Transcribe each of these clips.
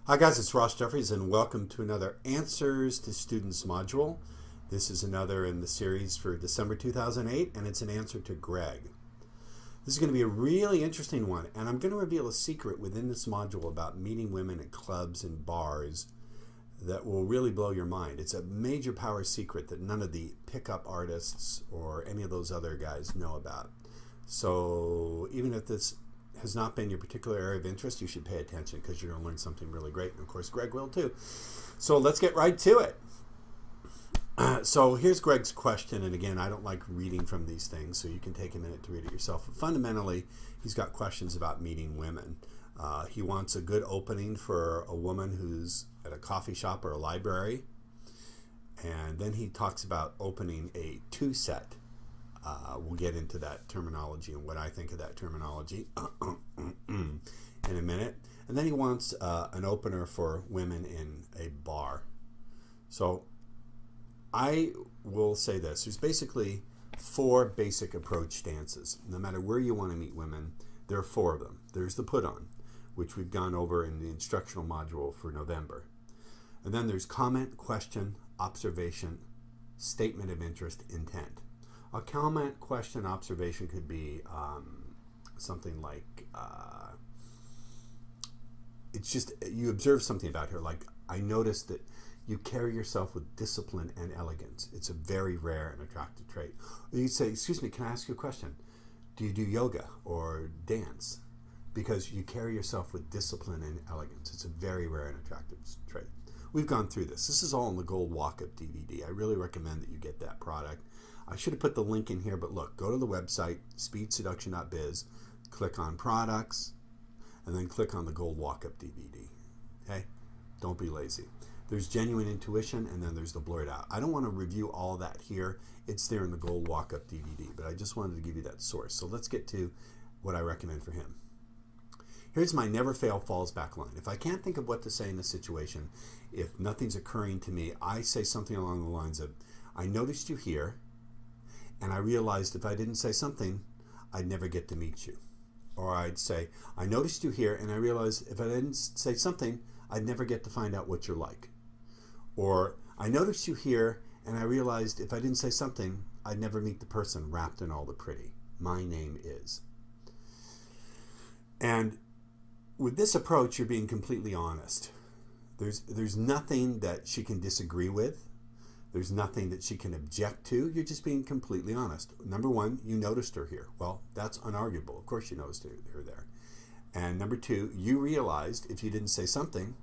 Hi guys, it's Ross Jeffries and welcome to another Answers to Students module. This is another in the series for December 2008 and it's an answer to Greg. This is going to be a really interesting one and I'm going to reveal a secret within this module about meeting women at clubs and bars that will really blow your mind. It's a major power secret that none of the pickup artists or any of those other guys know about. So even if this has not been your particular area of interest, you should pay attention because you're going to learn something really great. And of course, Greg will too. So let's get right to it. So here's Greg's question. And again, I don't like reading from these things, so you can take a minute to read it yourself. But fundamentally, he's got questions about meeting women. He wants a good opening for a woman who's at a coffee shop or a library. And then he talks about opening a two-set. We'll get into that terminology and what I think of that terminology in a minute. And then he wants an opener for women in a bar. So I will say this. There's basically four basic approach stances. No matter where you want to meet women, there are four of them. There's the put on, which we've gone over in the instructional module for November. And then there's comment, question, observation, statement of interest, intent. A comment, question, observation could be something like, it's just, you observe something about her, like, I noticed that you carry yourself with discipline and elegance. It's a very rare and attractive trait. Or you'd say, excuse me, can I ask you a question? Do you do yoga or dance? Because you carry yourself with discipline and elegance. It's a very rare and attractive trait. We've gone through this. This is all in the Gold Walk-Up DVD. I really recommend that you get that product. I should have put the link in here, but look, go to the website, speedseduction.biz, click on products, and then click on the Gold Walk-Up DVD. Okay? Don't be lazy. There's Genuine Intuition, and then there's the Blurred Out. I don't want to review all that here. It's there in the Gold Walk-Up DVD, but I just wanted to give you that source. So let's get to what I recommend for him. Here's my never fail falls back line. If I can't think of what to say in a situation, if nothing's occurring to me, I say something along the lines of, I noticed you here, and I realized if I didn't say something, I'd never get to meet you. Or I'd say, I noticed you here, and I realized if I didn't say something, I'd never get to find out what you're like. Or, I noticed you here, and I realized if I didn't say something, I'd never meet the person wrapped in all the pretty. My name is. And with this approach, you're being completely honest. There's nothing that she can disagree with. There's nothing that she can object to. You're just being completely honest. Number one, you noticed her here. Well, that's unarguable. Of course you noticed her there. And number two, you realized if you didn't say something,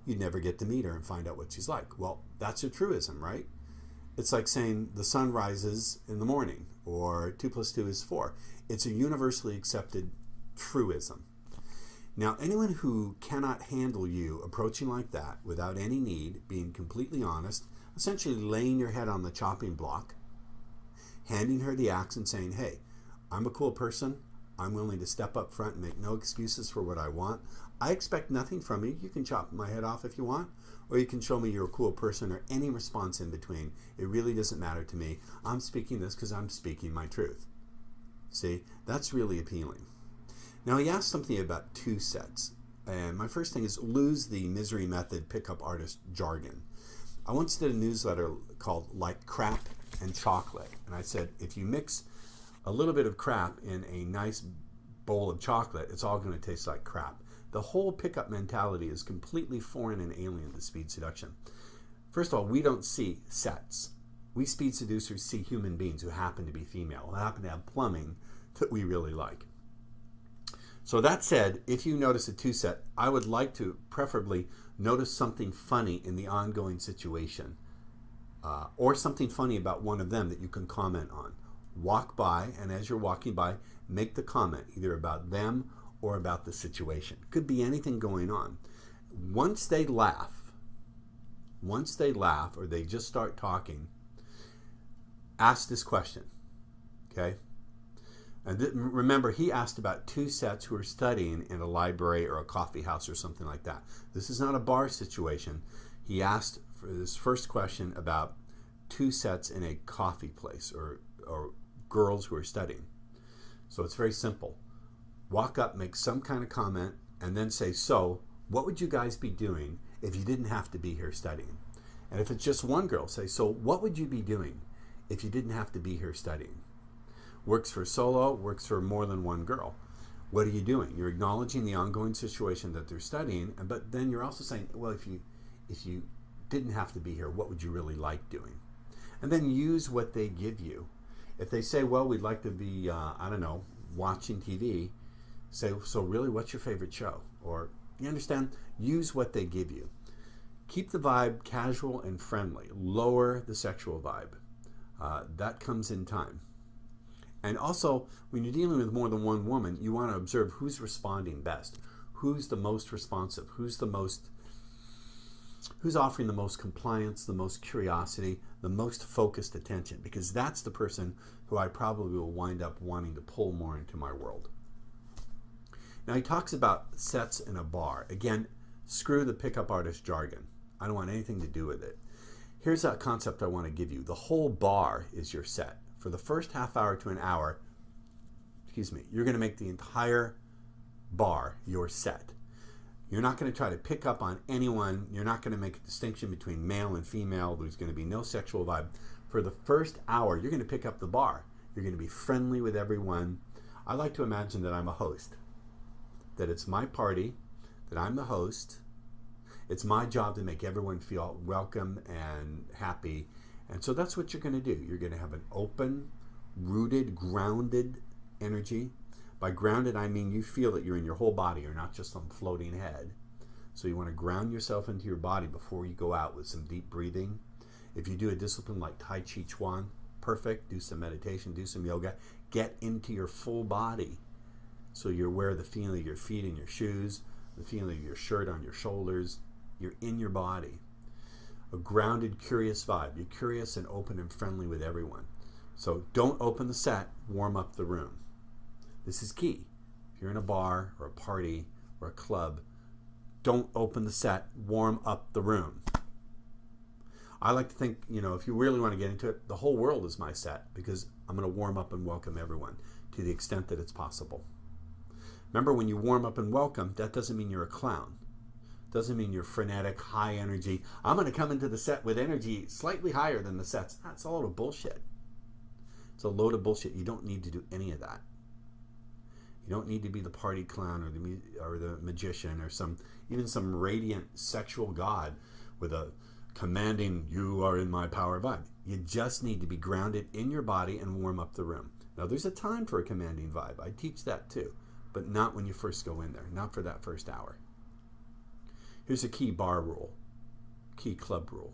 you'd never get to meet her and find out what she's like. Well, that's a truism, right? It's like saying the sun rises in the morning or 2 + 2 is 4. It's a universally accepted truism. Now, anyone who cannot handle you approaching like that without any need, being completely honest, essentially laying your head on the chopping block, handing her the axe and saying, hey, I'm a cool person. I'm willing to step up front and make no excuses for what I want. I expect nothing from you. You can chop my head off if you want, or you can show me you're a cool person, or any response in between. It really doesn't matter to me. I'm speaking this because I'm speaking my truth. See, that's really appealing. Now, he asked something about two sets. And my first thing is lose the misery method pickup artist jargon. I once did a newsletter called Like Crap and Chocolate. And I said, if you mix a little bit of crap in a nice bowl of chocolate, it's all going to taste like crap. The whole pickup mentality is completely foreign and alien to speed seduction. First of all, we don't see sets. We speed seducers see human beings who happen to be female, who happen to have plumbing that we really like. So that said, if you notice a two-set, I would like to preferably notice something funny in the ongoing situation, or something funny about one of them that you can comment on. Walk by, and as you're walking by, make the comment either about them or about the situation. Could be anything going on. Once they laugh, or they just start talking, ask this question, okay? And remember, he asked about two sets who are studying in a library or a coffee house or something like that. This is not a bar situation. He asked for this first question about two sets in a coffee place or girls who are studying. So it's very simple. Walk up, make some kind of comment, and then say, so, what would you guys be doing if you didn't have to be here studying? And if it's just one girl, say, so what would you be doing if you didn't have to be here studying? Works for solo, works for more than one girl. What are you doing? You're acknowledging the ongoing situation that they're studying, but then you're also saying, well, if you didn't have to be here, what would you really like doing? And then use what they give you. If they say, well, we'd like to be, I don't know, watching TV, say, so really, what's your favorite show? Or, you understand? Use what they give you. Keep the vibe casual and friendly. Lower the sexual vibe. That comes in time. And also, when you're dealing with more than one woman, you want to observe who's responding best. Who's the most responsive? Who's offering the most compliance, the most curiosity, the most focused attention? Because that's the person who I probably will wind up wanting to pull more into my world. Now, he talks about sets in a bar. Again, screw the pickup artist jargon. I don't want anything to do with it. Here's that concept I want to give you. The whole bar is your set. For the first half hour to an hour, you're going to make the entire bar your set. You're not going to try to pick up on anyone. You're not going to make a distinction between male and female. There's going to be no sexual vibe. For the first hour, you're going to pick up the bar. You're going to be friendly with everyone. I like to imagine that I'm a host, that it's my party, that I'm the host. It's my job to make everyone feel welcome and happy. And so that's what you're going to do. You're going to have an open, rooted, grounded energy. By grounded, I mean you feel that you're in your whole body. You're not just some floating head. So you want to ground yourself into your body before you go out with some deep breathing. If you do a discipline like Tai Chi Chuan, perfect. Do some meditation, do some yoga. Get into your full body. So you're aware of the feeling of your feet in your shoes, the feeling of your shirt on your shoulders. You're in your body. A grounded, curious vibe. You're curious and open and friendly with everyone. So don't open the set, warm up the room. This is key. If you're in a bar or a party or a club, don't open the set, warm up the room. I like to think, if you really want to get into it, the whole world is my set because I'm going to warm up and welcome everyone to the extent that it's possible. Remember, when you warm up and welcome, that doesn't mean you're a clown. Doesn't mean you're frenetic, high energy. I'm going to come into the set with energy slightly higher than the set's. That's a load of bullshit. It's a load of bullshit. You don't need to do any of that. You don't need to be the party clown or the magician or even some radiant sexual god with a commanding, you are in my power vibe. You just need to be grounded in your body and warm up the room. Now, there's a time for a commanding vibe. I teach that too, but not when you first go in there, not for that first hour. Here's a key bar rule, key club rule,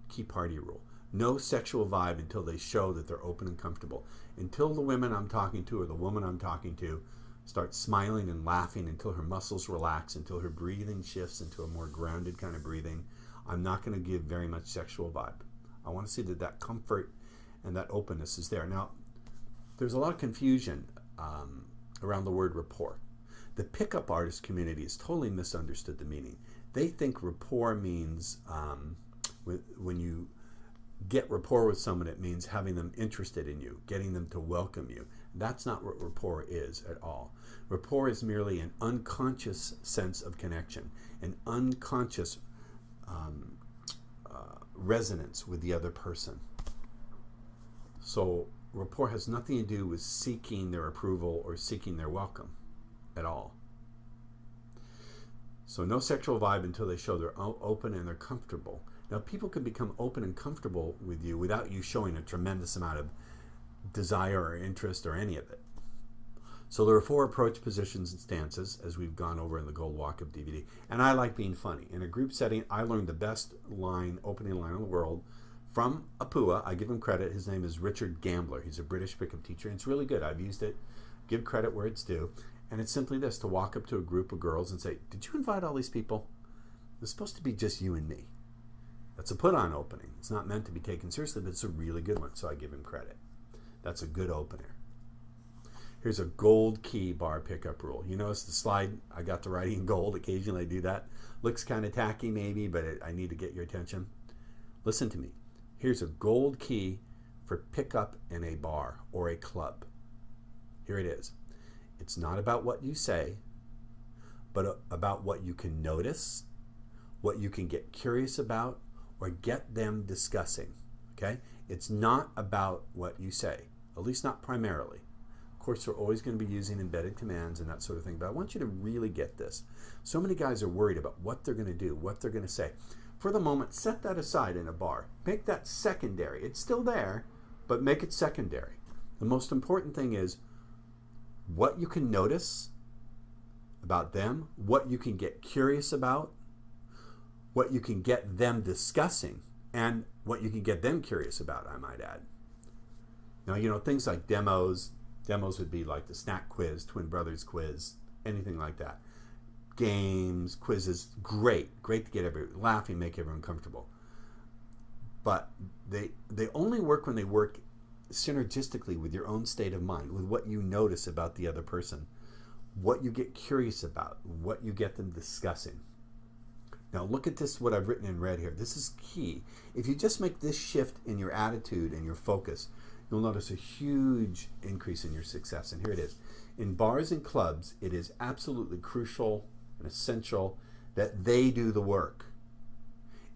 key party rule. No sexual vibe until they show that they're open and comfortable. Until the women I'm talking to or the woman I'm talking to start smiling and laughing, until her muscles relax, until her breathing shifts into a more grounded kind of breathing, I'm not going to give very much sexual vibe. I want to see that comfort and that openness is there. Now, there's a lot of confusion around the word rapport. The pickup artist community has totally misunderstood the meaning. They think rapport means when you get rapport with someone, it means having them interested in you, getting them to welcome you. That's not what rapport is at all. Rapport is merely an unconscious sense of connection, an unconscious resonance with the other person. So rapport has nothing to do with seeking their approval or seeking their welcome at all. So no sexual vibe until they show they're open and they're comfortable. Now, people can become open and comfortable with you without you showing a tremendous amount of desire or interest or any of it. So there are 4 approach positions and stances, as we've gone over in the Gold Walk Up DVD. And I like being funny. In a group setting, I learned the best opening line in the world from Apua. I give him credit. His name is Richard Gambler. He's a British pickup teacher, and it's really good. I've used it. Give credit where it's due. And it's simply this, to walk up to a group of girls and say, did you invite all these people? It's supposed to be just you and me. That's a put-on opening. It's not meant to be taken seriously, but it's a really good one, so I give him credit. That's a good opener. Here's a gold key bar pickup rule. You notice the slide, I got the writing in gold. Occasionally I do that. Looks kind of tacky maybe, but I need to get your attention. Listen to me. Here's a gold key for pickup in a bar or a club. Here it is. It's not about what you say, but about what you can notice, what you can get curious about, or get them discussing. Okay? It's not about what you say, at least not primarily. Of course, we're always going to be using embedded commands and that sort of thing, but I want you to really get this. So many guys are worried about what they're going to do, what they're going to say. For the moment, set that aside in a bar. Make that secondary. It's still there, but make it secondary. The most important thing is what you can notice about them, what you can get curious about, what you can get them discussing, and what you can get them curious about, I might add. Now, you know, things like demos. Demos would be like the snack quiz, Twin Brothers quiz, anything like that. Games, quizzes, great to get everyone laughing, make everyone comfortable. But they only work when they work synergistically with your own state of mind, with what you notice about the other person, what you get curious about, what you get them discussing. Now look at this, what I've written in red here. This is key. If you just make this shift in your attitude and your focus, you'll notice a huge increase in your success. And here it is. In bars and clubs, it is absolutely crucial and essential that they do the work.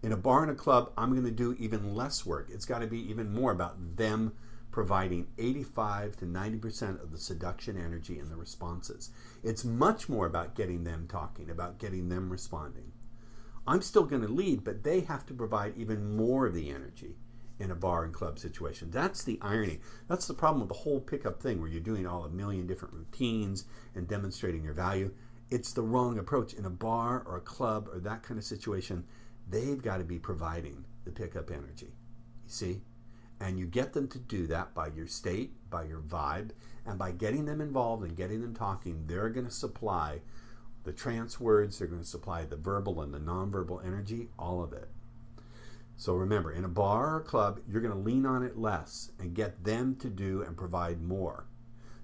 In a bar and a club, I'm going to do even less work. It's got to be even more about them providing 85 to 90% of the seduction energy and the responses. It's much more about getting them talking, about getting them responding. I'm still going to lead, but they have to provide even more of the energy in a bar and club situation. That's the irony. That's the problem with the whole pickup thing, where you're doing all a million different routines and demonstrating your value. It's the wrong approach. In a bar or a club or that kind of situation, they've got to be providing the pickup energy. You see? And you get them to do that by your state, by your vibe, and by getting them involved and getting them talking. They're going to supply the trance words, they're going to supply the verbal and the nonverbal energy, all of it. So remember, in a bar or club, you're going to lean on it less and get them to do and provide more.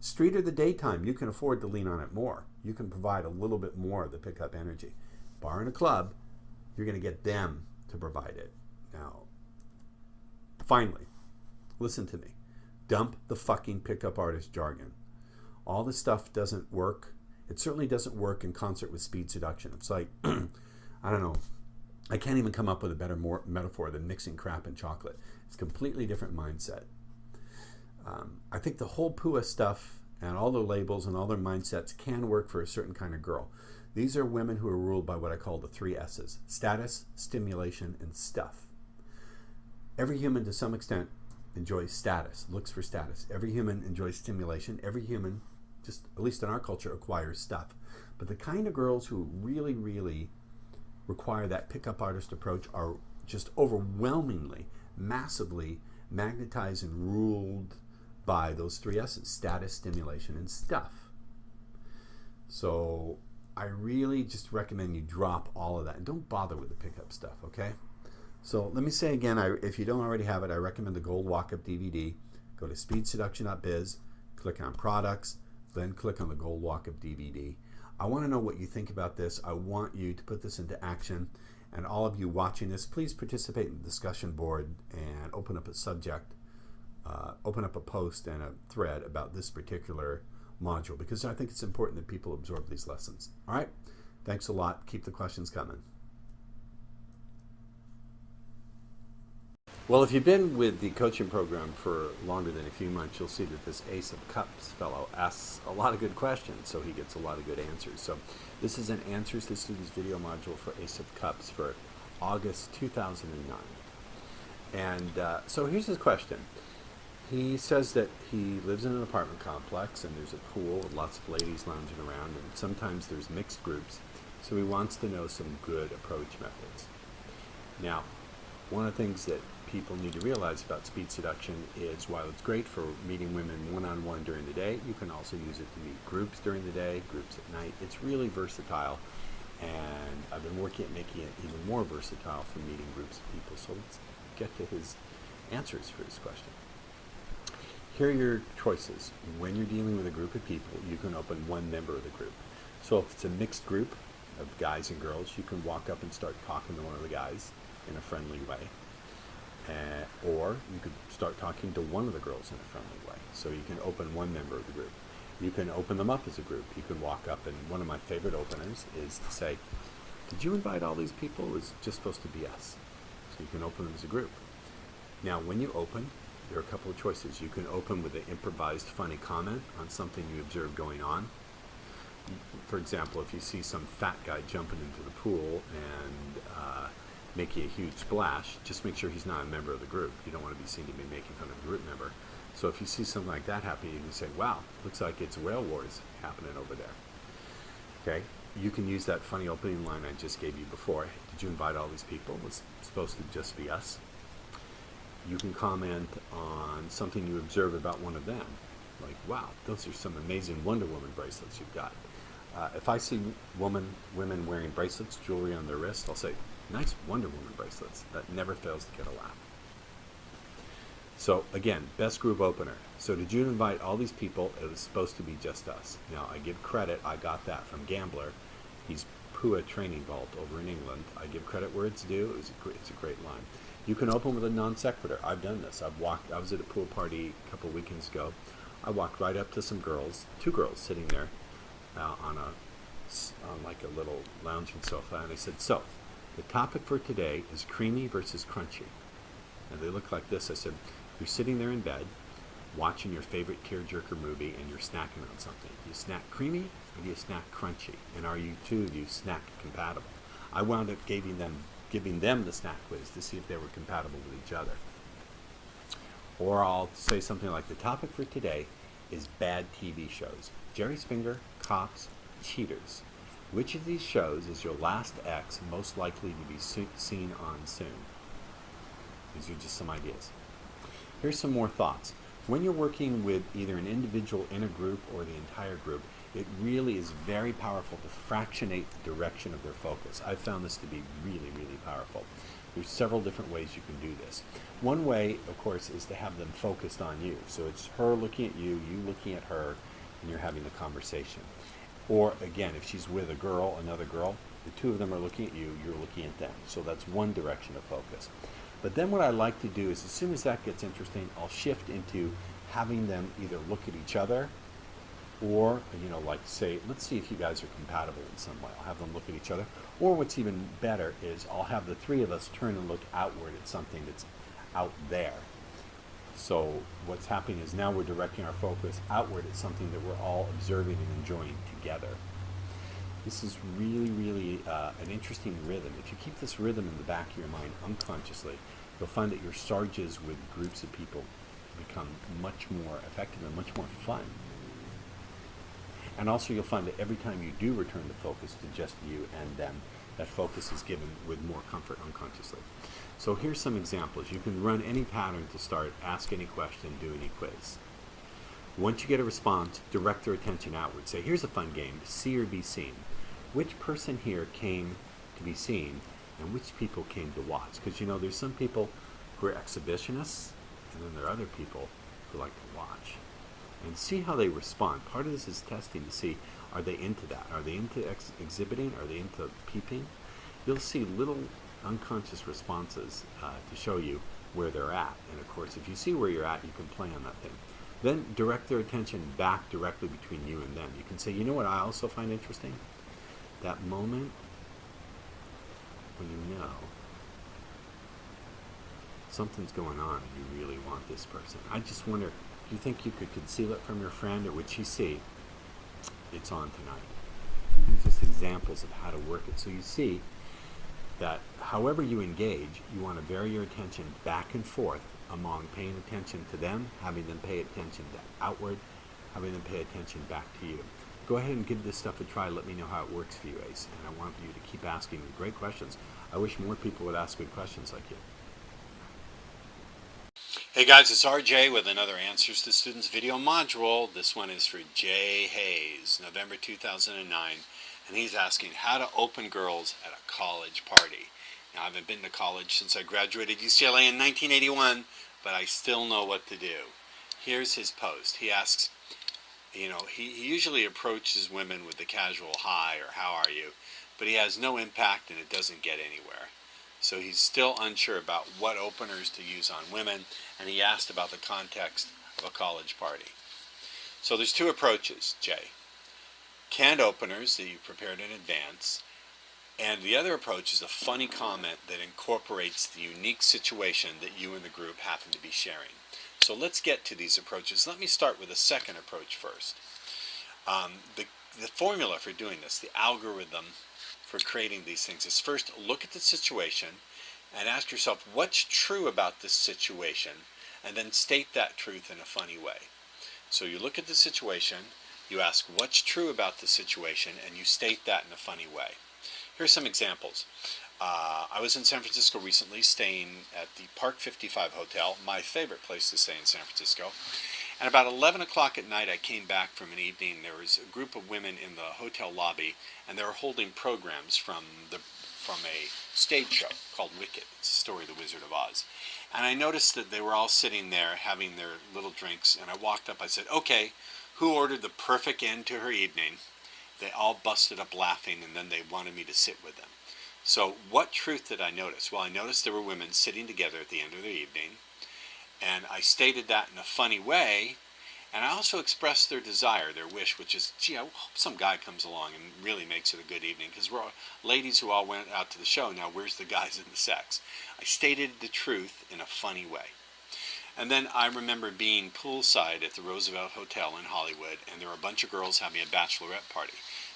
Street or the daytime, you can afford to lean on it more. You can provide a little bit more of the pickup energy. Bar and a club, you're going to get them to provide it. Now, finally, listen to me. Dump the fucking pickup artist jargon. All this stuff doesn't work. It certainly doesn't work in concert with speed seduction. It's like, I don't know, I can't even come up with a better metaphor than mixing crap and chocolate. It's a completely different mindset. I think the whole PUA stuff and all their labels and all their mindsets can work for a certain kind of girl. These are women who are ruled by what I call the 3 S's: status, stimulation, and stuff. Every human, to some extent, enjoys status, looks for status. Every human enjoys stimulation. Every human, just at least in our culture, acquires stuff. But the kind of girls who really, really require that pickup artist approach are just overwhelmingly, massively magnetized and ruled by those 3 S's: status, stimulation, and stuff. So I really just recommend you drop all of that and don't bother with the pickup stuff, okay? So let me say again, if you don't already have it, I recommend the Gold Walk-Up DVD. Go to speedseduction.biz, click on products, then click on the Gold Walk-Up DVD. I want to know what you think about this. I want you to put this into action. And all of you watching this, please participate in the discussion board and open up a subject, open up a post and a thread about this particular module, because I think it's important that people absorb these lessons. All right? Thanks a lot. Keep the questions coming. Well, if you've been with the coaching program for longer than a few months, you'll see that this Ace of Cups fellow asks a lot of good questions, so he gets a lot of good answers. So this is an Answers to Students video module for Ace of Cups for August 2009. And so here's his question. He says that he lives in an apartment complex and there's a pool with lots of ladies lounging around, and sometimes there's mixed groups. So he wants to know some good approach methods. Now, one of the things that people need to realize about speed seduction is, while it's great for meeting women one-on-one during the day, you can also use it to meet groups during the day, groups at night. It's really versatile, and I've been working at making it even more versatile for meeting groups of people. So let's get to his answers for his question. Here are your choices. When you're dealing with a group of people, you can open one member of the group. So if it's a mixed group of guys and girls, you can walk up and start talking to one of the guys in a friendly way. Or you could start talking to one of the girls in a friendly way. So you can open one member of the group. You can open them up as a group. You can walk up, and one of my favorite openers is to say, did you invite all these people? It's just supposed to be us. So you can open them as a group. Now, when you open, there are a couple of choices. You can open with an improvised funny comment on something you observe going on. For example, if you see some fat guy jumping into the pool and making a huge splash, just make sure he's not a member of the group. You don't want to be seen to be making fun of a group member. So if you see something like that happening, you can say, wow, looks like it's whale wars happening over there. Okay? You can use that funny opening line I just gave you before. Did you invite all these people? It's supposed to just be us. You can comment on something you observe about one of them. Like, wow, those are some amazing Wonder Woman bracelets you've got. If I see women wearing bracelets, jewelry on their wrist, I'll say, nice Wonder Woman bracelets. That never fails to get a laugh. So again, best group opener. So did you invite all these people? It was supposed to be just us. Now I give credit, I got that from Gambler. He's Pua Training Vault over in England. I give credit where it's due. It's a great line. You can open with a non sequitur. I've done this. I was at a pool party a couple weekends ago. I walked right up to some girls, two girls sitting there on like a little lounging sofa, and I said, so the topic for today is creamy versus crunchy. And they looked like this. I said, you're sitting there in bed watching your favorite tearjerker movie and you're snacking on something. Do you snack creamy or do you snack crunchy? And are you snack compatible? I wound up giving them the snack quiz to see if they were compatible with each other. Or I'll say something like, the topic for today is bad TV shows. Jerry Springer, Cops, Cheaters. Which of these shows is your last ex most likely to be seen on soon? These are just some ideas. Here's some more thoughts. When you're working with either an individual in a group or the entire group, it really is very powerful to fractionate the direction of their focus. I've found this to be really, really powerful. There's several different ways you can do this. One way, of course, is to have them focused on you. So it's her looking at you looking at her, and you're having the conversation. Or again, if she's with another girl, the two of them are looking at you, you're looking at them. So that's one direction of focus. But then what I like to do is, as soon as that gets interesting, I'll shift into having them either look at each other or, like say, let's see if you guys are compatible in some way. I'll have them look at each other. Or what's even better is I'll have the three of us turn and look outward at something that's out there. So what's happening is now we're directing our focus outward at something that we're all observing and enjoying together. This is really, really an interesting rhythm. If you keep this rhythm in the back of your mind unconsciously, you'll find that your sarges with groups of people become much more effective and much more fun. And also you'll find that every time you do return the focus to just you and them, that focus is given with more comfort unconsciously. So here's some examples. You can run any pattern to start, ask any question, do any quiz. Once you get a response, direct their attention outward. Say, here's a fun game, see or be seen. Which person here came to be seen and which people came to watch? Because there's some people who are exhibitionists and then there are other people who like to watch. And see how they respond. Part of this is testing to see, are they into that? Are they into exhibiting? Are they into peeping? You'll see little unconscious responses to show you where they're at. And of course, if you see where you're at, you can play on that thing. Then direct their attention back directly between you and them. You can say, you know what I also find interesting? That moment when you know something's going on and you really want this person. I just wonder, do you think you could conceal it from your friend, or would she see it's on tonight? These are just examples of how to work it. So you see that however you engage, you want to vary your attention back and forth among paying attention to them, having them pay attention to outward, having them pay attention back to you. Go ahead and give this stuff a try. Let me know how it works for you, Ace. And I want you to keep asking me great questions. I wish more people would ask good questions like you. Hey guys, it's RJ with another Answers to Students video module. This one is for Jay Hayes, November 2009. And he's asking how to open girls at a college party. Now, I haven't been to college since I graduated UCLA in 1981, but I still know what to do. Here's his post. He asks, he usually approaches women with the casual hi or how are you, but he has no impact and it doesn't get anywhere. So he's still unsure about what openers to use on women, and he asked about the context of a college party. So there's two approaches, Jay. Canned openers that you prepared in advance, and the other approach is a funny comment that incorporates the unique situation that you and the group happen to be sharing. So let's get to these approaches. Let me start with the second approach first. The formula for doing this, the algorithm for creating these things, is first look at the situation and ask yourself what's true about this situation, and then state that truth in a funny way. So you look at the situation, you ask what's true about the situation, and you state that in a funny way. Here's some examples. I was in San Francisco recently, staying at the Park 55 Hotel, my favorite place to stay in San Francisco. And about 11 o'clock at night, I came back from an evening. There was a group of women in the hotel lobby, and they were holding programs from a stage show called Wicked. It's the story of the Wizard of Oz. And I noticed that they were all sitting there having their little drinks, and I walked up, I said, okay, who ordered the perfect end to her evening? They all busted up laughing, and then they wanted me to sit with them. So what truth did I notice? Well, I noticed there were women sitting together at the end of their evening, and I stated that in a funny way, and I also expressed their desire, their wish, which is, gee, I hope some guy comes along and really makes it a good evening, because we're all ladies who all went out to the show. Now, where's the guys in the sex? I stated the truth in a funny way. And then I remember being poolside at the Roosevelt Hotel in Hollywood, and there were a bunch of girls having a bachelorette party.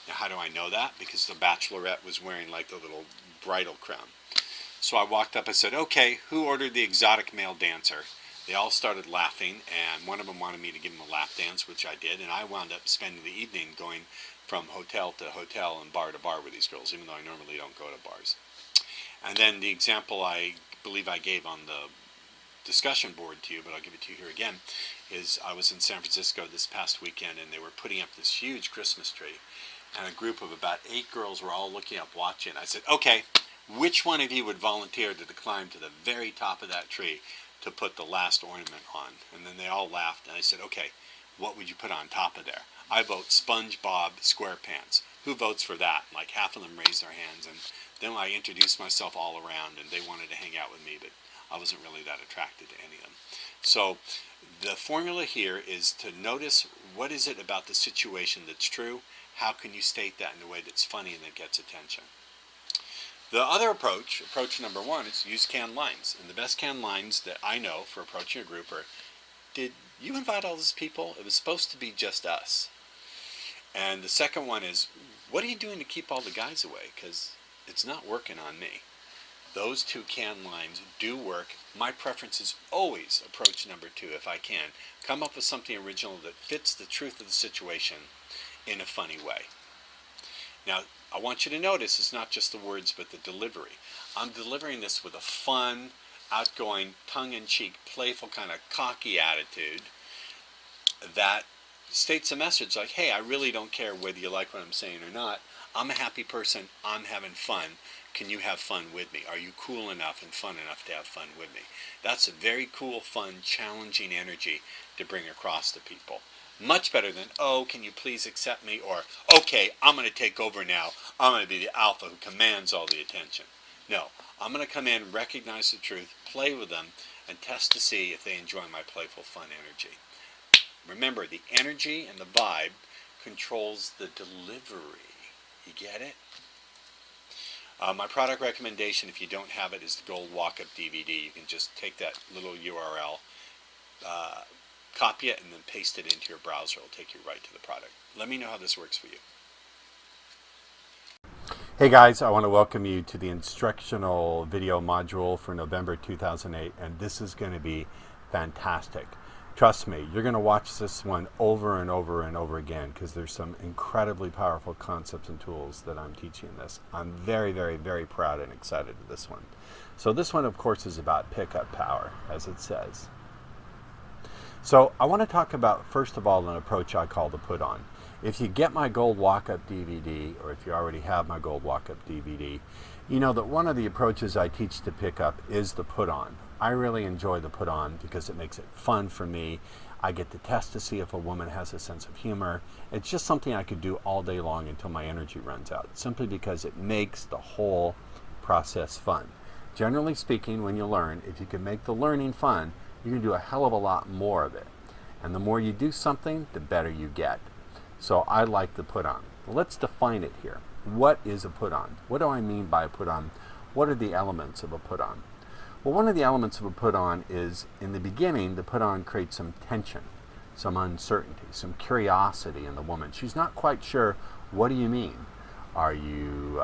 Now, how do I know that? Because the bachelorette was wearing like a little bridal crown. So I walked up and said, okay, who ordered the exotic male dancer? They all started laughing, and one of them wanted me to give him a lap dance, which I did, and I wound up spending the evening going from hotel to hotel and bar to bar with these girls, even though I normally don't go to bars. And then the example I believe I gave on the discussion board to you, but I'll give it to you here again, is I was in San Francisco this past weekend, and they were putting up this huge Christmas tree, and a group of about 8 girls were all looking up watching. I said, okay, which one of you would volunteer to climb to the very top of that tree to put the last ornament on? And then they all laughed, and I said, okay, what would you put on top of there? I vote SpongeBob SquarePants. Who votes for that? Like half of them raised their hands, and then I introduced myself all around, and they wanted to hang out with me, but I wasn't really that attracted to any of them. So the formula here is to notice what is it about the situation that's true. How can you state that in a way that's funny and that gets attention? The other approach number 1, is use canned lines. And the best canned lines that I know for approaching a group are, did you invite all these people? It was supposed to be just us. And the second one is, what are you doing to keep all the guys away? Because it's not working on me. Those 2 canned lines do work. My preference is always approach number 2 if I can. Come up with something original that fits the truth of the situation in a funny way. Now, I want you to notice it's not just the words but the delivery. I'm delivering this with a fun, outgoing, tongue-in-cheek, playful, kind of cocky attitude that states a message like, hey, I really don't care whether you like what I'm saying or not. I'm a happy person. I'm having fun. Can you have fun with me? Are you cool enough and fun enough to have fun with me? That's a very cool, fun, challenging energy to bring across to people. Much better than, oh, can you please accept me? Or, okay, I'm going to take over now. I'm going to be the alpha who commands all the attention. No, I'm going to come in, recognize the truth, play with them, and test to see if they enjoy my playful, fun energy. Remember, the energy and the vibe controls the delivery. You get it? My product recommendation, if you don't have it, is the Gold Walk-Up DVD. You can just take that little URL, copy it, and then paste it into your browser. It'll take you right to the product. Let me know how this works for you. Hey guys, I want to welcome you to the instructional video module for November 2008, and this is going to be fantastic. Trust me, you're going to watch this one over and over and over again because there's some incredibly powerful concepts and tools that I'm teaching in this. I'm very, very, very proud and excited of this one. So this one, of course, is about pickup power, as it says. So I want to talk about, first of all, an approach I call the put-on. If you get my Gold Walk-Up DVD, or if you already have my Gold Walk-Up DVD, you know that one of the approaches I teach to pick up is the put-on. I really enjoy the put-on because it makes it fun for me. I get to test to see if a woman has a sense of humor. It's just something I could do all day long until my energy runs out, simply because it makes the whole process fun. Generally speaking, when you learn, if you can make the learning fun, you can do a hell of a lot more of it. And the more you do something, the better you get. So I like the put on. Let's define it here. What is a put on? What do I mean by a put on? What are the elements of a put on? Well, one of the elements of a put on is, in the beginning, the put on creates some tension, some uncertainty, some curiosity in the woman. She's not quite sure, what do you mean? Are you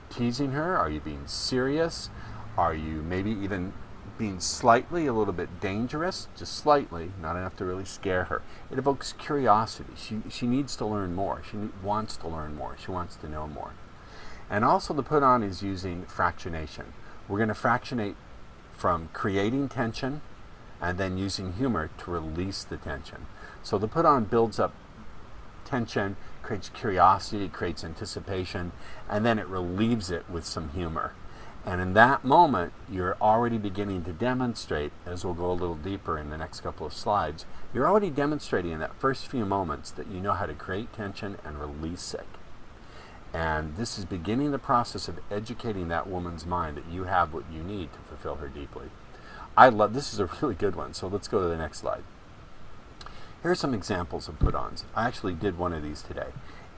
teasing her? Are you being serious? Are you maybe even being slightly, a little bit dangerous? Just slightly, not enough to really scare her. It evokes curiosity. She needs to learn more. She wants to learn more. She wants to know more. And also the put on is using fractionation. We're going to fractionate from creating tension and then using humor to release the tension. So the put on builds up tension, creates curiosity, creates anticipation, and then it relieves it with some humor. And in that moment, you're already beginning to demonstrate, as we'll go a little deeper in the next couple of slides, you're already demonstrating in that first few moments that you know how to create tension and release it. And this is beginning the process of educating that woman's mind that you have what you need to fulfill her deeply. This is a really good one, so let's go to the next slide. Here are some examples of put-ons. I actually did one of these today.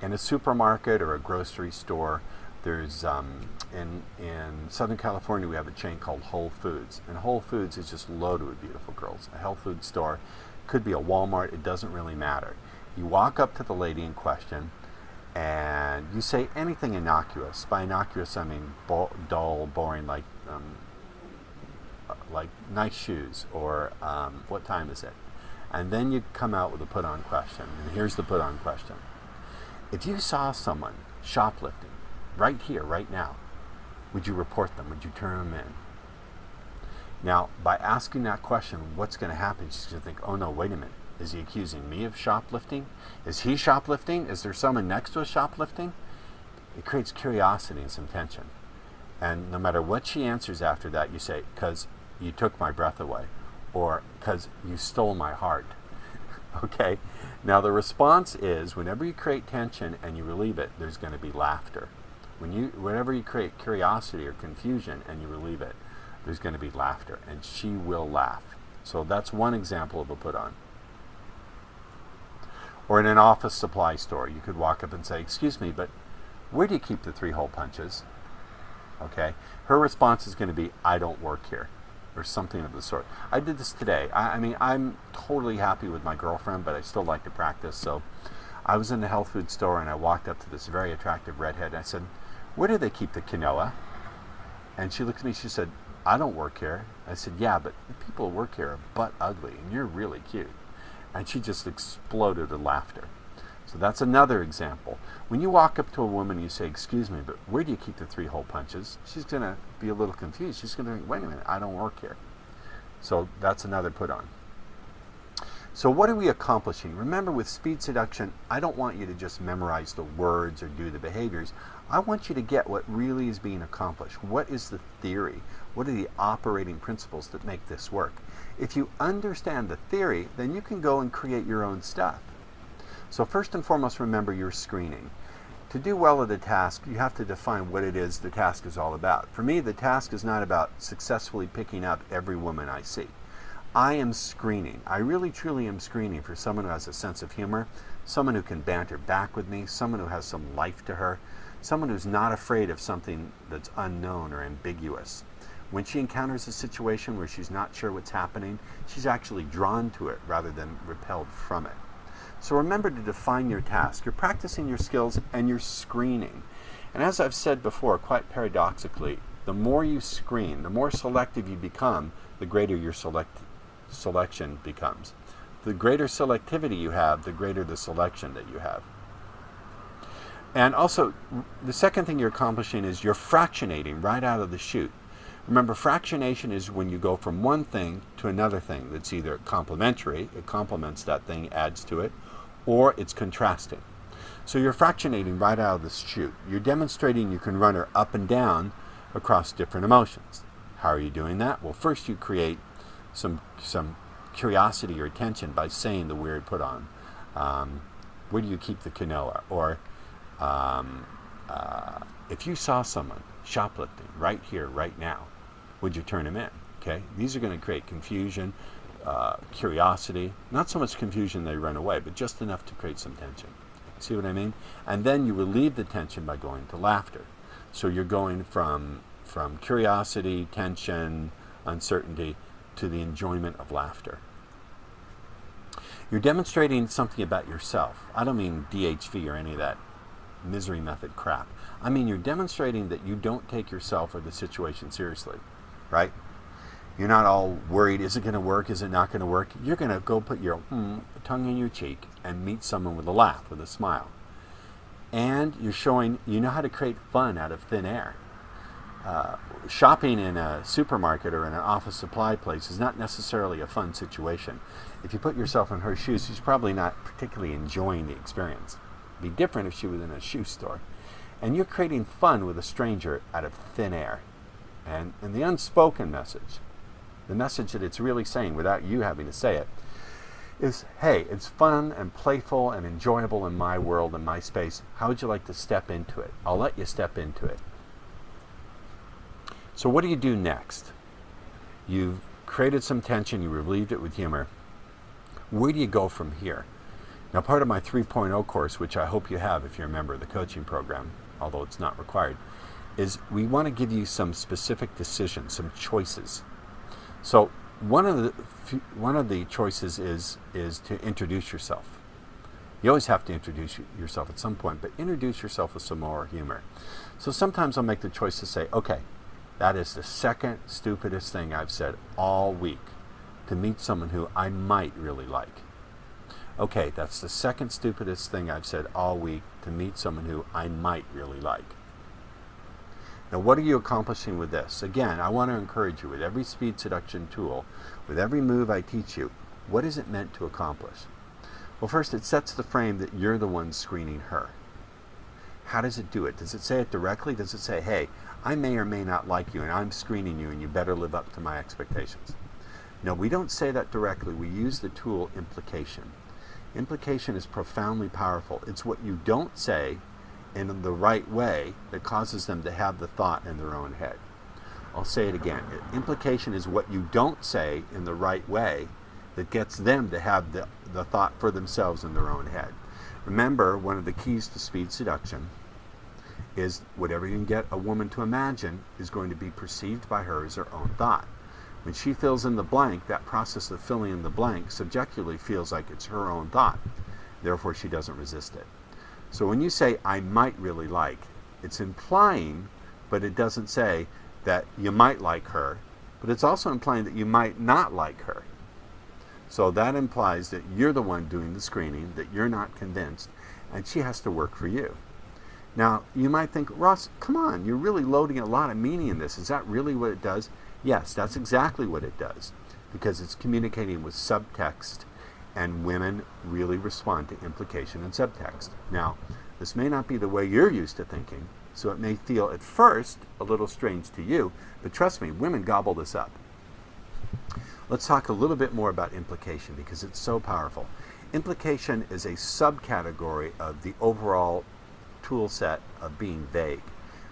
In a supermarket or a grocery store, there's, in Southern California, we have a chain called Whole Foods. And Whole Foods is just loaded with beautiful girls. A health food store, could be a Walmart, it doesn't really matter. You walk up to the lady in question, and you say anything innocuous. By innocuous, I mean dull, boring, like nice shoes, or what time is it? And then you come out with a put-on question. And here's the put-on question. If you saw someone shoplifting right here, right now, would you report them? Would you turn them in? Now, by asking that question, what's going to happen? She's going to think, oh no, wait a minute. Is he accusing me of shoplifting? Is he shoplifting? Is there someone next to us shoplifting? It creates curiosity and some tension. And no matter what she answers after that, you say, because you took my breath away, or because you stole my heart. Okay? Now the response is, whenever you create tension and you relieve it, there's going to be laughter. Whenever you create curiosity or confusion and you relieve it, there's going to be laughter, and she will laugh. So that's one example of a put-on. Or in an office supply store, you could walk up and say, excuse me, but where do you keep the 3-hole punches? Okay? Her response is going to be, I don't work here, or something of the sort. I did this today. I mean, I'm totally happy with my girlfriend, but I still like to practice. So I was in the health food store, and I walked up to this very attractive redhead, and I said, where do they keep the quinoa? And she looked at me, she said, I don't work here. I said, yeah, but the people who work here are butt ugly, and you're really cute. And she just exploded in laughter. So that's another example. When you walk up to a woman and you say, excuse me, but where do you keep the 3-hole punches? She's going to be a little confused. She's going to think, wait a minute, I don't work here. So that's another put on. So what are we accomplishing? Remember, with speed seduction, I don't want you to just memorize the words or do the behaviors. I want you to get what really is being accomplished. What is the theory? What are the operating principles that make this work? If you understand the theory, then you can go and create your own stuff. So first and foremost, remember your screening. To do well at a task, you have to define what it is the task is all about. For me, the task is not about successfully picking up every woman I see. I am screening. I really truly am screening for someone who has a sense of humor, someone who can banter back with me, someone who has some life to her, someone who's not afraid of something that's unknown or ambiguous. When she encounters a situation where she's not sure what's happening, she's actually drawn to it rather than repelled from it. So remember to define your task. You're practicing your skills and you're screening. And as I've said before, quite paradoxically, the more you screen, the more selective you become, the greater your selection becomes. The greater selectivity you have, the greater the selection that you have. And also, the second thing you're accomplishing is you're fractionating right out of the chute. Remember, fractionation is when you go from one thing to another thing that's either complementary, it complements that thing, adds to it, or it's contrasting. So you're fractionating right out of the chute. You're demonstrating you can run her up and down across different emotions. How are you doing that? Well, first you create some curiosity or attention by saying the weird put on. Where do you keep the quinoa? Or if you saw someone shoplifting right here, right now, would you turn him in? Okay, these are going to create confusion, curiosity, not so much confusion they run away, but just enough to create some tension. See what I mean? And then you relieve the tension by going to laughter. So you're going from curiosity, tension, uncertainty, to the enjoyment of laughter. You're demonstrating something about yourself. I don't mean DHV or any of that misery method crap. I mean you're demonstrating that you don't take yourself or the situation seriously, right? You're not all worried, is it going to work, is it not going to work? You're going to go put your tongue in your cheek and meet someone with a laugh, with a smile. And you're showing you know how to create fun out of thin air. Shopping in a supermarket or in an office supply place is not necessarily a fun situation. If you put yourself in her shoes, she's probably not particularly enjoying the experience. It'd be different if she was in a shoe store. And you're creating fun with a stranger out of thin air. And the unspoken message, the message that it's really saying without you having to say it, is, hey, it's fun and playful and enjoyable in my world and my space. How would you like to step into it? I'll let you step into it. So what do you do next? You've created some tension, you relieved it with humor. Where do you go from here? Now, part of my 3.0 course, which I hope you have if you're a member of the coaching program, although it's not required, is we want to give you some specific decisions, some choices. So one of the choices is to introduce yourself. You always have to introduce yourself at some point, but introduce yourself with some more humor. So sometimes I'll make the choice to say, okay, that is the second stupidest thing I've said all week, to meet someone who I might really like. Okay, that's the second stupidest thing I've said all week, to meet someone who I might really like. Now, what are you accomplishing with this? Again, I want to encourage you with every speed seduction tool, with every move I teach you, what is it meant to accomplish? Well, first, it sets the frame that you're the one screening her. How does it do it? Does it say it directly? Does it say, hey, I may or may not like you, and I'm screening you, and you better live up to my expectations? No, we don't say that directly. We use the tool implication. Implication is profoundly powerful. It's what you don't say in the right way that causes them to have the thought in their own head. I'll say it again. Implication is what you don't say in the right way that gets them to have the thought for themselves in their own head. Remember, one of the keys to speed seduction is whatever you can get a woman to imagine is going to be perceived by her as her own thought. When she fills in the blank, that process of filling in the blank subjectively feels like it's her own thought. Therefore, she doesn't resist it. So when you say, I might really like, it's implying, but it doesn't say that you might like her, but it's also implying that you might not like her. So that implies that you're the one doing the screening, that you're not convinced, and she has to work for you. Now, you might think, Ross, come on, you're really loading a lot of meaning in this. Is that really what it does? Yes, that's exactly what it does, because it's communicating with subtext, and women really respond to implication and subtext. Now, this may not be the way you're used to thinking, so it may feel at first a little strange to you, but trust me, women gobble this up. Let's talk a little bit more about implication, because it's so powerful. Implication is a subcategory of the overall tool set of being vague.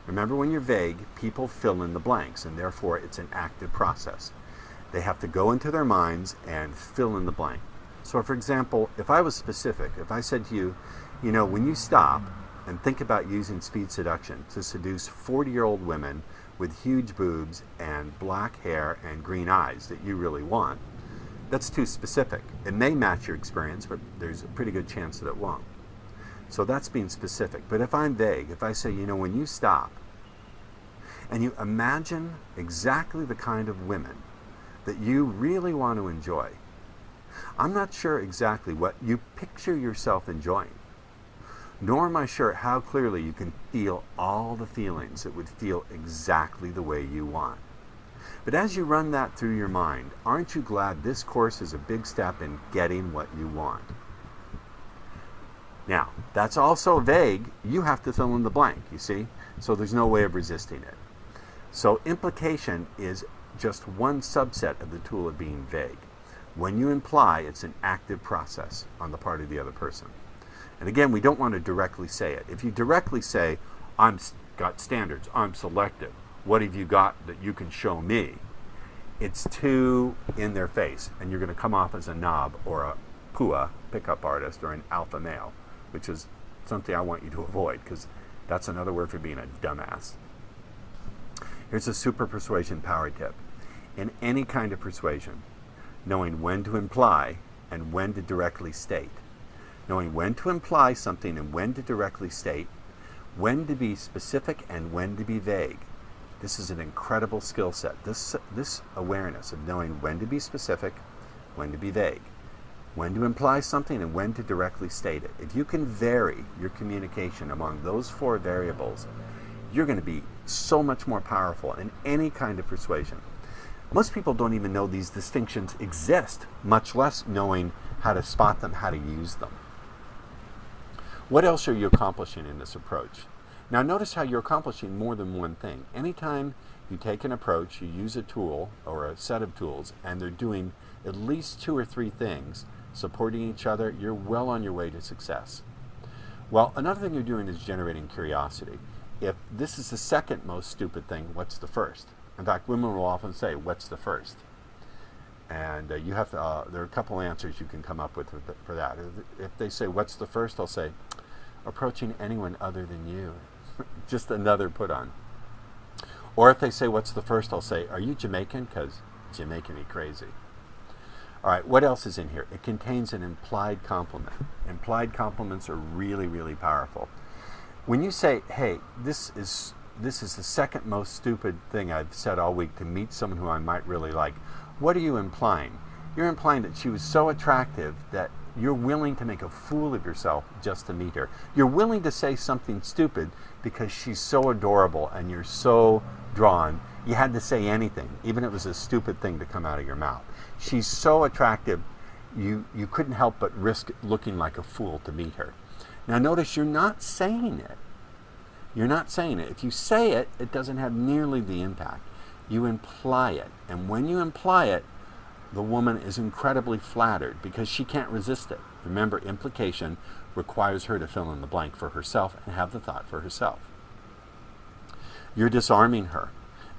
Remember, when you're vague, people fill in the blanks, and therefore it's an active process. They have to go into their minds and fill in the blank. So, for example, if I was specific, if I said to you, you know, when you stop and think about using speed seduction to seduce 40-year-old women with huge boobs and black hair and green eyes that you really want, that's too specific. It may match your experience, but there's a pretty good chance that it won't. So that's being specific. But if I'm vague, if I say, you know, when you stop and you imagine exactly the kind of women that you really want to enjoy, I'm not sure exactly what you picture yourself enjoying, nor am I sure how clearly you can feel all the feelings that would feel exactly the way you want. But as you run that through your mind, aren't you glad this course is a big step in getting what you want? Now, that's also vague. You have to fill in the blank, you see? So there's no way of resisting it. So implication is just one subset of the tool of being vague. When you imply, it's an active process on the part of the other person. And again, we don't want to directly say it. If you directly say, I've got standards, I'm selective, what have you got that you can show me? it's too in their face, and you're going to come off as a knob or a PUA, pickup artist, or an alpha male, which is something I want you to avoid, because that's another word for being a dumbass. Here's a super persuasion power tip. In any kind of persuasion, knowing when to imply and when to directly state. Knowing when to imply something and when to directly state, when to be specific and when to be vague. This is an incredible skill set. This awareness of knowing when to be specific, when to be vague, when to imply something and when to directly state it. If you can vary your communication among those 4 variables, you're going to be so much more powerful in any kind of persuasion. Most people don't even know these distinctions exist, much less knowing how to spot them, how to use them. What else are you accomplishing in this approach? Now notice how you're accomplishing more than one thing. Anytime you take an approach, you use a tool or a set of tools, and they're doing at least 2 or 3 things supporting each other, you're well on your way to success. Well, another thing you're doing is generating curiosity. If this is the second most stupid thing, what's the first? In fact, women will often say, what's the first? And you have to, there are a couple answers you can come up with for that. If they say, what's the first? I'll say, approaching anyone other than you. Just another put on. Or if they say, what's the first? I'll say, are you Jamaican? Because Jamaican me crazy. All right, what else is in here? It contains an implied compliment. Implied compliments are really, really powerful. When you say, hey, this is the second most stupid thing I've said all week, to meet someone who I might really like, what are you implying? You're implying that she was so attractive that you're willing to make a fool of yourself just to meet her. You're willing to say something stupid because she's so adorable and you're so drawn. You had to say anything, even if it was a stupid thing to come out of your mouth. She's so attractive, you couldn't help but risk looking like a fool to meet her. Now notice you're not saying it. You're not saying it. If you say it, it doesn't have nearly the impact. You imply it. And when you imply it, the woman is incredibly flattered because she can't resist it. Remember, implication requires her to fill in the blank for herself and have the thought for herself. You're disarming her.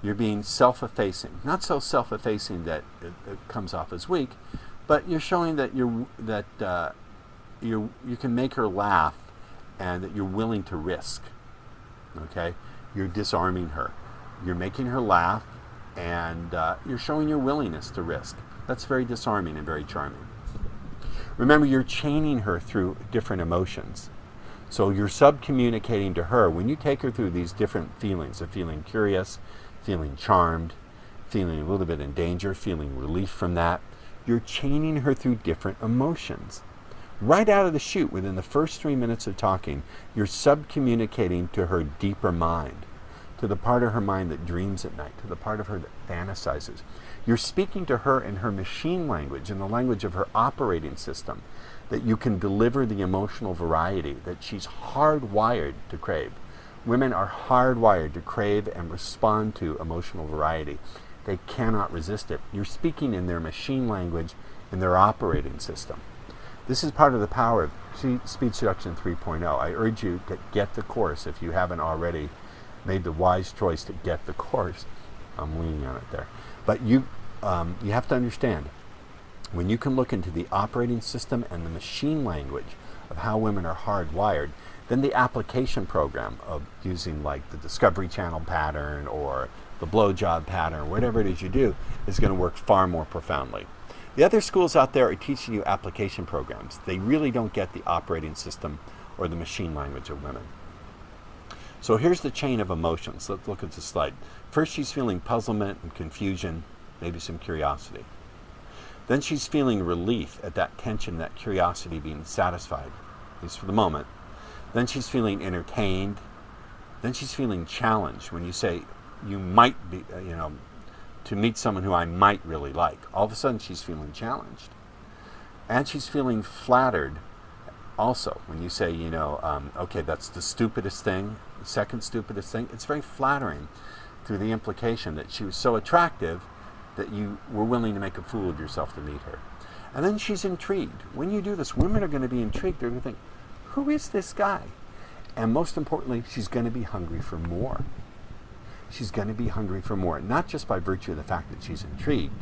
You're being self-effacing. Not so self-effacing that it comes off as weak, but you're showing that you can make her laugh and that you're willing to risk. Okay? You're disarming her. You're making her laugh, and you're showing your willingness to risk. That's very disarming and very charming. Remember, you're chaining her through different emotions. So you're sub-communicating to her. When you take her through these different feelings of feeling curious, feeling charmed, feeling a little bit in danger, feeling relief from that, you're chaining her through different emotions. Right out of the chute, within the first 3 minutes of talking, you're sub-communicating to her deeper mind, to the part of her mind that dreams at night, to the part of her that fantasizes. You're speaking to her in her machine language, in the language of her operating system, that you can deliver the emotional variety that she's hardwired to crave. Women are hardwired to crave and respond to emotional variety. They cannot resist it. You're speaking in their machine language, in their operating system. This is part of the power of Speed Seduction 3.0. I urge you to get the course if you haven't already made the wise choice to get the course. I'm leaning on it there. But you have to understand, when you can look into the operating system and the machine language of how women are hardwired, then the application program of using like the Discovery Channel pattern or the blowjob pattern, or whatever it is you do, is going to work far more profoundly. The other schools out there are teaching you application programs. They really don't get the operating system or the machine language of women. So here's the chain of emotions. Let's look at the slide. First, she's feeling puzzlement and confusion, maybe some curiosity. Then she's feeling relief at that tension, that curiosity being satisfied, at least for the moment. Then she's feeling entertained. Then she's feeling challenged when you say, you might be, to meet someone who I might really like. All of a sudden she's feeling challenged. And she's feeling flattered also when you say, okay, that's the stupidest thing, the second stupidest thing. It's very flattering through the implication that she was so attractive that you were willing to make a fool of yourself to meet her. And then she's intrigued. When you do this, women are going to be intrigued. They're going to think, who is this guy? And most importantly, she's going to be hungry for more. she's going to be hungry for more, not just by virtue of the fact that she's intrigued,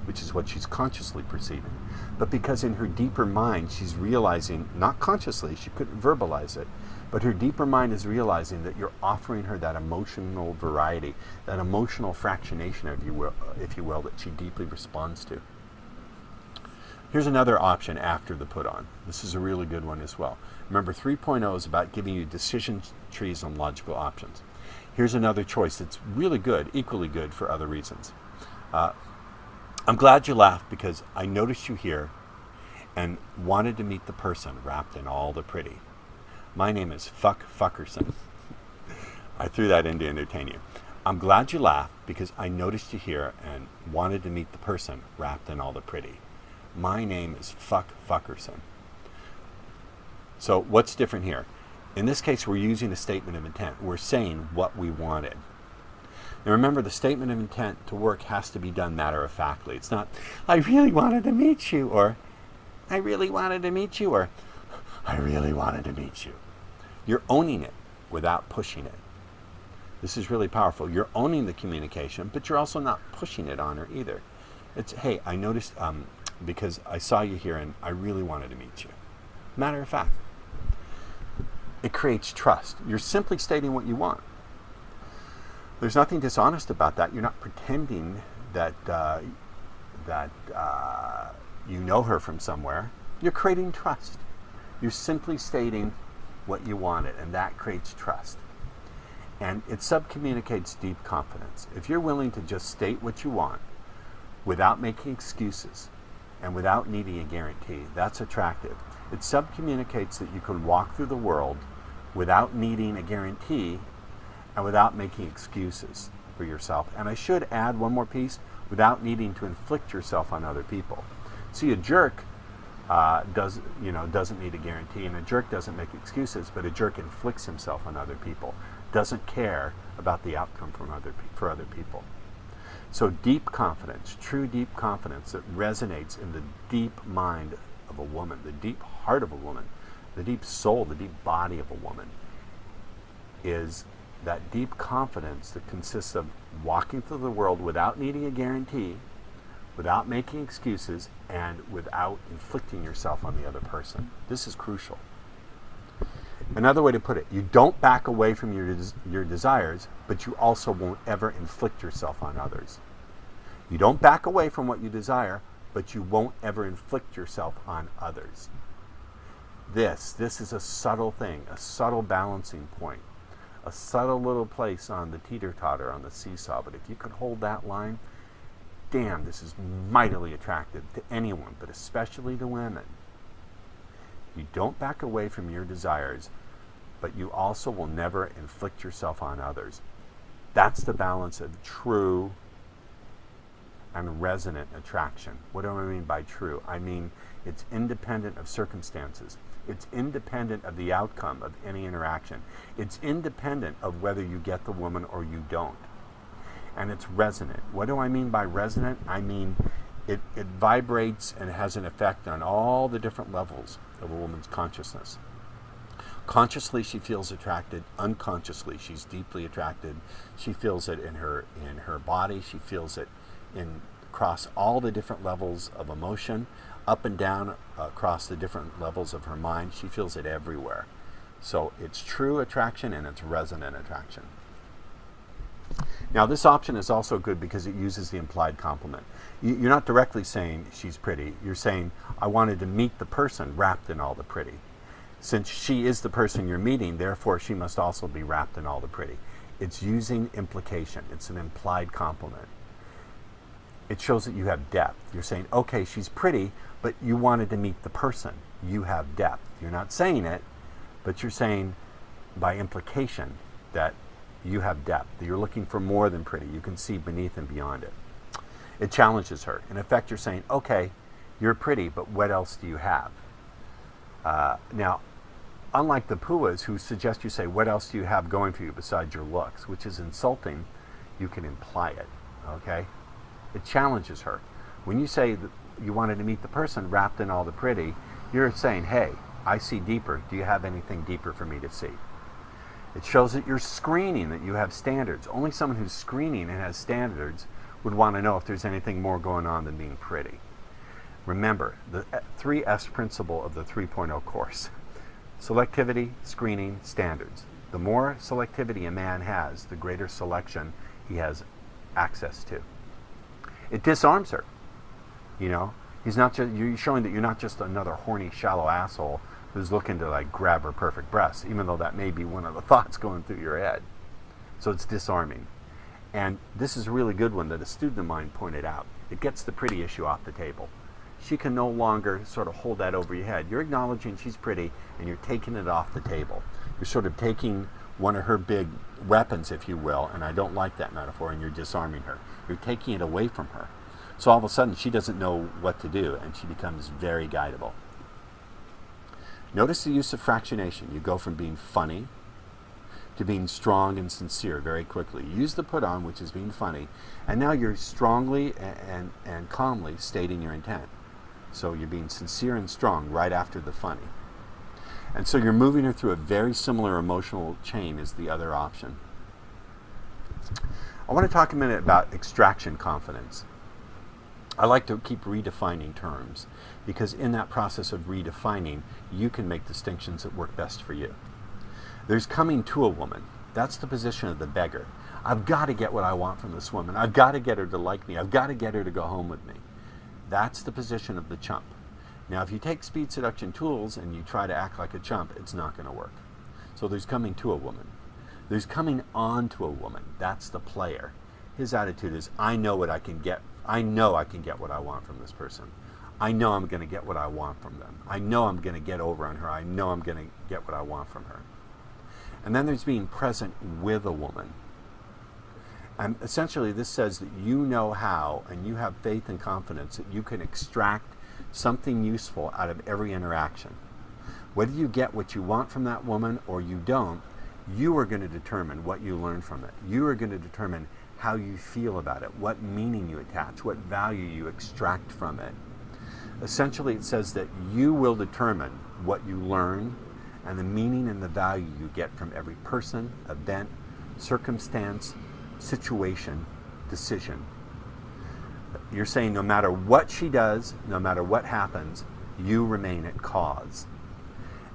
which is what she's consciously perceiving, but because in her deeper mind she's realizing, not consciously, she couldn't verbalize it, but her deeper mind is realizing that you're offering her that emotional variety, that emotional fractionation, if you will, that she deeply responds to. Here's another option after the put on. This is a really good one as well. Remember, 3.0 is about giving you decision trees and logical options. Here's another choice that's really good, equally good for other reasons. I'm glad you laughed because I noticed you here and wanted to meet the person wrapped in all the pretty. My name is Fuckerson. I threw that in to entertain you. I'm glad you laughed because I noticed you here and wanted to meet the person wrapped in all the pretty. My name is Fuckerson. So what's different here? In this case, we're using a statement of intent. We're saying what we wanted. Now remember, the statement of intent to work has to be done matter-of-factly. It's not, I really wanted to meet you, or I really wanted to meet you, or I really wanted to meet you. You're owning it without pushing it. This is really powerful. You're owning the communication, but you're also not pushing it on her either. It's, hey, I noticed because I saw you here and I really wanted to meet you. Matter of fact. It creates trust. You're simply stating what you want. There's nothing dishonest about that. You're not pretending that you know her from somewhere. You're creating trust. You're simply stating what you wanted, and that creates trust. And it subcommunicates deep confidence. If you're willing to just state what you want without making excuses and without needing a guarantee, that's attractive. It subcommunicates that you can walk through the world without needing a guarantee and without making excuses for yourself. And I should add one more piece, without needing to inflict yourself on other people. See, a jerk doesn't need a guarantee, and a jerk doesn't make excuses, but a jerk inflicts himself on other people, doesn't care about the outcome for other people. So deep confidence, true deep confidence that resonates in the deep mind of a woman, the deep heart of a woman, the deep soul, the deep body of a woman, is that deep confidence that consists of walking through the world without needing a guarantee, without making excuses, and without inflicting yourself on the other person. This is crucial. Another way to put it, you don't back away from your desires, but you also won't ever inflict yourself on others. You don't back away from what you desire, but you won't ever inflict yourself on others. This is a subtle thing, a subtle balancing point, a subtle little place on the teeter-totter, on the seesaw. But if you could hold that line, damn, this is mightily attractive to anyone, but especially to women. You don't back away from your desires, but you also will never inflict yourself on others. That's the balance of true and resonant attraction. What do I mean by true? I mean it's independent of circumstances. It's independent of the outcome of any interaction. It's independent of whether you get the woman or you don't. And it's resonant. What do I mean by resonant? I mean it vibrates and has an effect on all the different levels of a woman's consciousness. Consciously, she feels attracted. Unconsciously, she's deeply attracted. She feels it in her body. She feels it across all the different levels of emotion, up and down across the different levels of her mind. She feels it everywhere. So it's true attraction and it's resonant attraction. Now, this option is also good because it uses the implied compliment. You're not directly saying she's pretty. You're saying, I wanted to meet the person wrapped in all the pretty. Since she is the person you're meeting, therefore she must also be wrapped in all the pretty. It's using implication. It's an implied compliment. It shows that you have depth. You're saying, okay, she's pretty, but you wanted to meet the person. You have depth. You're not saying it, but you're saying by implication that you have depth, that you're looking for more than pretty. You can see beneath and beyond it. It challenges her. In effect, you're saying, okay, you're pretty, but what else do you have? Now, unlike the Puas who suggest you say, what else do you have going for you besides your looks, which is insulting, you can imply it, okay? It challenges her. When you say that you wanted to meet the person wrapped in all the pretty, you're saying, hey, I see deeper. Do you have anything deeper for me to see? It shows that you're screening, that you have standards. Only someone who's screening and has standards would want to know if there's anything more going on than being pretty. Remember, the 3S principle of the 3.0 course. Selectivity, screening, standards. The more selectivity a man has, the greater selection he has access to. It disarms her. You know, you're showing that you're not just another horny, shallow asshole who's looking to like grab her perfect breasts, even though that may be one of the thoughts going through your head. So it's disarming. And this is a really good one that a student of mine pointed out. It gets the pretty issue off the table. She can no longer sort of hold that over your head. You're acknowledging she's pretty and you're taking it off the table. You're sort of taking one of her big weapons, if you will, and I don't like that metaphor, and you're disarming her. You're taking it away from her. So all of a sudden she doesn't know what to do and she becomes very guidable. Notice the use of fractionation. You go from being funny to being strong and sincere very quickly. Use the put on, which is being funny, and now you're strongly and calmly stating your intent. So you're being sincere and strong right after the funny. And so you're moving her through a very similar emotional chain as the other option. I want to talk a minute about extraction confidence. I like to keep redefining terms because in that process of redefining, you can make distinctions that work best for you. There's coming to a woman. That's the position of the beggar. I've got to get what I want from this woman. I've got to get her to like me. I've got to get her to go home with me. That's the position of the chump. Now, if you take speed seduction tools and you try to act like a chump, it's not going to work. So there's coming to a woman. There's coming on to a woman. That's the player. His attitude is, I know what I can get. I know I can get what I want from this person. I know I'm going to get what I want from them. I know I'm going to get over on her. I know I'm going to get what I want from her. And then there's being present with a woman. And essentially this says that you know how, and you have faith and confidence that you can extract something useful out of every interaction. Whether you get what you want from that woman or you don't, you are going to determine what you learn from it. You are going to determine how you feel about it, what meaning you attach, what value you extract from it. Essentially, it says that you will determine what you learn and the meaning and the value you get from every person, event, circumstance, situation, decision. You're saying no matter what she does, no matter what happens, you remain at cause.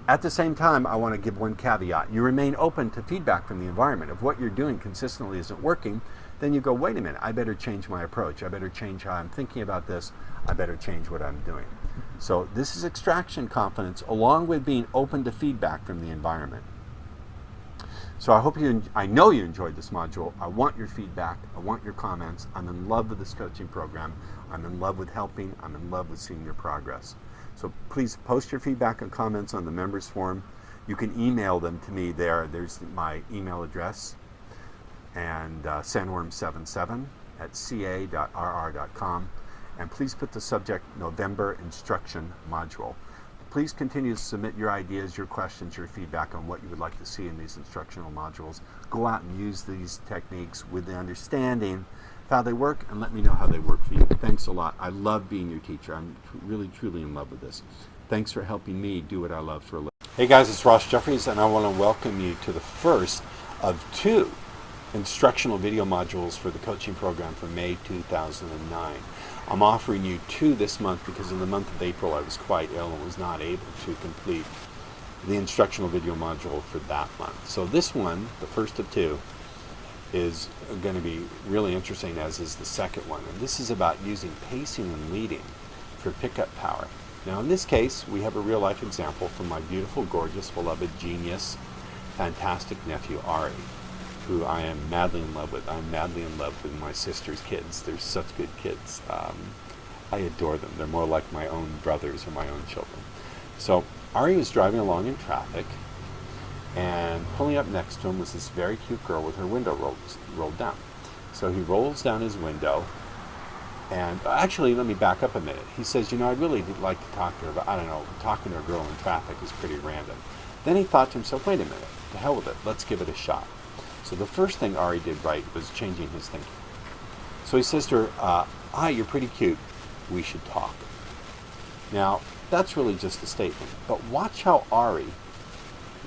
At the same time, I want to give one caveat. You remain open to feedback from the environment. If what you're doing consistently isn't working, then you go, wait a minute, I better change my approach. I better change how I'm thinking about this. I better change what I'm doing. So this is extraction confidence along with being open to feedback from the environment. So I know you enjoyed this module. I want your feedback. I want your comments. I'm in love with this coaching program. I'm in love with helping. I'm in love with seeing your progress. So please post your feedback and comments on the members forum. You can email them to me there. There's my email address, and sandworm77@ca.rr.com. And please put the subject November Instruction Module. Please continue to submit your ideas, your questions, your feedback on what you would like to see in these instructional modules. Go out and use these techniques with the understanding of how they work, and let me know how they work for you. Thanks a lot. I love being your teacher. I'm really, truly in love with this. Thanks for helping me do what I love for a living. Hey guys, it's Ross Jeffries, and I want to welcome you to the first of 2 instructional video modules for the coaching program for May 2009. I'm offering you 2 this month because in the month of April I was quite ill and was not able to complete the instructional video module for that month. So this one, the first of 2, is going to be really interesting, as is the second one. And this is about using pacing and leading for pickup power. Now in this case, we have a real life example from my beautiful, gorgeous, beloved, genius, fantastic nephew, Ari, who I am madly in love with. I'm madly in love with my sister's kids. They're such good kids. I adore them. They're more like my own brothers or my own children. So Ari was driving along in traffic, and pulling up next to him was this very cute girl with her window rolled down. So he rolls down his window, and actually, let me back up a minute. He says, you know, I'd really like to talk to her, but I don't know, talking to a girl in traffic is pretty random. Then he thought to himself, wait a minute, to hell with it, let's give it a shot. So the first thing Ari did right was changing his thinking. So he says to her, hi, you're pretty cute. We should talk. Now, that's really just a statement. But watch how Ari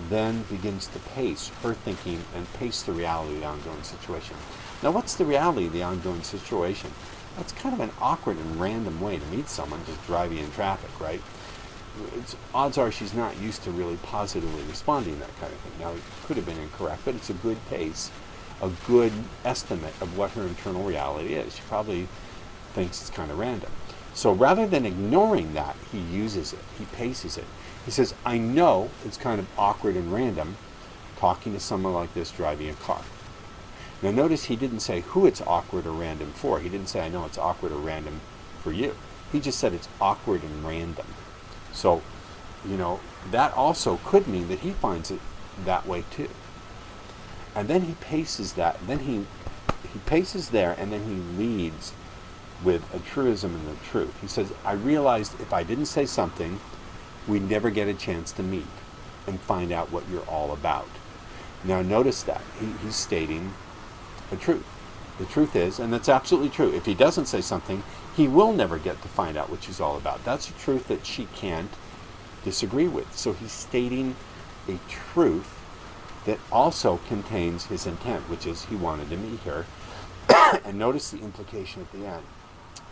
then begins to pace her thinking and pace the reality of the ongoing situation. Now, what's the reality of the ongoing situation? That's kind of an awkward and random way to meet someone, just driving in traffic, right? Odds are she's not used to really positively responding to that kind of thing. Now, it could have been incorrect, but it's a good pace, a good estimate of what her internal reality is. She probably thinks it's kind of random. So rather than ignoring that, he uses it. He paces it. He says, I know it's kind of awkward and random talking to someone like this driving a car. Now notice he didn't say who it's awkward or random for. He didn't say, I know it's awkward or random for you. He just said it's awkward and random. So, that also could mean that he finds it that way too. And then he paces that. Then he paces there, and then he leads with a truism and the truth. He says, I realized if I didn't say something, we'd never get a chance to meet and find out what you're all about. Now notice that. He's stating the truth. The truth is, and that's absolutely true, if he doesn't say something, he will never get to find out what she's all about. That's a truth that she can't disagree with. So he's stating a truth that also contains his intent, which is he wanted to meet her. And notice the implication at the end.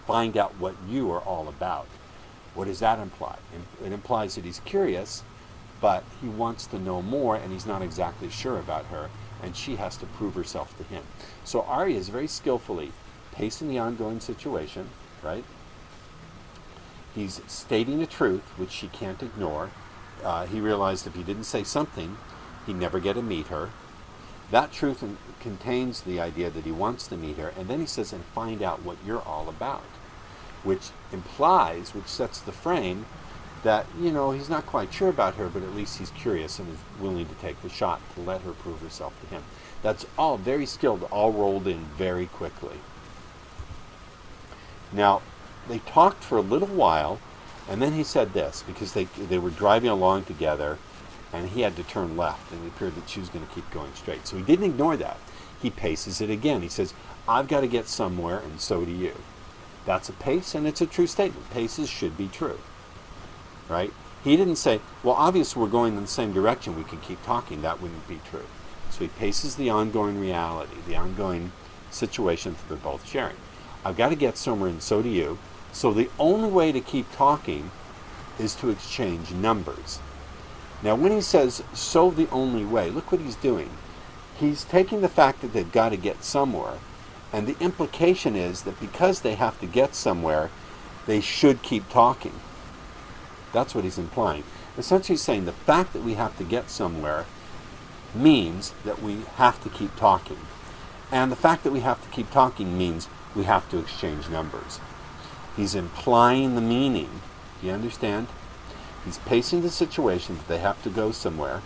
Find out what you are all about. What does that imply? It implies that he's curious, but he wants to know more, and he's not exactly sure about her, and she has to prove herself to him. So Arya is very skillfully pacing the ongoing situation, right? He's stating a truth, which she can't ignore. He realized if he didn't say something, he'd never get to meet her. That truth contains the idea that he wants to meet her, and then he says, and find out what you're all about, which implies, which sets the frame, that, he's not quite sure about her, but at least he's curious and is willing to take the shot to let her prove herself to him. That's all very skilled, all rolled in very quickly. Now, they talked for a little while, and then he said this, because they were driving along together, and he had to turn left, and it appeared that she was going to keep going straight. So he didn't ignore that. He paces it again. He says, I've got to get somewhere, and so do you. That's a pace, and it's a true statement. Paces should be true. Right? He didn't say, well, obviously we're going in the same direction, we can keep talking. That wouldn't be true. So he paces the ongoing reality, the ongoing situation that they're both sharing. I've got to get somewhere, and so do you. So the only way to keep talking is to exchange numbers. Now, when he says, so the only way, look what he's doing. He's taking the fact that they've got to get somewhere, and the implication is that because they have to get somewhere, they should keep talking. That's what he's implying. Essentially saying the fact that we have to get somewhere means that we have to keep talking. And the fact that we have to keep talking means we have to exchange numbers. He's implying the meaning. Do you understand? He's pacing the situation that they have to go somewhere.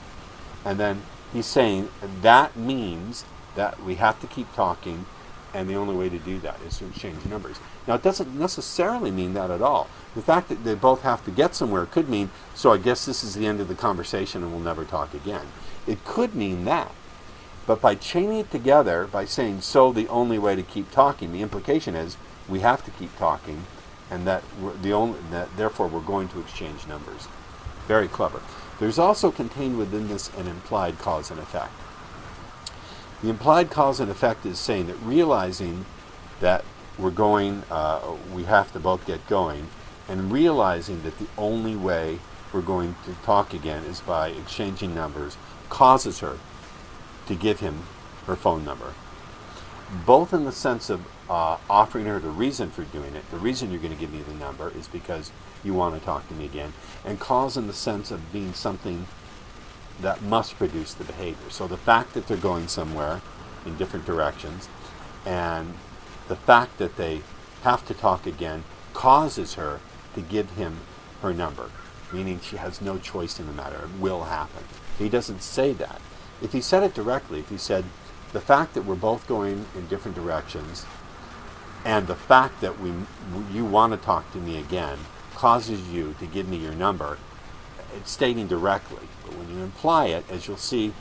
And then he's saying that means that we have to keep talking, and the only way to do that is to exchange numbers. Now, it doesn't necessarily mean that at all. The fact that they both have to get somewhere could mean, so I guess this is the end of the conversation and we'll never talk again. It could mean that. But by chaining it together, by saying, so the only way to keep talking, the implication is we have to keep talking, and that therefore we're going to exchange numbers. Very clever. There's also contained within this an implied cause and effect. The implied cause and effect is saying that realizing that we're going, we have to both get going, and realizing that the only way we're going to talk again is by exchanging numbers, causes her to give him her phone number. Both in the sense of offering her the reason for doing it. The reason you're going to give me the number is because you want to talk to me again. And cause in the sense of being something that must produce the behavior. So the fact that they're going somewhere in different directions, and the fact that they have to talk again causes her to give him her number, meaning she has no choice in the matter. It will happen. He doesn't say that. If he said it directly, if he said, the fact that we're both going in different directions, and the fact that you want to talk to me again causes you to give me your number, it's stating directly. But when you imply it, as you'll see,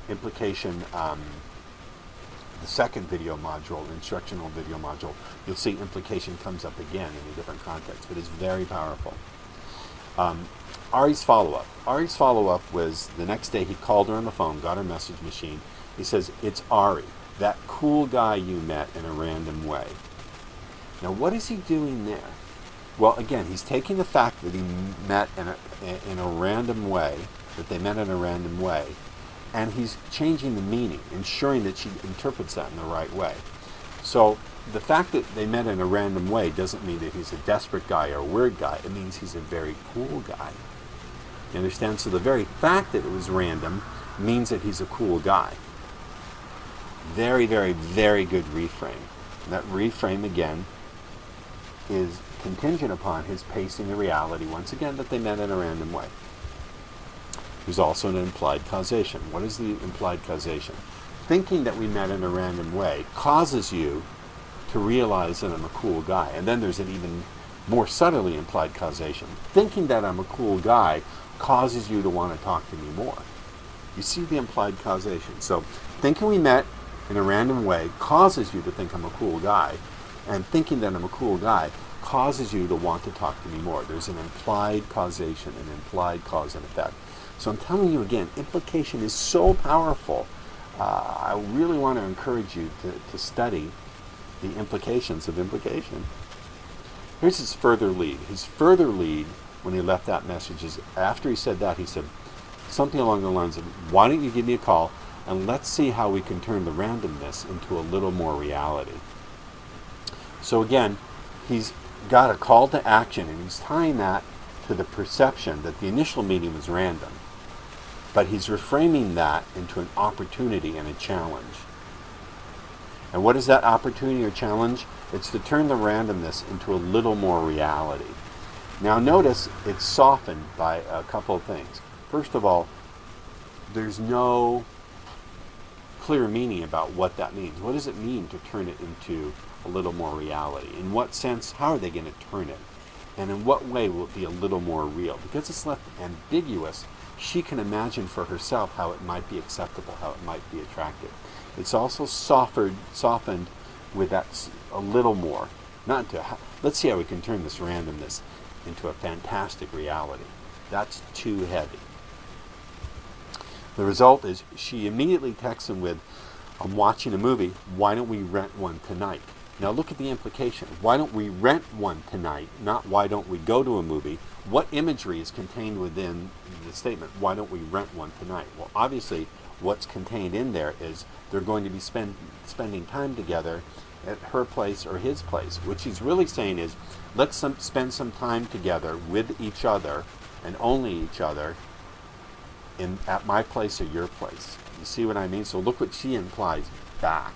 implication, the second video module, instructional video module, you'll see implication comes up again in a different context, but it's very powerful. Ari's follow-up. Ari's follow-up was the next day he called her on the phone, got her message machine. He says, "It's Ari, that cool guy you met in a random way." Now, what is he doing there? Well, again, he's taking the fact that he met in a random way, that they met in a random way, and he's changing the meaning, ensuring that she interprets that in the right way. So the fact that they met in a random way doesn't mean that he's a desperate guy or a weird guy. It means he's a very cool guy. You understand? So the very fact that it was random means that he's a cool guy. Very, very, very good reframe. And that reframe, again, is contingent upon his pacing the reality, once again, that they met in a random way. There's also an implied causation. What is the implied causation? Thinking that we met in a random way causes you to realize that I'm a cool guy. And then there's an even more subtly implied causation. Thinking that I'm a cool guy causes you to want to talk to me more. You see the implied causation. So thinking we met in a random way causes you to think I'm a cool guy. And thinking that I'm a cool guy causes you to want to talk to me more. There's an implied causation, an implied cause and effect. So I'm telling you again, implication is so powerful. I really want to encourage you to study the implications of implication. Here's his further lead. His further lead, when he left that message, is after he said that, he said something along the lines of, "Why don't you give me a call and let's see how we can turn the randomness into a little more reality." So again, he's got a call to action, and he's tying that to the perception that the initial meeting was random. But he's reframing that into an opportunity and a challenge. And what is that opportunity or challenge? It's to turn the randomness into a little more reality. Now notice it's softened by a couple of things. First of all, there's no clear meaning about what that means. What does it mean to turn it into a little more reality? In what sense? How are they going to turn it? And in what way will it be a little more real? Because it's left ambiguous, she can imagine for herself how it might be acceptable, how it might be attractive. It's also softened with that a little more. Not into, let's see how we can turn this randomness into a fantastic reality. That's too heavy. The result is she immediately texts him with, "I'm watching a movie, why don't we rent one tonight?" Now look at the implication. Why don't we rent one tonight? Not why don't we go to a movie? What imagery is contained within the statement, why don't we rent one tonight? Well, obviously what's contained in there is they're going to be spending time together at her place or his place. What she's really saying is, let's spend some time together with each other and only each other at my place or your place. You see what I mean? So look what she implies back.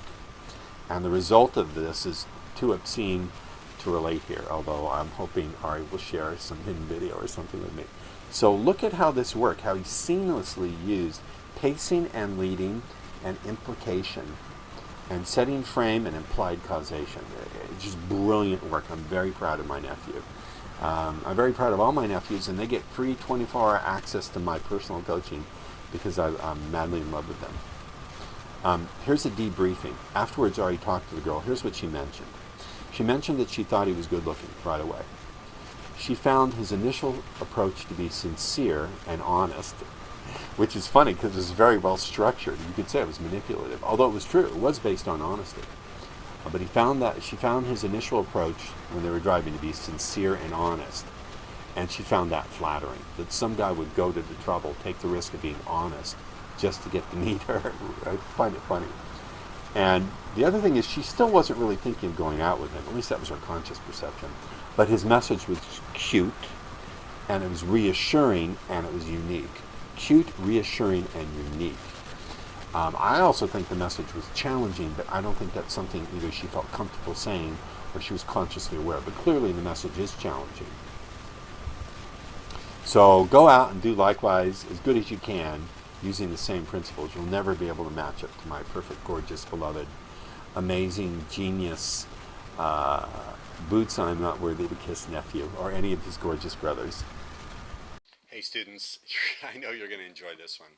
And the result of this is too obscene to relate here, although I'm hoping Ari will share some hidden video or something with me. So look at how this worked, how he seamlessly used pacing and leading and implication and setting frame and implied causation. It's just brilliant work. I'm very proud of my nephew. I'm very proud of all my nephews, and they get free 24-hour access to my personal coaching because I'm madly in love with them. Here's a debriefing. Afterwards, Ari talked to the girl. Here's what she mentioned. She mentioned that she thought he was good looking right away. She found his initial approach to be sincere and honest, which is funny because it was very well structured. You could say it was manipulative, although it was true. It was based on honesty. But she found his initial approach when they were driving to be sincere and honest. And she found that flattering, that some guy would go to the trouble, take the risk of being honest, just to get to meet her. I find it funny. And the other thing is she still wasn't really thinking of going out with him. At least that was her conscious perception. But his message was cute, and it was reassuring, and it was unique. Cute, reassuring, and unique. I also think the message was challenging, but I don't think that's something either she felt comfortable saying or she was consciously aware. But clearly the message is challenging. So go out and do likewise as good as you can using the same principles. You'll never be able to match up to my perfect, gorgeous, beloved, amazing, genius, boots I'm not worthy to kiss nephew or any of his gorgeous brothers. Hey students, I know you're going to enjoy this one.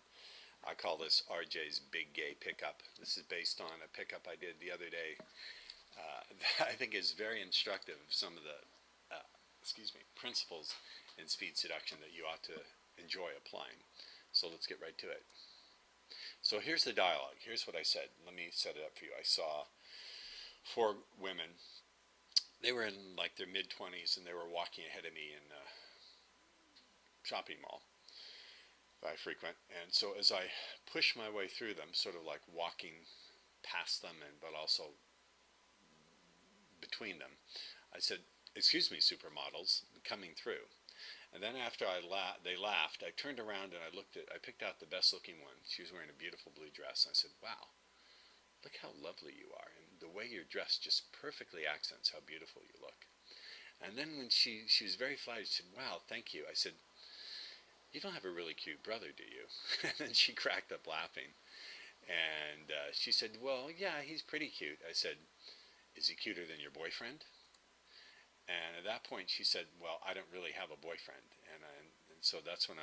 I call this RJ's Big Gay Pickup. This is based on a pickup I did the other day that I think is very instructive of some of the principles in speed seduction that you ought to enjoy applying. So let's get right to it. So here's the dialogue. Here's what I said. Let me set it up for you. I saw 4 women. They were in like their mid-20s, and they were walking ahead of me in a shopping mall that I frequent. And so as I push my way through them, sort of like walking past them, but also between them, I said, "Excuse me, supermodels, coming through." And then after they laughed, I turned around and I picked out the best looking one. She was wearing a beautiful blue dress. I said, "Wow, look how lovely you are. And the way you're dressed just perfectly accents how beautiful you look." And then when she was very flattered, she said, "Wow, thank you." I said, "You don't have a really cute brother, do you?" And then she cracked up laughing. And she said, "Well, yeah, he's pretty cute." I said, "Is he cuter than your boyfriend?" And at that point she said, "Well, I don't really have a boyfriend." And so that's when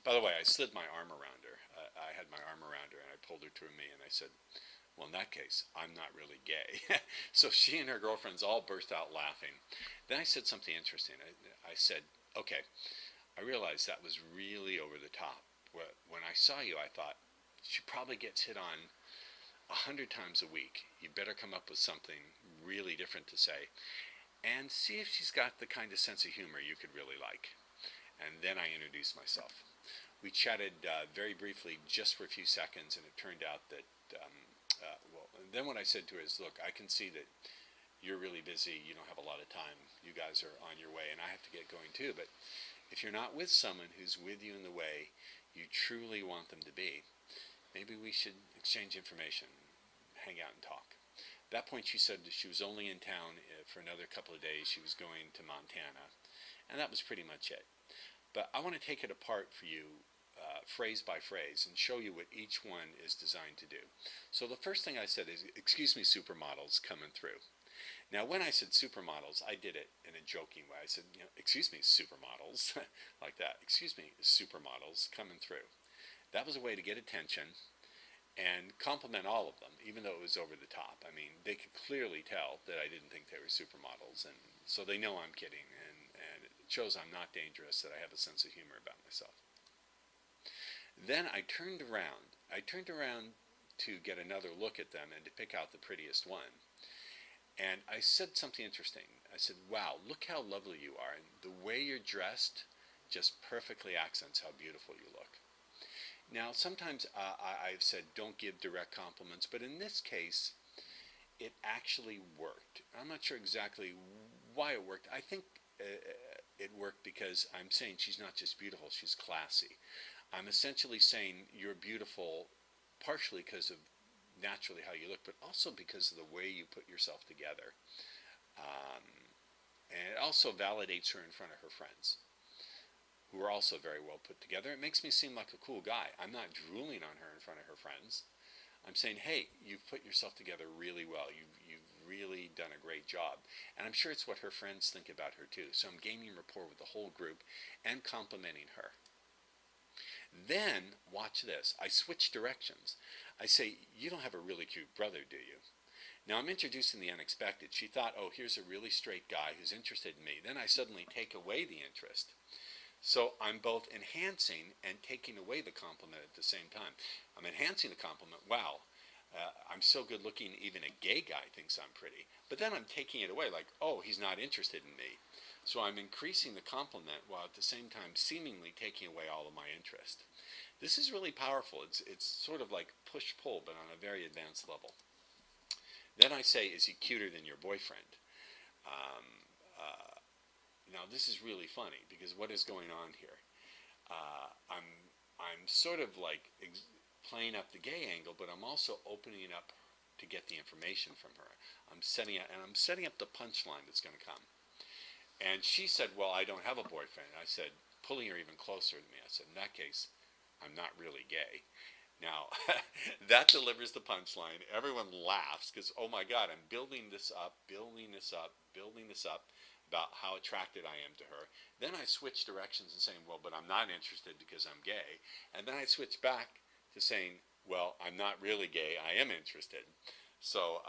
by the way, I slid my arm around her. I had my arm around her and I pulled her to me and I said, "Well, in that case, I'm not really gay." So she and her girlfriends all burst out laughing. Then I said something interesting. I said, "Okay, I realized that was really over the top. When I saw you, I thought, she probably gets hit on 100 times a week. You better come up with something really different to say. And see if she's got the kind of sense of humor you could really like." And then I introduced myself. We chatted very briefly, just for a few seconds, and it turned out that, then what I said to her is, "Look, I can see that you're really busy, you don't have a lot of time, you guys are on your way, and I have to get going too, but if you're not with someone who's with you in the way you truly want them to be, maybe we should exchange information, hang out and talk." At that point she said that she was only in town for another couple of days. She was going to Montana, and that was pretty much it. But I want to take it apart for you phrase by phrase and show you what each one is designed to do. So the first thing I said is, "Excuse me, supermodels coming through." Now when I said supermodels, I did it in a joking way. I said, "Excuse me, supermodels," like that. "Excuse me, supermodels coming through." That was a way to get attention and compliment all of them, even though it was over the top. I mean, they could clearly tell that I didn't think they were supermodels, and so they know I'm kidding, and it shows I'm not dangerous, that I have a sense of humor about myself. Then I turned around. To get another look at them and to pick out the prettiest one. And I said something interesting. I said, "Wow, look how lovely you are, and the way you're dressed just perfectly accents how beautiful you look." Now, sometimes I've said don't give direct compliments, but in this case, it actually worked. I'm not sure exactly why it worked. I think it worked because I'm saying she's not just beautiful, she's classy. I'm essentially saying you're beautiful partially because of naturally how you look, but also because of the way you put yourself together. And it also validates her in front of her friends, who are also very well put together. It makes me seem like a cool guy. I'm not drooling on her in front of her friends. I'm saying, "Hey, you've put yourself together really well. You've really done a great job." And I'm sure it's what her friends think about her too. So I'm gaining rapport with the whole group and complimenting her. Then, watch this. I switch directions. I say, "You don't have a really cute brother, do you?" Now I'm introducing the unexpected. She thought, "Oh, here's a really straight guy who's interested in me." Then I suddenly take away the interest. So I'm both enhancing and taking away the compliment at the same time. I'm enhancing the compliment. "Wow, I'm so good looking, even a gay guy thinks I'm pretty." But then I'm taking it away, like, "Oh, he's not interested in me." So I'm increasing the compliment while at the same time seemingly taking away all of my interest. This is really powerful. It's sort of like push-pull, but on a very advanced level. Then I say, "Is he cuter than your boyfriend?" Now this is really funny because what is going on here? I'm sort of like playing up the gay angle, but I'm also opening up to get the information from her. I'm setting up the punchline that's going to come. And she said, "Well, I don't have a boyfriend." I said, pulling her even closer to me, I said, "In that case, I'm not really gay." Now, that delivers the punchline. Everyone laughs because, oh my God, I'm building this up about how attracted I am to her. Then I switch directions and saying, "Well, but I'm not interested because I'm gay." And then I switch back to saying, "Well, I'm not really gay, I am interested." So,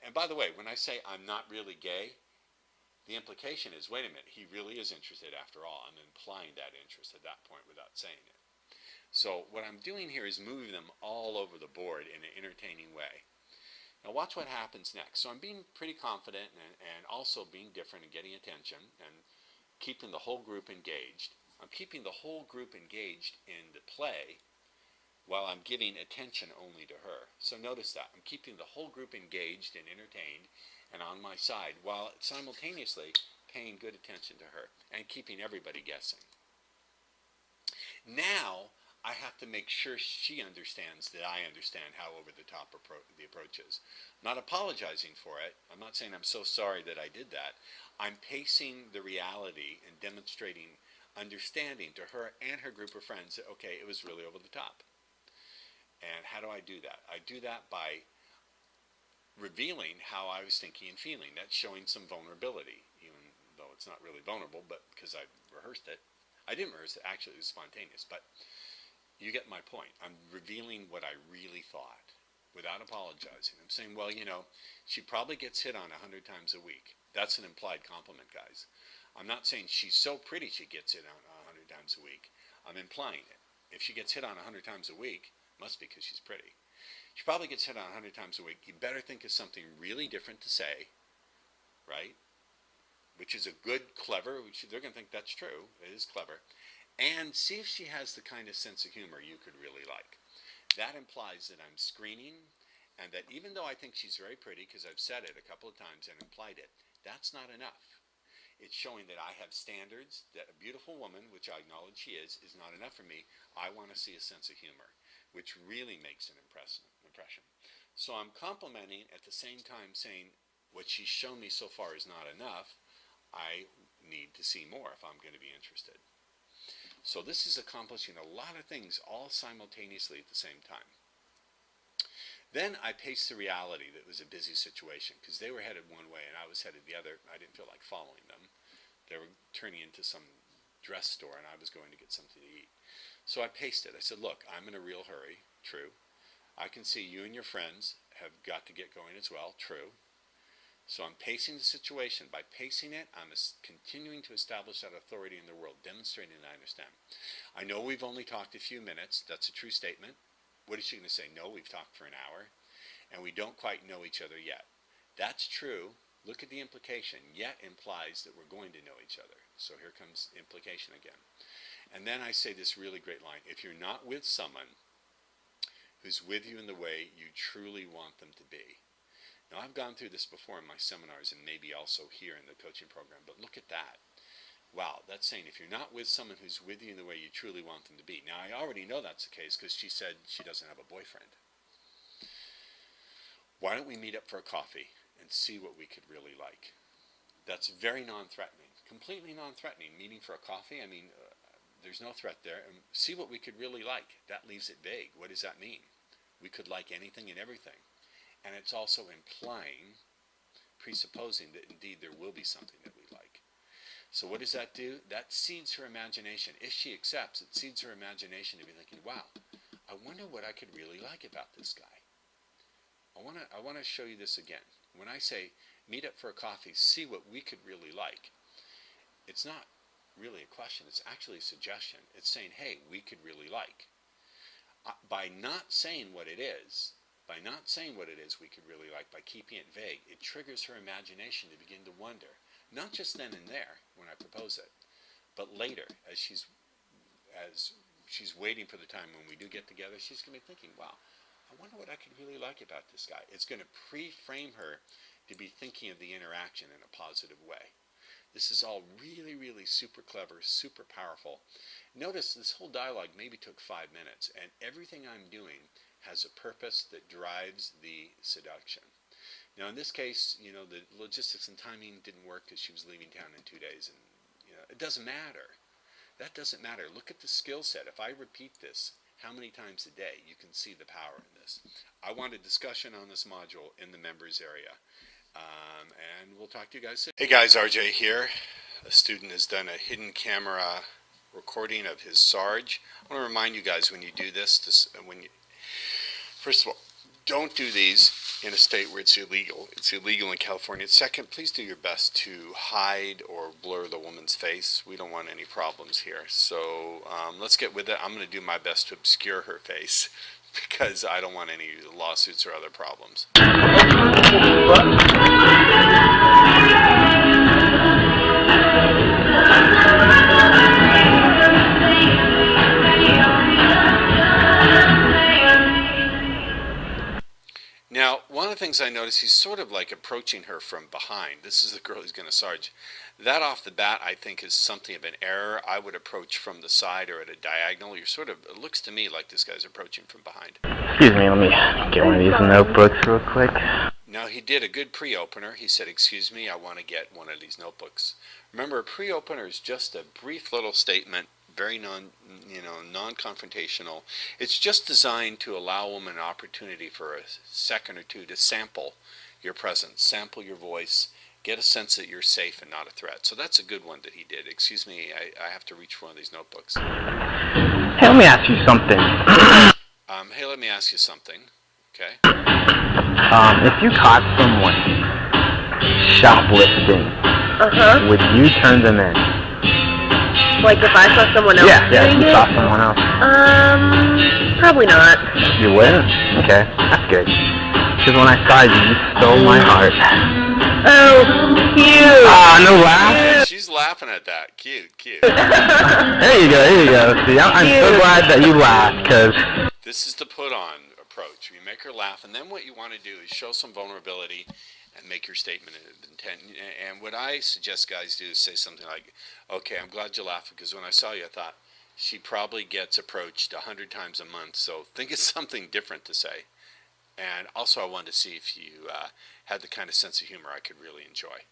and by the way, when I say I'm not really gay, the implication is, wait a minute, he really is interested after all. I'm implying that interest at that point without saying it. So what I'm doing here is moving them all over the board in an entertaining way. Now watch what happens next. So I'm being pretty confident and also being different and getting attention and keeping the whole group engaged. I'm keeping the whole group engaged in the play while I'm giving attention only to her. So notice that. I'm keeping the whole group engaged and entertained and on my side while simultaneously paying good attention to her and keeping everybody guessing. Now I have to make sure she understands that I understand how over the top the approach is. I'm not apologizing for it. I'm not saying I'm so sorry that I did that. I'm pacing the reality and demonstrating understanding to her and her group of friends that, okay, it was really over the top. And how do I do that? I do that by revealing how I was thinking and feeling. That's showing some vulnerability, even though it's not really vulnerable, but because I rehearsed it. I didn't rehearse it, actually, it was spontaneous, but you get my point. I'm revealing what I really thought without apologizing. I'm saying, well, you know, she probably gets hit on 100 times a week. That's an implied compliment, guys. I'm not saying she's so pretty she gets hit on 100 times a week. I'm implying it. If she gets hit on 100 times a week, must be because she's pretty. She probably gets hit on 100 times a week. You better think of something really different to say, right? Which is a good, clever, which they're going to think that's true. It is clever. And see if she has the kind of sense of humor you could really like. That implies that I'm screening, and that even though I think she's very pretty, because I've said it a couple of times and implied it, that's not enough. It's showing that I have standards, that a beautiful woman, which I acknowledge she is not enough for me. I want to see a sense of humor, which really makes an impression. So I'm complimenting at the same time saying, what she's shown me so far is not enough. I need to see more if I'm going to be interested. So this is accomplishing a lot of things all simultaneously at the same time. Then I paced the reality that it was a busy situation because they were headed one way and I was headed the other. I didn't feel like following them. They were turning into some dress store and I was going to get something to eat. So I paced it. I said, look, I'm in a real hurry. True. I can see you and your friends have got to get going as well. True. So I'm pacing the situation. By pacing it, I'm continuing to establish that authority in the world, demonstrating that I understand. I know we've only talked a few minutes. That's a true statement. What is she going to say? No, we've talked for an hour, and we don't quite know each other yet. That's true. Look at the implication. Yet implies that we're going to know each other. So here comes implication again. And then I say this really great line. If you're not with someone who's with you in the way you truly want them to be. Now, I've gone through this before in my seminars and maybe also here in the coaching program, but look at that. Wow, that's saying if you're not with someone who's with you in the way you truly want them to be. Now, I already know that's the case because she said she doesn't have a boyfriend. Why don't we meet up for a coffee and see what we could really like? That's very non-threatening, completely non-threatening. Meeting for a coffee, I mean, there's no threat there. And see what we could really like. That leaves it vague. What does that mean? We could like anything and everything. And it's also implying, presupposing that indeed there will be something that we like. So what does that do? That seeds her imagination. If she accepts, it seeds her imagination to be thinking, wow, I wonder what I could really like about this guy. I want to show you this again. When I say meet up for a coffee, see what we could really like, it's not really a question. It's actually a suggestion. It's saying, hey, we could really like. By not saying what it is, we could really like, by keeping it vague, it triggers her imagination to begin to wonder, not just then and there when I propose it, but later as she's waiting for the time when we do get together, she's going to be thinking, wow, I wonder what I could really like about this guy. It's going to pre-frame her to be thinking of the interaction in a positive way. This is all really, really super clever, super powerful. Notice this whole dialogue maybe took 5 minutes, and everything I'm doing has a purpose that drives the seduction. Now, in this case, you know, the logistics and timing didn't work because she was leaving town in 2 days, and you know, it doesn't matter. That doesn't matter. Look at the skill set. If I repeat this how many times a day, you can see the power in this. I want a discussion on this module in the members area. And we'll talk to you guys soon. Hey guys, RJ here. A student has done a hidden camera recording of his Sarge. I want to remind you guys when you do this, first of all, don't do these in a state where it's illegal. It's illegal in California. Second, please do your best to hide or blur the woman's face. We don't want any problems here. So let's get with it. I'm going to do my best to obscure her face because I don't want any lawsuits or other problems. Now, one of the things I noticed, he's sort of like approaching her from behind. This is the girl he's going to sarge. That off the bat, I think, is something of an error. I would approach from the side or at a diagonal. You're sort of, it looks to me like this guy's approaching from behind. Excuse me, let me get one of these notebooks real quick. Now, he did a good pre-opener. He said, excuse me, I want to get one of these notebooks. Remember, a pre-opener is just a brief little statement, very non-confrontational. It's just designed to allow a woman an opportunity for a second or two to sample your presence, sample your voice, get a sense that you're safe and not a threat. So that's a good one that he did. Excuse me, I have to reach for one of these notebooks. Hey, let me ask you something. Hey, let me ask you something. Okay. If you caught someone shoplifting, would you turn them in? Like if I saw someone else Yeah, if doing you it? saw someone else. Probably not. You wouldn't? Okay, that's good. Because when I saw you, you stole my heart. Oh, cute. No laugh? She's laughing at that. Cute, cute. There you go. See, I'm so glad that you laughed, because... This is the put-on approach. You make her laugh, and then what you want to do is show some vulnerability and make your statement of intent. And what I suggest guys do is say something like, okay, I'm glad you laughed because when I saw you, I thought she probably gets approached 100 times a month, so think of something different to say. And also I wanted to see if you had the kind of sense of humor I could really enjoy.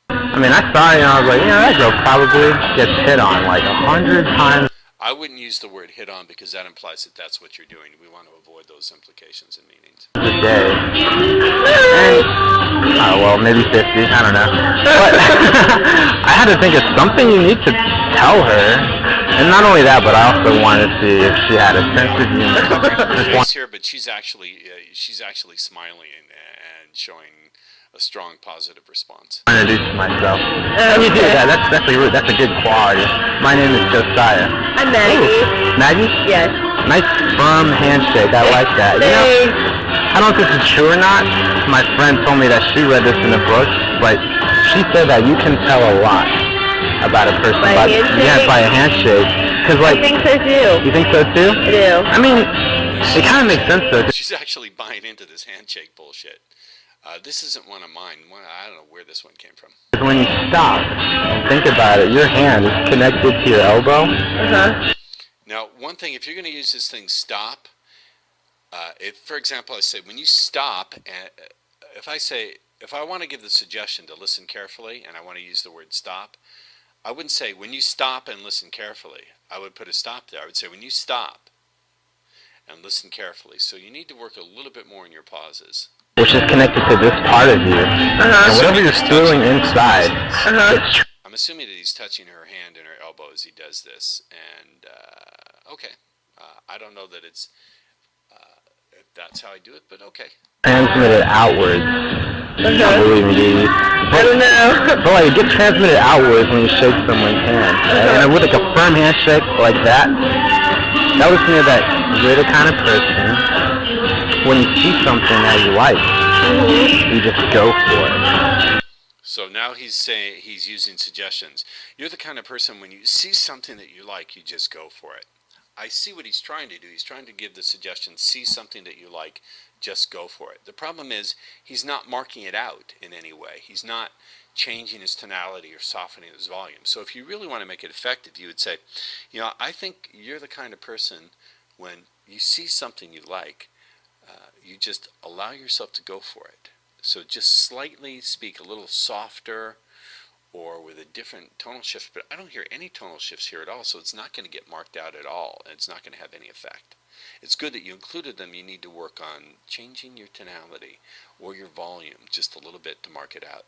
I mean, I saw you and I was like, that girl probably gets hit on like 100 times I wouldn't use the word hit on because that implies that that's what you're doing. We want to avoid those implications and meanings. a day. And, well, maybe 50, I don't know. But I had to think of something you need to tell her. And not only that, but I also wanted to see if she had a sense of humor. Her face here, but she's actually smiling and showing a strong positive response. Introduce myself. And you do that. That's a good quality. My name is Josiah. I'm Maggie. Ooh. Maggie? Yes. Nice firm handshake. I like that. You know, I don't know if this is true or not. My friend told me that she read this in a book, but she said that you can tell a lot about a person by a handshake. Yeah, by a handshake. Cause I like, think so too. You think so too? I do. I mean, it kind of makes sense though. She's actually buying into this handshake bullshit. This isn't one of mine. I don't know where this one came from. When you stop and think about it, your hand is connected to your elbow. Now, one thing, if you're going to use this thing, stop. If, for example, I say, when you stop, if I want to give the suggestion to listen carefully, and I want to use the word stop, I wouldn't say, when you stop and listen carefully. I would put a stop there. I would say, when you stop and listen carefully. So you need to work a little bit more in your pauses. Which is connected to this part of you. And whatever you're feeling inside. I'm assuming that he's touching her hand and her elbow as he does this. And, okay. I don't know that it's, if that's how I do it, but okay. Transmitted outwards. I believe me. I don't know. But like, it gets transmitted outwards when you shake someone's hand. And with like a firm handshake like that, that was me that you're the kind of person, when you see something that you like, you just go for it. So now he's using suggestions. You're the kind of person, when you see something that you like, you just go for it. I see what he's trying to do. He's trying to give the suggestion, see something that you like, just go for it. The problem is he's not marking it out in any way. He's not changing his tonality or softening his volume. So if you really want to make it effective, you would say, I think you're the kind of person, when you see something you like, you just allow yourself to go for it. So just slightly speak a little softer or with a different tonal shift, but I don't hear any tonal shifts here at all, so it's not going to get marked out at all, and it's not going to have any effect. It's good that you included them. You need to work on changing your tonality or your volume just a little bit to mark it out.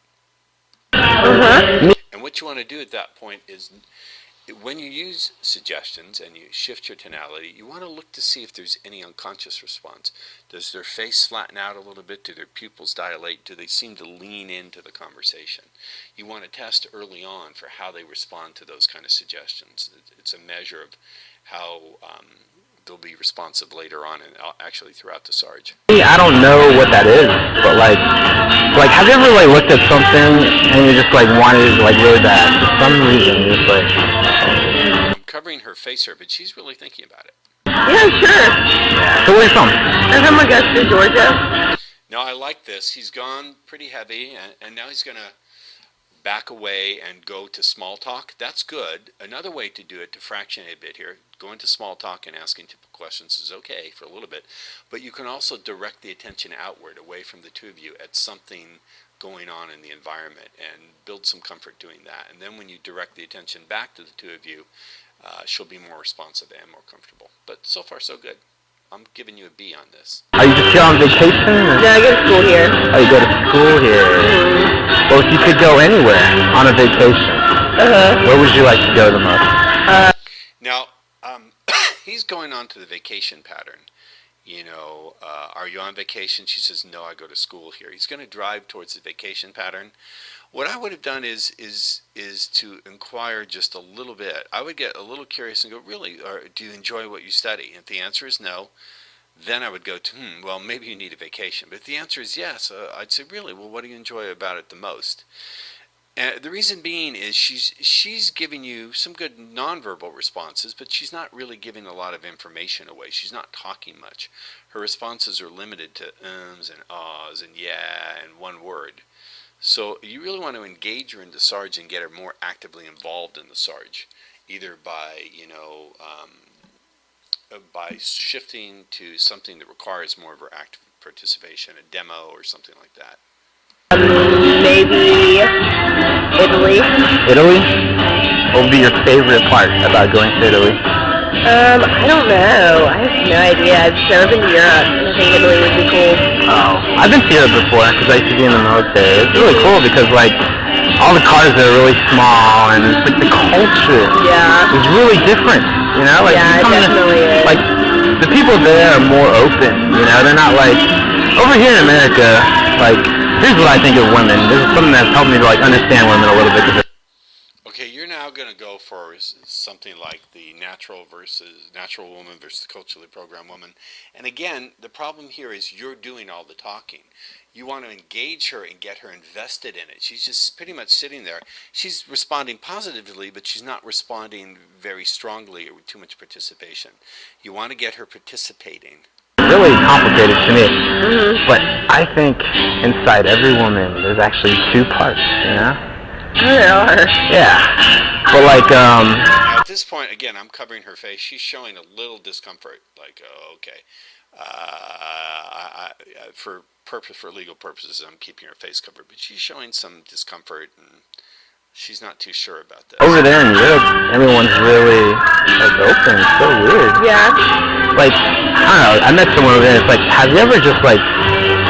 And what you want to do at that point is when you use suggestions and you shift your tonality, you want to look to see if there's any unconscious response. Does their face flatten out a little bit? Do their pupils dilate? Do they seem to lean into the conversation? You want to test early on for how they respond to those kind of suggestions. It's a measure of how they'll be responsive later on and actually throughout the Sarge. I don't know what that is, but like have you ever like looked at something and you just like wanted it like really bad for some reason? You're just like, I'm covering her face here, but she's really thinking about it. Yeah, sure. so where are you from? I'm from Augusta, Georgia. Now I like this. He's gone pretty heavy, and now he's going to back away and go to small talk. That's good. Another way to do it, to fractionate a bit here, going to small talk and asking typical questions is okay for a little bit, but you can also direct the attention outward, away from the two of you, at something going on in the environment and build some comfort doing that. And then when you direct the attention back to the two of you, she'll be more responsive and more comfortable. But so far so good. I'm giving you a B on this. Are you just here on vacation? Or? No, I go to school here. Oh, you go to school here. Well, if you could go anywhere on a vacation, where would you like to go the most? Now, he's going on to the vacation pattern. You know, are you on vacation? She says, no, I go to school here. He's going to drive towards the vacation pattern. What I would have done is to inquire just a little bit. I would get a little curious and go, really, or do you enjoy what you study? If the answer is no, then I would go to, well, maybe you need a vacation. But if the answer is yes, I'd say, really, well, what do you enjoy about it the most? And the reason being is she's giving you some good nonverbal responses, but she's not really giving a lot of information away. She's not talking much. Her responses are limited to ums and ahs and yeah and one word. So you really want to engage her in the Sarge and get her more actively involved in the Sarge, either by, by shifting to something that requires more of her active participation, a demo or something like that. Maybe Italy. Italy? What would be your favorite part about going to Italy? I don't know. I have no idea. I've never been to Europe. I think Italy would be cool. Oh, I've been to Europe before because I used to be in the military. It's really cool because like all the cars there are really small and it's like the culture is really different. You know, like Yeah, it definitely is. like the people there are more open. You know, they're not like over here in America. Like here's what I think of women. This is something that's helped me to like understand women a little bit. Okay, you're now going to go for something like the natural woman versus the culturally programmed woman. And again, the problem here is you're doing all the talking. You want to engage her and get her invested in it. She's just pretty much sitting there. She's responding positively, but she's not responding very strongly or with too much participation. You want to get her participating. Really complicated to me, but I think inside every woman there's actually two parts, you know? There are. Yeah, but like At this point, again, I'm covering her face. She's showing a little discomfort, like, oh, okay. For legal purposes, I'm keeping her face covered, but she's showing some discomfort, and she's not too sure about this. over there in Europe, everyone's really like open. It's so weird. Yeah. Like I don't know. I met someone over there. It's like, have you ever just like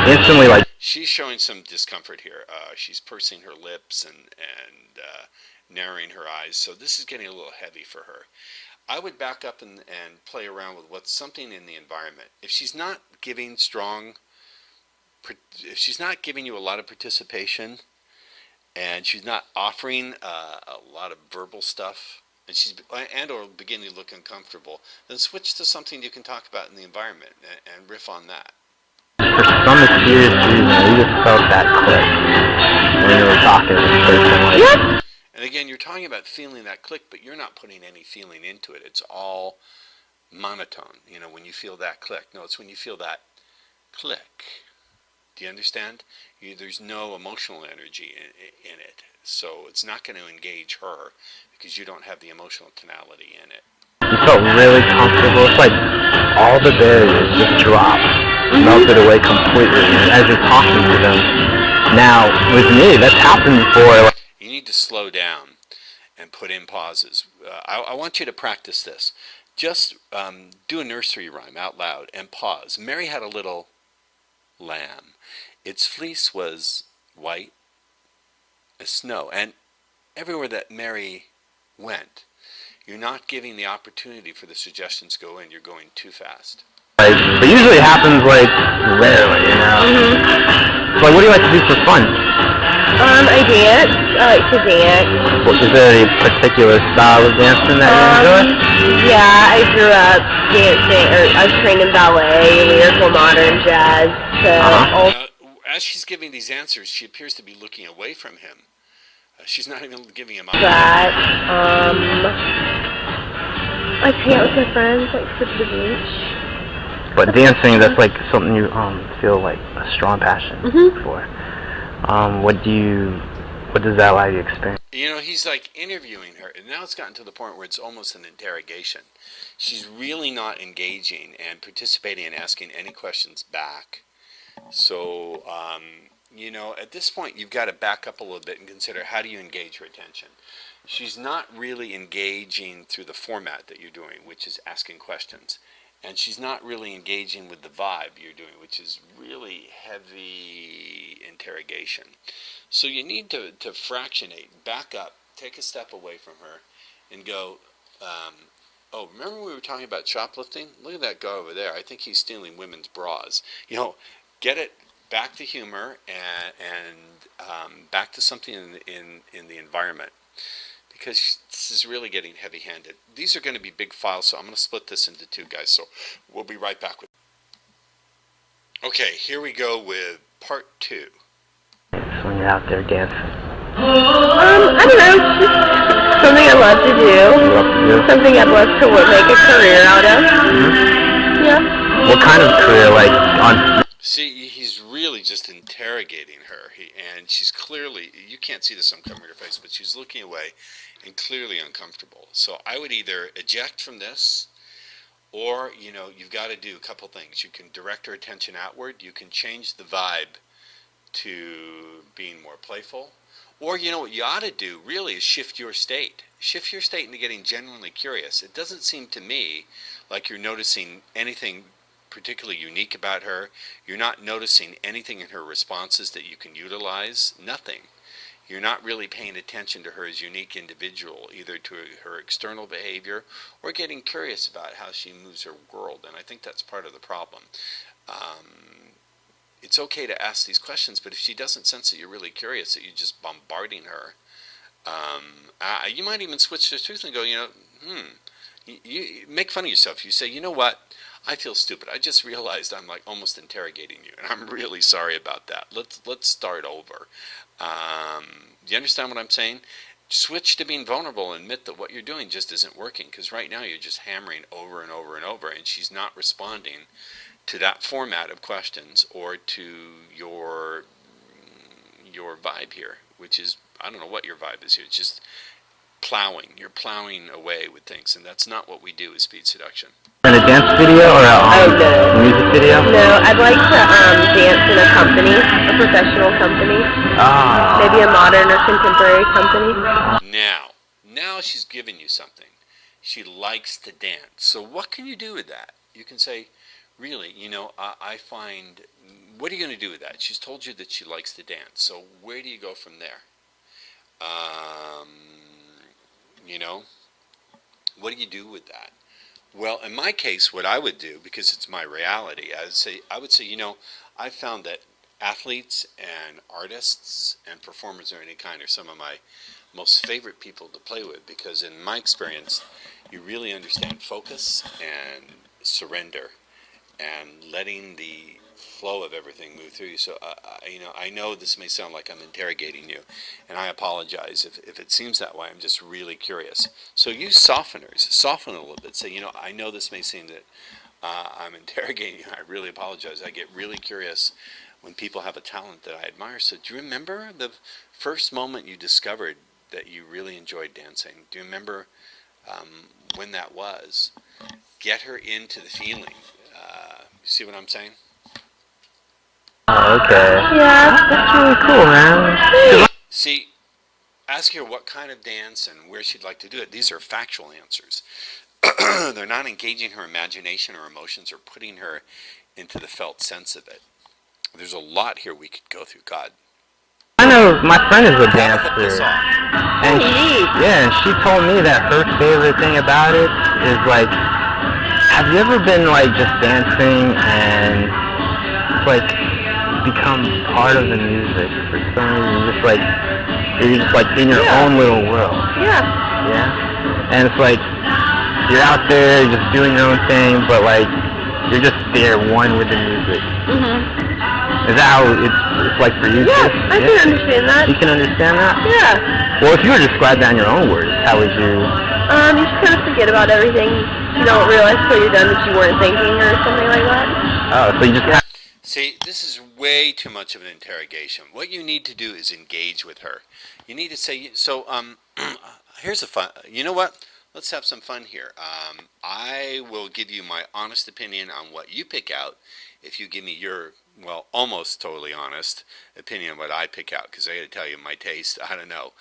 instantly like? She's showing some discomfort here. She's pursing her lips and narrowing her eyes. So this is getting a little heavy for her. I would back up and play around with what's something in the environment. If she's not giving if she's not giving you a lot of participation, and she's not offering a lot of verbal stuff, and or beginning to look uncomfortable, then switch to something you can talk about in the environment and riff on that. For some mysterious reason, we just felt that click when we were talking to this person. Like, And again, you're talking about feeling that click, but you're not putting any feeling into it. It's all monotone, when you feel that click. No, it's when you feel that click. Do you understand? There's no emotional energy in it. So it's not going to engage her because you don't have the emotional tonality in it. we felt really comfortable. It's like all the barriers just dropped, melted away completely as you're talking to them. Now, with me, that's happened before. You need to slow down and put in pauses. I want you to practice this. Just do a nursery rhyme out loud and pause. Mary had a little lamb. Its fleece was white as snow. And everywhere that Mary went, You're not giving the opportunity for the suggestions to go in. You're going too fast. Like, but usually it happens like rarely, you know. So, like, what do you like to do for fun? I dance. I like to dance. Well, is there a particular style of dancing that you enjoy? Yeah, I grew up dancing, or I was trained in ballet, lyrical, modern, jazz. So As she's giving these answers, she appears to be looking away from him. She's not even giving him that. I hang out with my friends, like sit at the beach. But dancing, that's like something you feel like a strong passion for. What does that allow you to experience? You know, he's like interviewing her, and now it's gotten to the point where it's almost an interrogation. She's really not engaging and participating and asking any questions back. So, you know, at this point, you've got to back up a little bit and consider, how do you engage her attention? She's not really engaging through the format that you're doing, which is asking questions. And she's not really engaging with the vibe you're doing, which is really heavy interrogation. So you need to fractionate, back up, take a step away from her, and go, oh, remember we were talking about shoplifting? Look at that guy over there. I think he's stealing women's bras. You know, get it back to humor and back to something in the environment. Because this is really getting heavy-handed. These are going to be big files, so I'm going to split this into two, guys. So we'll be right back with. Okay, here we go with part 2. When you're out there dancing. I don't know. It's just something I love to do. Something I'd love to make a career out of. Yeah. What kind of career, like on? See, he's really just interrogating her, and she's clearly, you can't see this on camera in her face, but she's looking away and clearly uncomfortable. So I would either eject from this, or, you know, you've got to do a couple things. You can direct her attention outward, you can change the vibe to being more playful, or, you know, what you ought to do really is shift your state. Shift your state into getting genuinely curious. It doesn't seem to me like you're noticing anything particularly unique about her. You're not noticing anything in her responses that you can utilize. Nothing. You're not really paying attention to her as a unique individual, either to her external behavior or getting curious about how she moves her world. And I think that's part of the problem. It's okay to ask these questions, but if she doesn't sense that you're really curious, that you're just bombarding her, you might even switch the truth and go, you know, you make fun of yourself. You say, you know what? I feel stupid. I just realized I'm like almost interrogating you, and I'm really sorry about that. Let's start over. Do you understand what I'm saying? Switch to being vulnerable and admit that what you're doing just isn't working, because right now you're just hammering over and over and over, and she's not responding to that format of questions or to your vibe here, which is, I don't know what your vibe is here. It's just plowing. You're plowing away with things, and that's not what we do with speed seduction. In a dance video or a music video? No, I'd like to dance in a company, a professional company. Maybe a modern or contemporary company. Now she's giving you something. She likes to dance. So what can you do with that? You can say, really, you know, I find, what are you going to do with that? She's told you that she likes to dance. So where do you go from there? You know, what do you do with that? Well, in my case, what I would do, because it's my reality, I would say, you know, I've found that athletes and artists and performers of any kind are some of my most favorite people to play with, because in my experience, you really understand focus and surrender and letting the flow of everything move through you. So, you know, I know this may sound like I'm interrogating you, and I apologize if it seems that way. I'm just really curious. So use softeners. Soften it a little bit. Say, you know, I know this may seem that I'm interrogating you. I really apologize. I get really curious when people have a talent that I admire. So do you remember the first moment you discovered that you really enjoyed dancing? Do you remember when that was? Get her into the feeling. You see what I'm saying? Oh, okay. Yeah, That's really cool, man. See, ask her what kind of dance and where she'd like to do it. These are factual answers. They're not engaging her imagination or emotions or putting her into the felt sense of it. There's a lot here we could go through. God. I know my friend is a dancer. And and she told me that her favorite thing about it is like, have you ever been like just dancing and like become part of the music for some reason? Just like you're just like in your own little world. Yeah. Yeah. And it's like you're out there just doing your own thing, but like you're just there, one with the music. Is that how it's like for you? Yeah, I can understand that. You can understand that? Yeah. Well, if you were to describe that in your own words, how would you? You just kind of forget about everything. You don't realize till you're done that you weren't thinking or something like that. Oh, so you just. See, this is way too much of an interrogation. What you need to do is engage with her. You need to say, so, here's a fun, you know what? Let's have some fun here. I will give you my honest opinion on what you pick out if you give me your, well, almost totally honest opinion on what I pick out, because I got to tell you my taste, I don't know.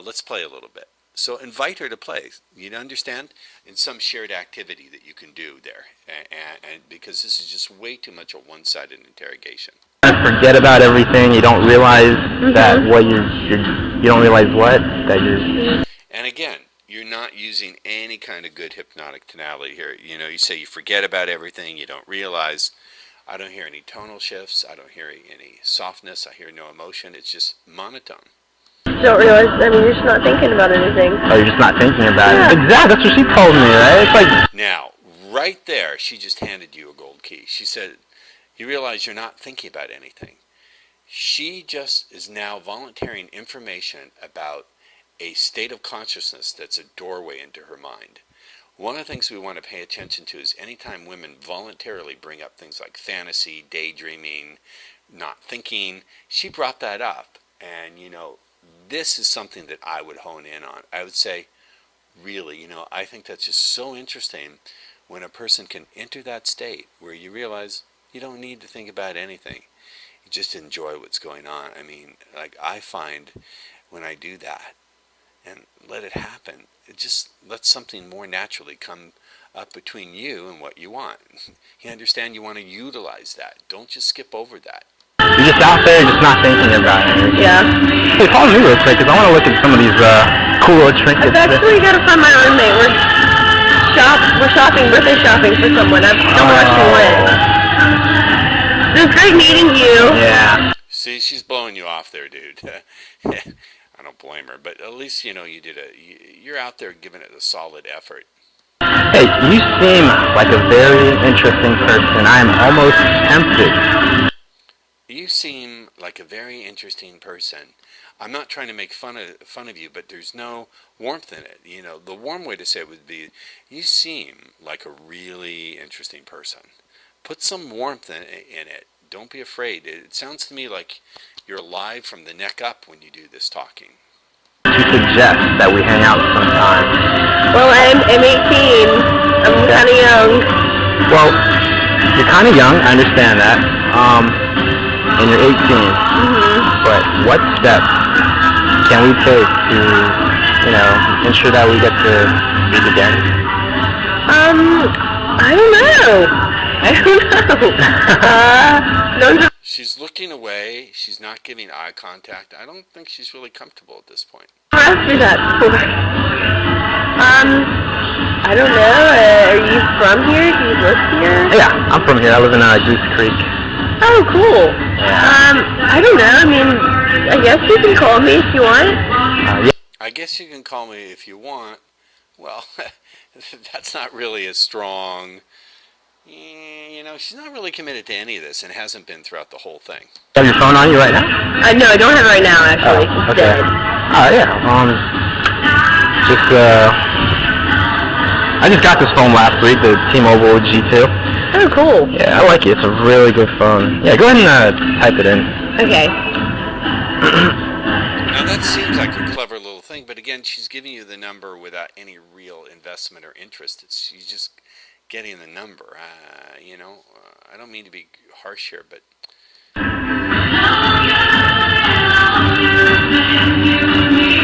Let's play a little bit. So invite her to play. You understand? In some shared activity that you can do there, and because this is just way too much a one-sided interrogation. Forget about everything. You don't realize that what you don't realize what that you're. And again, you're not using any kind of good hypnotic tonality here. You know, you say you forget about everything. You don't realize. I don't hear any tonal shifts. I don't hear any softness. I hear no emotion. It's just monotone. You don't realize, I mean, you're just not thinking about anything. Oh, you're just not thinking about it. Exactly, that's what she told me, right? It's like... Now, right there, she just handed you a gold key. She said, you realize you're not thinking about anything. She just is now volunteering information about a state of consciousness that's a doorway into her mind. One of the things we want to pay attention to is anytime women voluntarily bring up things like fantasy, daydreaming, not thinking, she brought that up. And, you know, this is something that I would hone in on. I would say, really, you know, I think that's just so interesting when a person can enter that state where you realize you don't need to think about anything. You just enjoy what's going on. I mean, like I find when I do that and let it happen, it just lets something more naturally come up between you and what you want. You understand? You want to utilize that. Don't just skip over that. You're just out there, just not thinking about it. Yeah. Hey, follow me real quick, because I want to look at some of these cool little trinkets. I've actually got to find my roommate. We're shopping, birthday shopping for someone. I don't know where she went. It was great meeting you. Yeah. See, she's blowing you off there, dude. I don't blame her, but at least, you know, you're out there giving it a solid effort. Hey, you seem like a very interesting person. I am almost tempted. You seem like a very interesting person. I'm not trying to make fun of you, but there's no warmth in it. You know, the warm way to say it would be, you seem like a really interesting person. Put some warmth in it. Don't be afraid. It sounds to me like you're alive from the neck up when you do this talking. You suggest that we hang out sometime. Well, I'm 18. I'm kind of young. Well, you're kind of young. I understand that. And you're 18. But what steps can we take to, you know, ensure that we get to speak again? I don't know. She's looking away. She's not giving eye contact. I don't think she's really comfortable at this point. After that before. I don't know. Are you from here? Do you live here? Yeah, I'm from here. I live in Goose Creek. Oh, cool. Yeah. I don't know. I mean, I guess you can call me if you want. Yeah. I guess you can call me if you want. Well, that's not really a strong... You know, she's not really committed to any of this and hasn't been throughout the whole thing. You have your phone on you right now? No, I don't have it right now, actually. Oh, it's okay. dead. I just got this phone last week, the T-Mobile G2. Oh, cool. Yeah, I like it. It's a really good phone. Yeah, go ahead and type it in. Okay. Now, that seems like a clever little thing, but again, she's giving you the number without any real investment or interest. She's just getting the number. You know, I don't mean to be harsh here, but...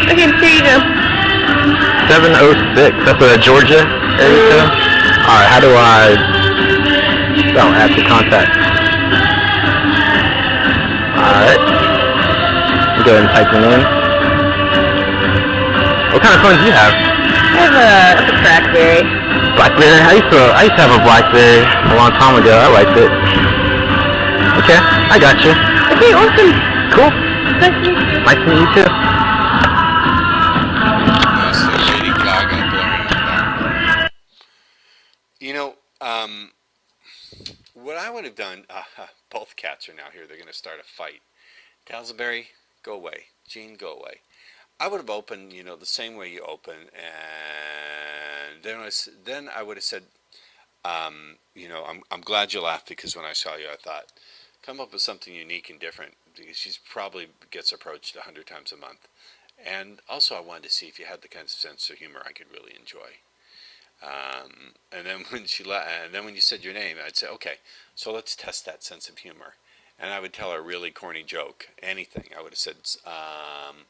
Okay, there you go. 706. That's Georgia area code? Alright, how do I... Oh, add to contact. Alright. Go ahead and type it in. What kind of phone do you have? I have a BlackBerry. BlackBerry? I used to have a BlackBerry a long time ago. I liked it. Okay, I got you. Okay, awesome. Cool. Nice to meet you. Nice to meet you too. That's Lady Gaga blaring in the background. You know, what I would have done, both cats are now here. They're going to start a fight. Talsberry, go away. Gene, go away. I would have opened, you know, the same way you open, and then I would have said, you know, I'm glad you laughed, because when I saw you, I thought, come up with something unique and different, because she probably gets approached 100 times a month. And also I wanted to see if you had the kind of sense of humor I could really enjoy. And then when you said your name, I'd say, okay, so let's test that sense of humor. And I would tell her a really corny joke, anything. I would have said,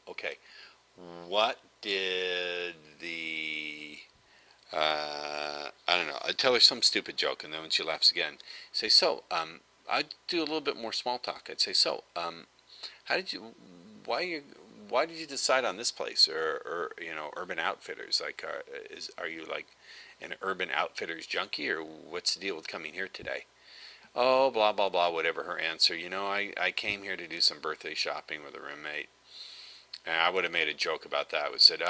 okay, what did the, I don't know, I'd tell her some stupid joke, and then when she laughs again, say, so, I'd do a little bit more small talk. I'd say, so, why did you decide on this place, or you know, Urban Outfitters? Like, are you like an Urban Outfitters junkie, or what's the deal with coming here today? Oh, blah, blah, blah, whatever her answer. You know, I came here to do some birthday shopping with a roommate. And I would have made a joke about that. I would have said,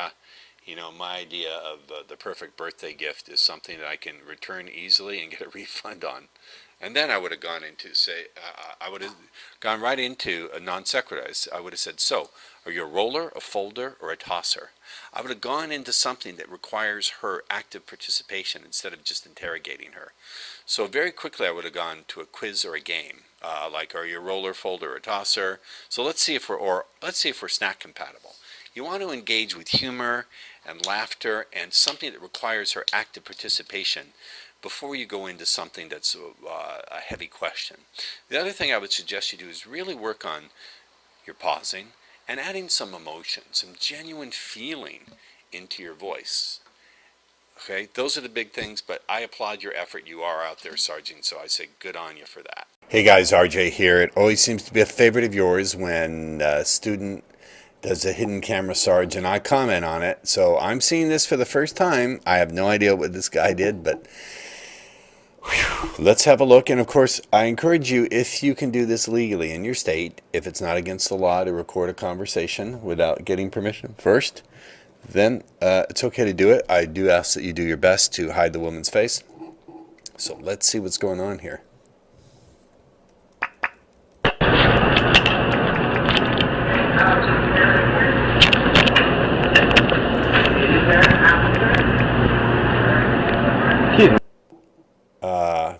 you know, my idea of the perfect birthday gift is something that I can return easily and get a refund on. And then I would have gone into, I would have gone right into a non sequitur. I would have said, so, are you a roller, a folder, or a tosser? I would have gone into something that requires her active participation instead of just interrogating her. So very quickly I would have gone to a quiz or a game, like, are you a roller, folder, or a tosser? So let's see if we're snack compatible. You want to engage with humor and laughter and something that requires her active participation before you go into something that's a heavy question. The other thing I would suggest you do is really work on your pausing and adding some emotion, some genuine feeling into your voice. Okay, those are the big things, but I applaud your effort. You are out there, Sergeant, so I say good on you for that. Hey guys, RJ here. It always seems to be a favorite of yours when a student does a hidden camera Sarge and I comment on it. So I'm seeing this for the first time. I have no idea what this guy did, but let's have a look. And of course, I encourage you, if you can do this legally in your state, if it's not against the law to record a conversation without getting permission first, then it's okay to do it. I do ask that you do your best to hide the woman's face. So let's see what's going on here.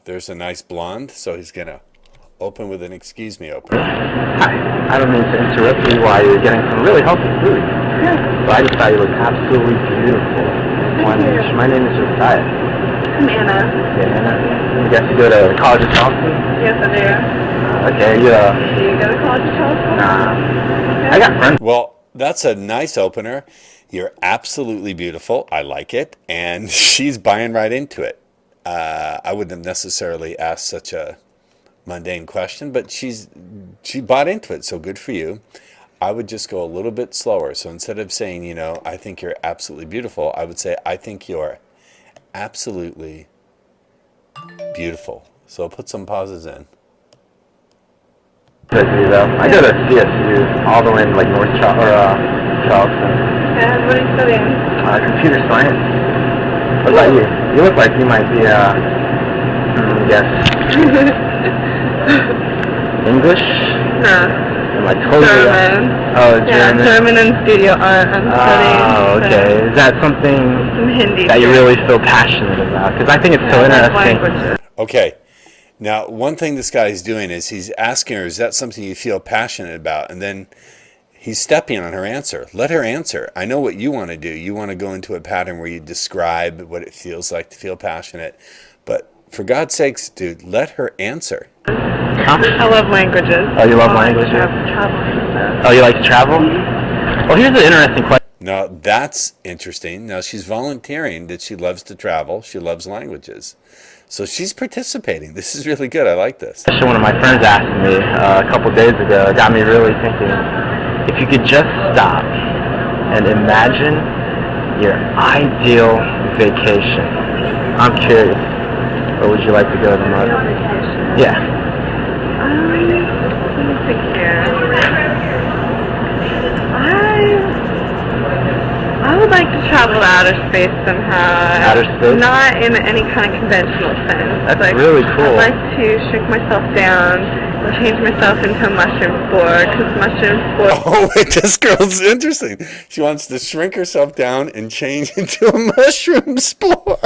There's a nice blonde, so he's gonna open with an excuse me opener. Hi, I don't mean to interrupt you while you're getting some really healthy food. But I just thought you looked absolutely beautiful. My name is Josiah. I'm Anna. Yeah, Anna. I guess you go to College of Charleston? Yes, I do. Okay, Do you go to College of Charleston? Nah. I got friends. Well, that's a nice opener. You're absolutely beautiful. I like it. And she's buying right into it. I wouldn't have necessarily asked such a mundane question, but she bought into it, so good for you. I would just go a little bit slower. So instead of saying, you know, I think you're absolutely beautiful, I would say, I think you're absolutely beautiful. So put some pauses in. I go to CSU, all the way in like North Charleston. And what are you studying? Computer science. What about you? You look like you might be, yes. English? No. Like totally. German. Oh, German. Yeah, German and studio art. I'm studying. Oh, okay. So is that something some Hindi that you really feel passionate about? Because I think it's so interesting. Languages. Okay. Now, one thing this guy is doing is he's asking her, is that something you feel passionate about? And then he's stepping on her answer. Let her answer. I know what you want to do. You want to go into a pattern where you describe what it feels like to feel passionate. But for God's sakes, dude, let her answer. I love languages. Oh, you love languages? Oh, you like to travel? Well, here's an interesting question. Now, that's interesting. Now, she's volunteering that she loves to travel. She loves languages. So she's participating. This is really good. I like this. One of my friends asked me a couple days ago. It got me really thinking. If you could just stop and imagine your ideal vacation? I'm curious. Where would you like to go the most? Yeah. Let me think here. I would like to travel to outer space somehow. Outer space? Not in any kind of conventional sense. That's like, really cool. I'd like to shrink myself down and change myself into a mushroom spore, because mushroom spore... Oh, wait, this girl's interesting. She wants to shrink herself down and change into a mushroom spore.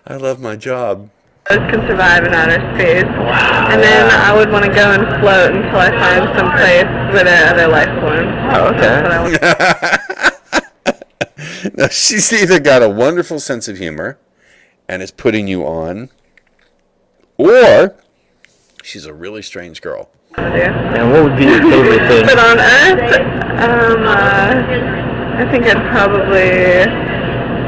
I love my job. can survive in outer space. Wow. And then I would want to go and float until I find some place where there are other life forms. Oh, okay. Now, she's either got a wonderful sense of humor and is putting you on, or she's a really strange girl. And what would be your favorite thing? But on Earth, I think I'd probably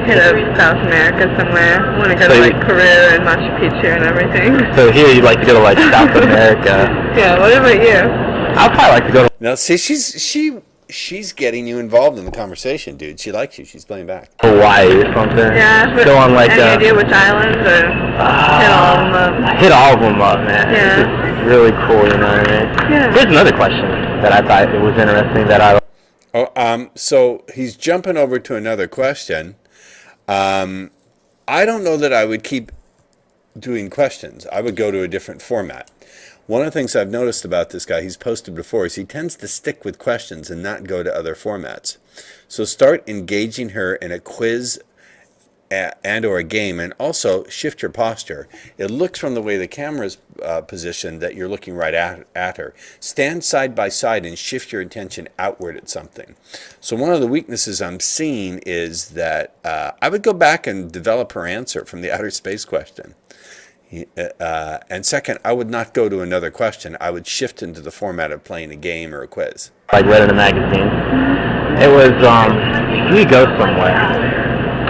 hit up South America somewhere. I want to go to like Peru and Machu Picchu and everything. So here you'd like to go to like South America. Yeah, what about you? I'd probably like to go to... Now, see, she's getting you involved in the conversation, dude. She likes you. She's playing back. Hawaii or something. Yeah. Go on like any idea which islands or hit all of them up? Hit all of them up, man. Yeah. It's really cool, you know what I mean? Yeah. Here's another question that I thought it was interesting that I... Oh, so he's jumping over to another question. I don't know that I would keep doing questions. I would go to a different format. One of the things I've noticed about this guy, he's posted before, is he tends to stick with questions and not go to other formats. So start engaging her in a quiz and or a game, and also shift your posture. It looks from the way the camera's positioned that you're looking right at her. Stand side by side and shift your attention outward at something. So one of the weaknesses I'm seeing is that I would go back and develop her answer from the outer space question. And second, I would not go to another question. I would shift into the format of playing a game or a quiz. Like read in a magazine. It was, if you go somewhere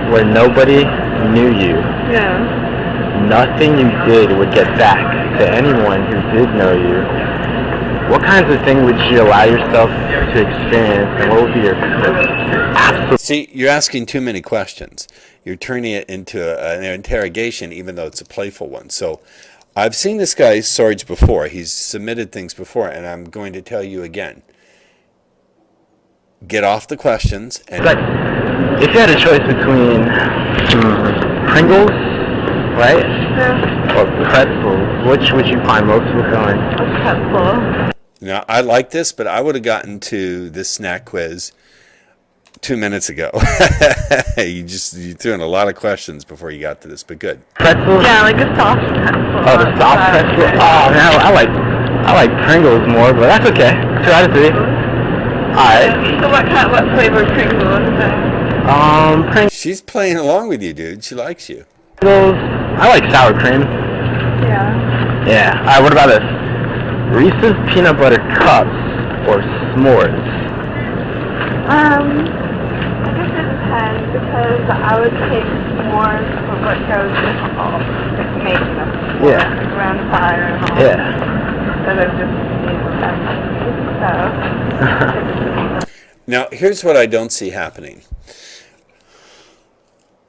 where nobody knew you, Yeah. nothing you did would get back to anyone who did know you, what kinds of things would you allow yourself to experience, and what would be your absolute... See, you're asking too many questions. You're turning it into an interrogation, even though it's a playful one. So I've seen this guy, Sorge, before. He's submitted things before, and I'm going to tell you again. Get off the questions. And But if you had a choice between Pringles, right, or pretzels, which would you find most fulfilling? Pretzel. now, I like this, but I would have gotten to this snack quiz 2 minutes ago. you threw in a lot of questions before you got to this, but good. Pretzels? Yeah, like a soft pretzel. Oh, the soft pretzel? Oh, man, I like Pringles more, but that's okay. 2 out of 3. Alright. So what flavor of Pringles is that? Pringles. She's playing along with you, dude. She likes you. I like sour cream. Yeah. Yeah. Alright, what about this? Reese's peanut butter cups or s'mores? I guess it depends, because I would take more for what goes with all the making them. Yeah. Around the fire and all. Yeah. Instead of just so. Now, here's what I don't see happening.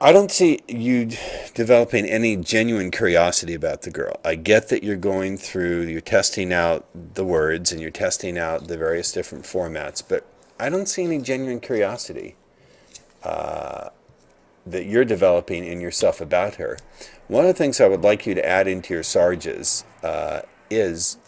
I don't see you developing any genuine curiosity about the girl. I get that you're testing out the words and you're testing out the various different formats, but I don't see any genuine curiosity that you're developing in yourself about her. One of the things I would like you to add into your Sarges is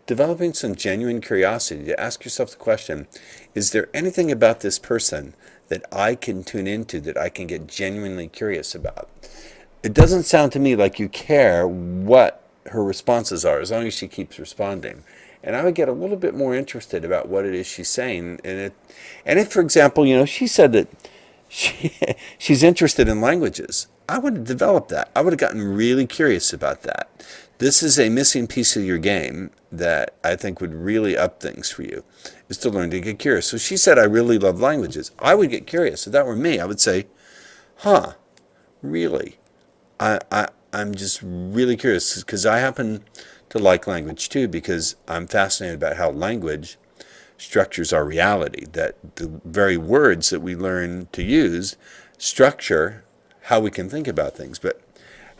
developing some genuine curiosity, to ask yourself the question, is there anything about this person that I can tune into, that I can get genuinely curious about? It doesn't sound to me like you care what her responses are, as long as she keeps responding. And I would get a little bit more interested about what it is she's saying. And if, for example, she said that she's interested in languages, I would have developed that. I would have gotten really curious about that. This is a missing piece of your game that I think would really up things for you, is to learn to get curious. So she said, I really love languages. I would get curious. If that were me, I would say, really? I'm just really curious, because I happen to like language too, because I'm fascinated about how language structures our reality, that the very words that we learn to use structure how we can think about things. But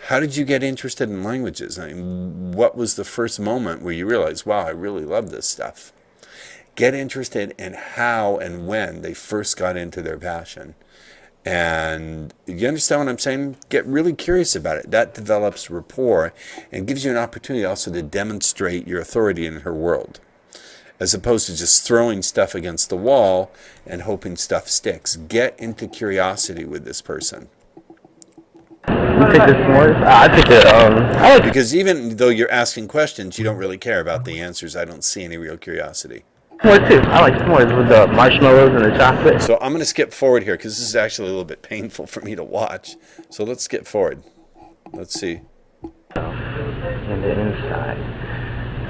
how did you get interested in languages? I mean, what was the first moment where you realized, wow, I really love this stuff? Get interested in how and when they first got into their passion. And you understand what I'm saying? Get really curious about it. That develops rapport and gives you an opportunity also to demonstrate your authority in her world, as opposed to just throwing stuff against the wall and hoping stuff sticks. Get into curiosity with this person. You take this more? I take it. Because even though you're asking questions, you don't really care about the answers. I don't see any real curiosity. S'mores too. I like s'mores with the marshmallows and the chocolate. So I'm going to skip forward here because this is actually a little bit painful for me to watch. So let's skip forward. Let's see. In the inside,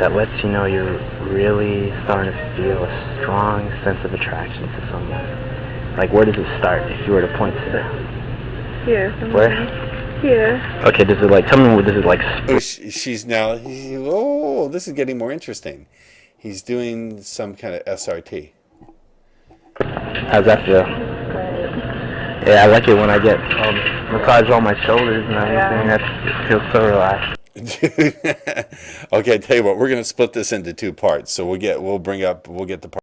that lets you know you're really starting to feel a strong sense of attraction to someone. Like, where does it start if you were to point to it? Here. Where? Here. Okay, does it like, tell me, does it like... Oh, she's now, oh, this is getting more interesting. He's doing some kind of SRT. How's that feel? Yeah, I like it when I get massage on my shoulders and everything. That feels so relaxed. Okay, tell you what, we're going to split this into two parts. So we'll get the part.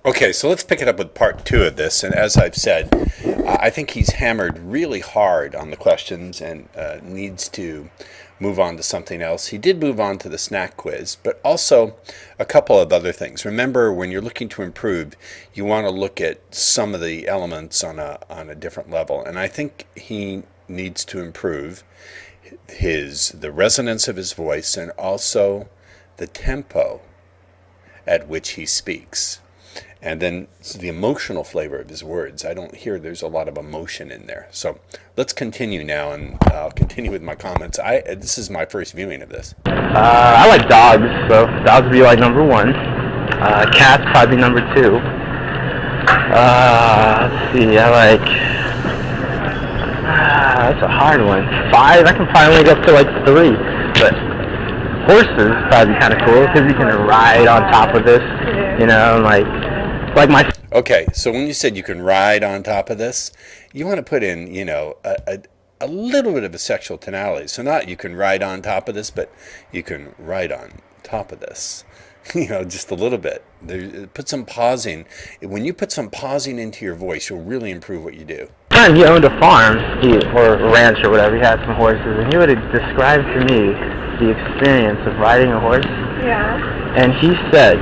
Okay, so let's pick it up with part two of this. And as I've said, I think he's hammered really hard on the questions and needs to move on to something else. He did move on to the snack quiz, but also a couple of other things. Remember, when you're looking to improve, you want to look at some of the elements on a different level. And I think he needs to improve the resonance of his voice and also the tempo at which he speaks. And then the emotional flavor of his words. I don't hear there's a lot of emotion in there. So let's continue now, and I'll continue with my comments. This is my first viewing of this. I like dogs, so dogs would be like number one. Cats probably number two. Let's see, I like that's a hard one. 5, I can probably get up to like 3. But horses probably be kind of cool because you can ride on top of this, you know, like my. Okay, so when you said you can ride on top of this, you want to put in, you know, a little bit of a sexual tonality. So not you can ride on top of this, but you can ride on top of this. You know, just a little bit. Put some pausing. When you put some pausing into your voice, you'll really improve what you do. He owned a farm, or a ranch or whatever. He had some horses, and he would have described to me the experience of riding a horse. Yeah. And he said,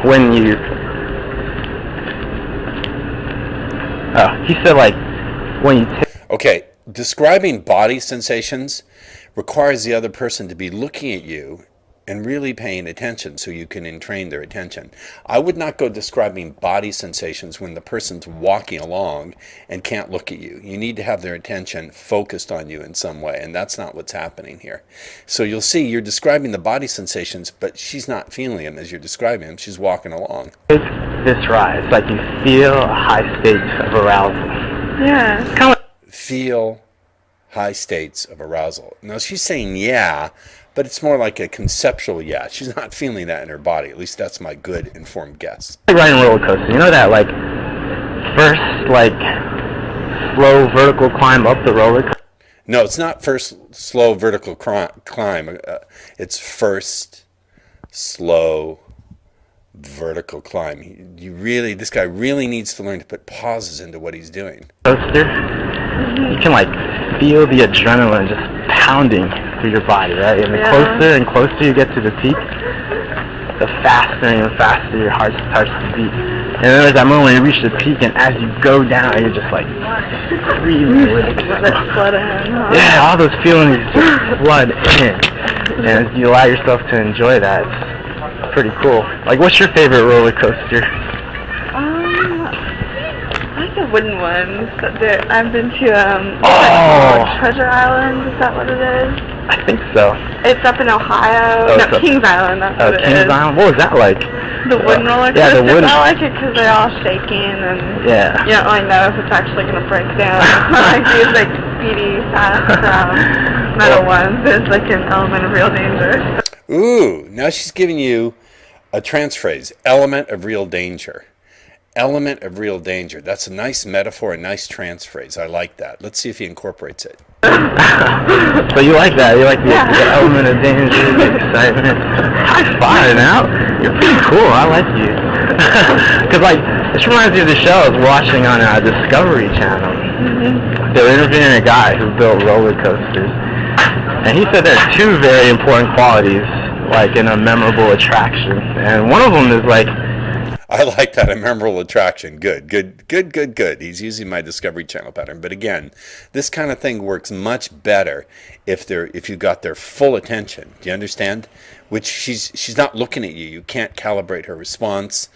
when you... he said, like, when you... Okay, describing body sensations requires the other person to be looking at you and really paying attention so you can entrain their attention. I would not go describing body sensations when the person's walking along and can't look at you. You need to have their attention focused on you in some way, and that's not what's happening here. So you'll see you're describing the body sensations, but she's not feeling them as you're describing them. She's walking along. This rise, like you feel a high state of arousal. Yeah. It's kind of like Feel high states of arousal. Now she's saying yeah, but it's more like a conceptual yeah. She's not feeling that in her body. At least that's my good informed guess. riding a roller coaster. You know that, like, first, like, slow vertical climb up the roller coaster? No, it's not first slow vertical climb. It's first slow vertical climb. This guy really needs to learn to put pauses into what he's doing. You can, like, feel the adrenaline just pounding through your body, right? And the closer and closer you get to the peak, the faster and faster your heart starts to beat. And then there's that moment when you reach the peak, and as you go down, you're just like screaming. Yeah, all those feelings just flood in. And as you allow yourself to enjoy that, it's pretty cool. Like, what's your favorite roller coaster? I like the wooden ones. I've been to Treasure Island. Is that what it is? I think so. It's up in Ohio. No, Kings Island. That's what it is. Kings Island? What was that like? The wooden roller coaster. Yeah, the wooden. I like it because they're all shaking and you don't really know if it's actually going to break down. It's not like these like speedy, fast metal ones. There's like an element of real danger. Ooh, now she's giving you a trance phrase, element of real danger. Element of real danger. That's a nice metaphor, a nice trance phrase. I like that. Let's see if he incorporates it. So you like that? You like the element of danger, the excitement? High five now. You're pretty cool. I like you. Because, like, this reminds me of the show I was watching on Discovery Channel. They were interviewing a guy who built roller coasters. And he said there are 2 very important qualities, like, in a memorable attraction. And one of them is, like, I like that, a memorable attraction. Good. He's using my Discovery Channel pattern. But again, this kind of thing works much better if you got their full attention. Do you understand? Which she's not looking at you. You can't calibrate her response.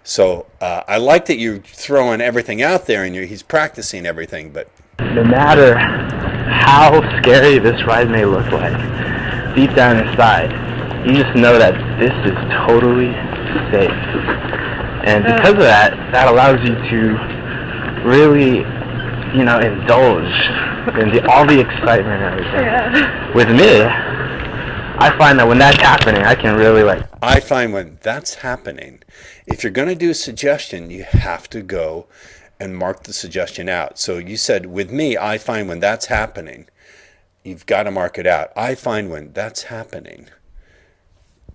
So I like that you're throwing everything out there and he's practicing everything. But no matter how scary this ride may look like, deep down inside, you just know that this is totally safe. And because of that, that allows you to really, you know, indulge in all the excitement and everything. Yeah. With me, I find that when that's happening, I can really I find when that's happening, if you're going to do a suggestion, you have to go and mark the suggestion out. So you said, with me, I find when that's happening, you've got to mark it out. I find when that's happening.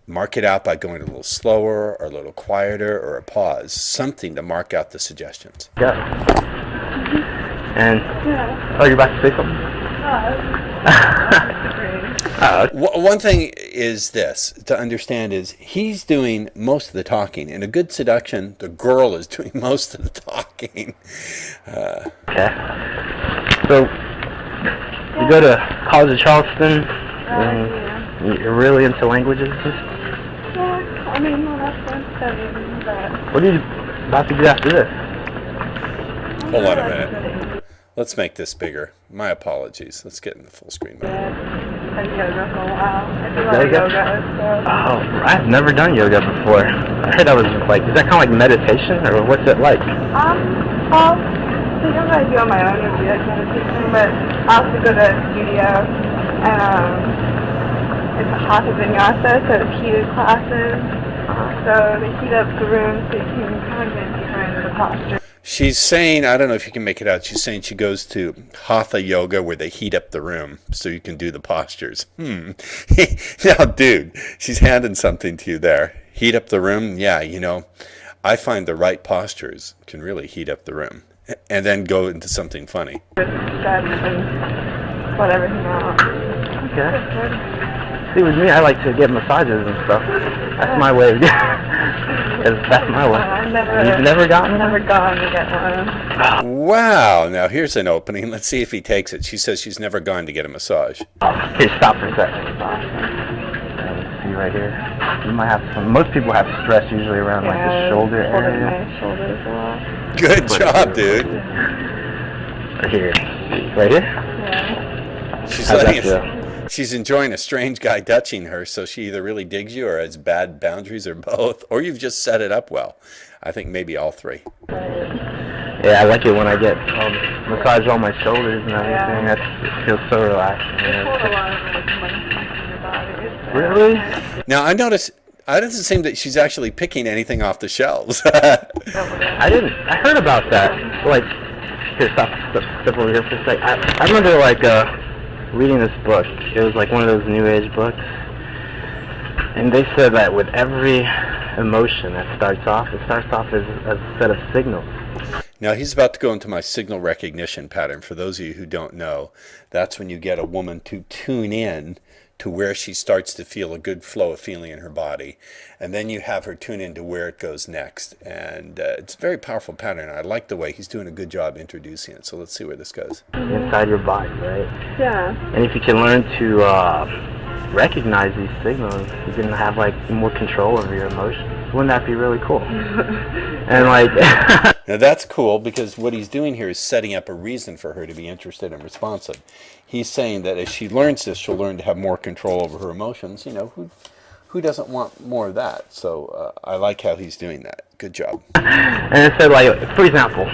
Mark it out by going a little slower or a little quieter or a pause, something to mark out the suggestions. Yeah. And, oh, you're about to say something? One thing is this, to understand is he's doing most of the talking. In a good seduction, the girl is doing most of the talking. Okay. So, you go to College of Charleston, and you're really into languages? I mean, well, that's what I'm studying, but... What are you about to do after this? Hold on a minute. Let's make this bigger. My apologies. Let's get in the full screen mode. I've done yoga for a while. I do a lot of yoga, so... Oh, I've never done yoga before. I heard that was like, is that kind of like meditation, or what's it like? Well, The yoga I do on my own would be like meditation, but I also go to a studio, and it's a hatha vinyasa, so it's heated classes. So they heat up the room so you can kind of get deeper into the posture. She's saying, I don't know if you can make it out, she's saying she goes to hatha yoga where they heat up the room so you can do the postures. Now, dude, she's handing something to you there. Heat up the room? Yeah, you know, I find the right postures can really heat up the room. And then go into something funny. Just stretch and let everything out. Okay. See, with me, I like to get massages and stuff. That's my way of that's my way. You've never gotten one? Never gone to get one. Wow. Now, here's an opening. Let's see if he takes it. She says she's never gone to get a massage. Okay, stop for a second. See right here? You might have some. Most people have stress usually around like the shoulder area. My shoulders a lot. Good job, dude. Right here. Right here? Yeah. She's How's letting that us. She's enjoying a strange guy touching her, so she either really digs you or has bad boundaries or both, or you've just set it up well. I think maybe all three. Yeah, I like it when I get massage on my shoulders and everything. It feels so relaxing. You hold a lot of muscles in your body. So. Really? Now, I notice it doesn't seem that she's actually picking anything off the shelves. I didn't. I heard about that. Like, here, step over here for a sec. I remember like reading this book. It was like one of those New Age books, and they said that with every emotion that starts off, it starts off as a set of signals. Now, he's about to go into my signal recognition pattern. For those of you who don't know, that's when you get a woman to tune in to where she starts to feel a good flow of feeling in her body. And then you have her tune into where it goes next. And it's a very powerful pattern. I like the way he's doing a good job introducing it. So let's see where this goes. Inside your body, right? Yeah. And if you can learn to recognize these signals, you can have like more control over your emotions. Wouldn't that be really cool? And like... Now that's cool because what he's doing here is setting up a reason for her to be interested and responsive. He's saying that as she learns this, she'll learn to have more control over her emotions. You know, who doesn't want more of that? So I like how he's doing that. Good job. And it said, like, for example,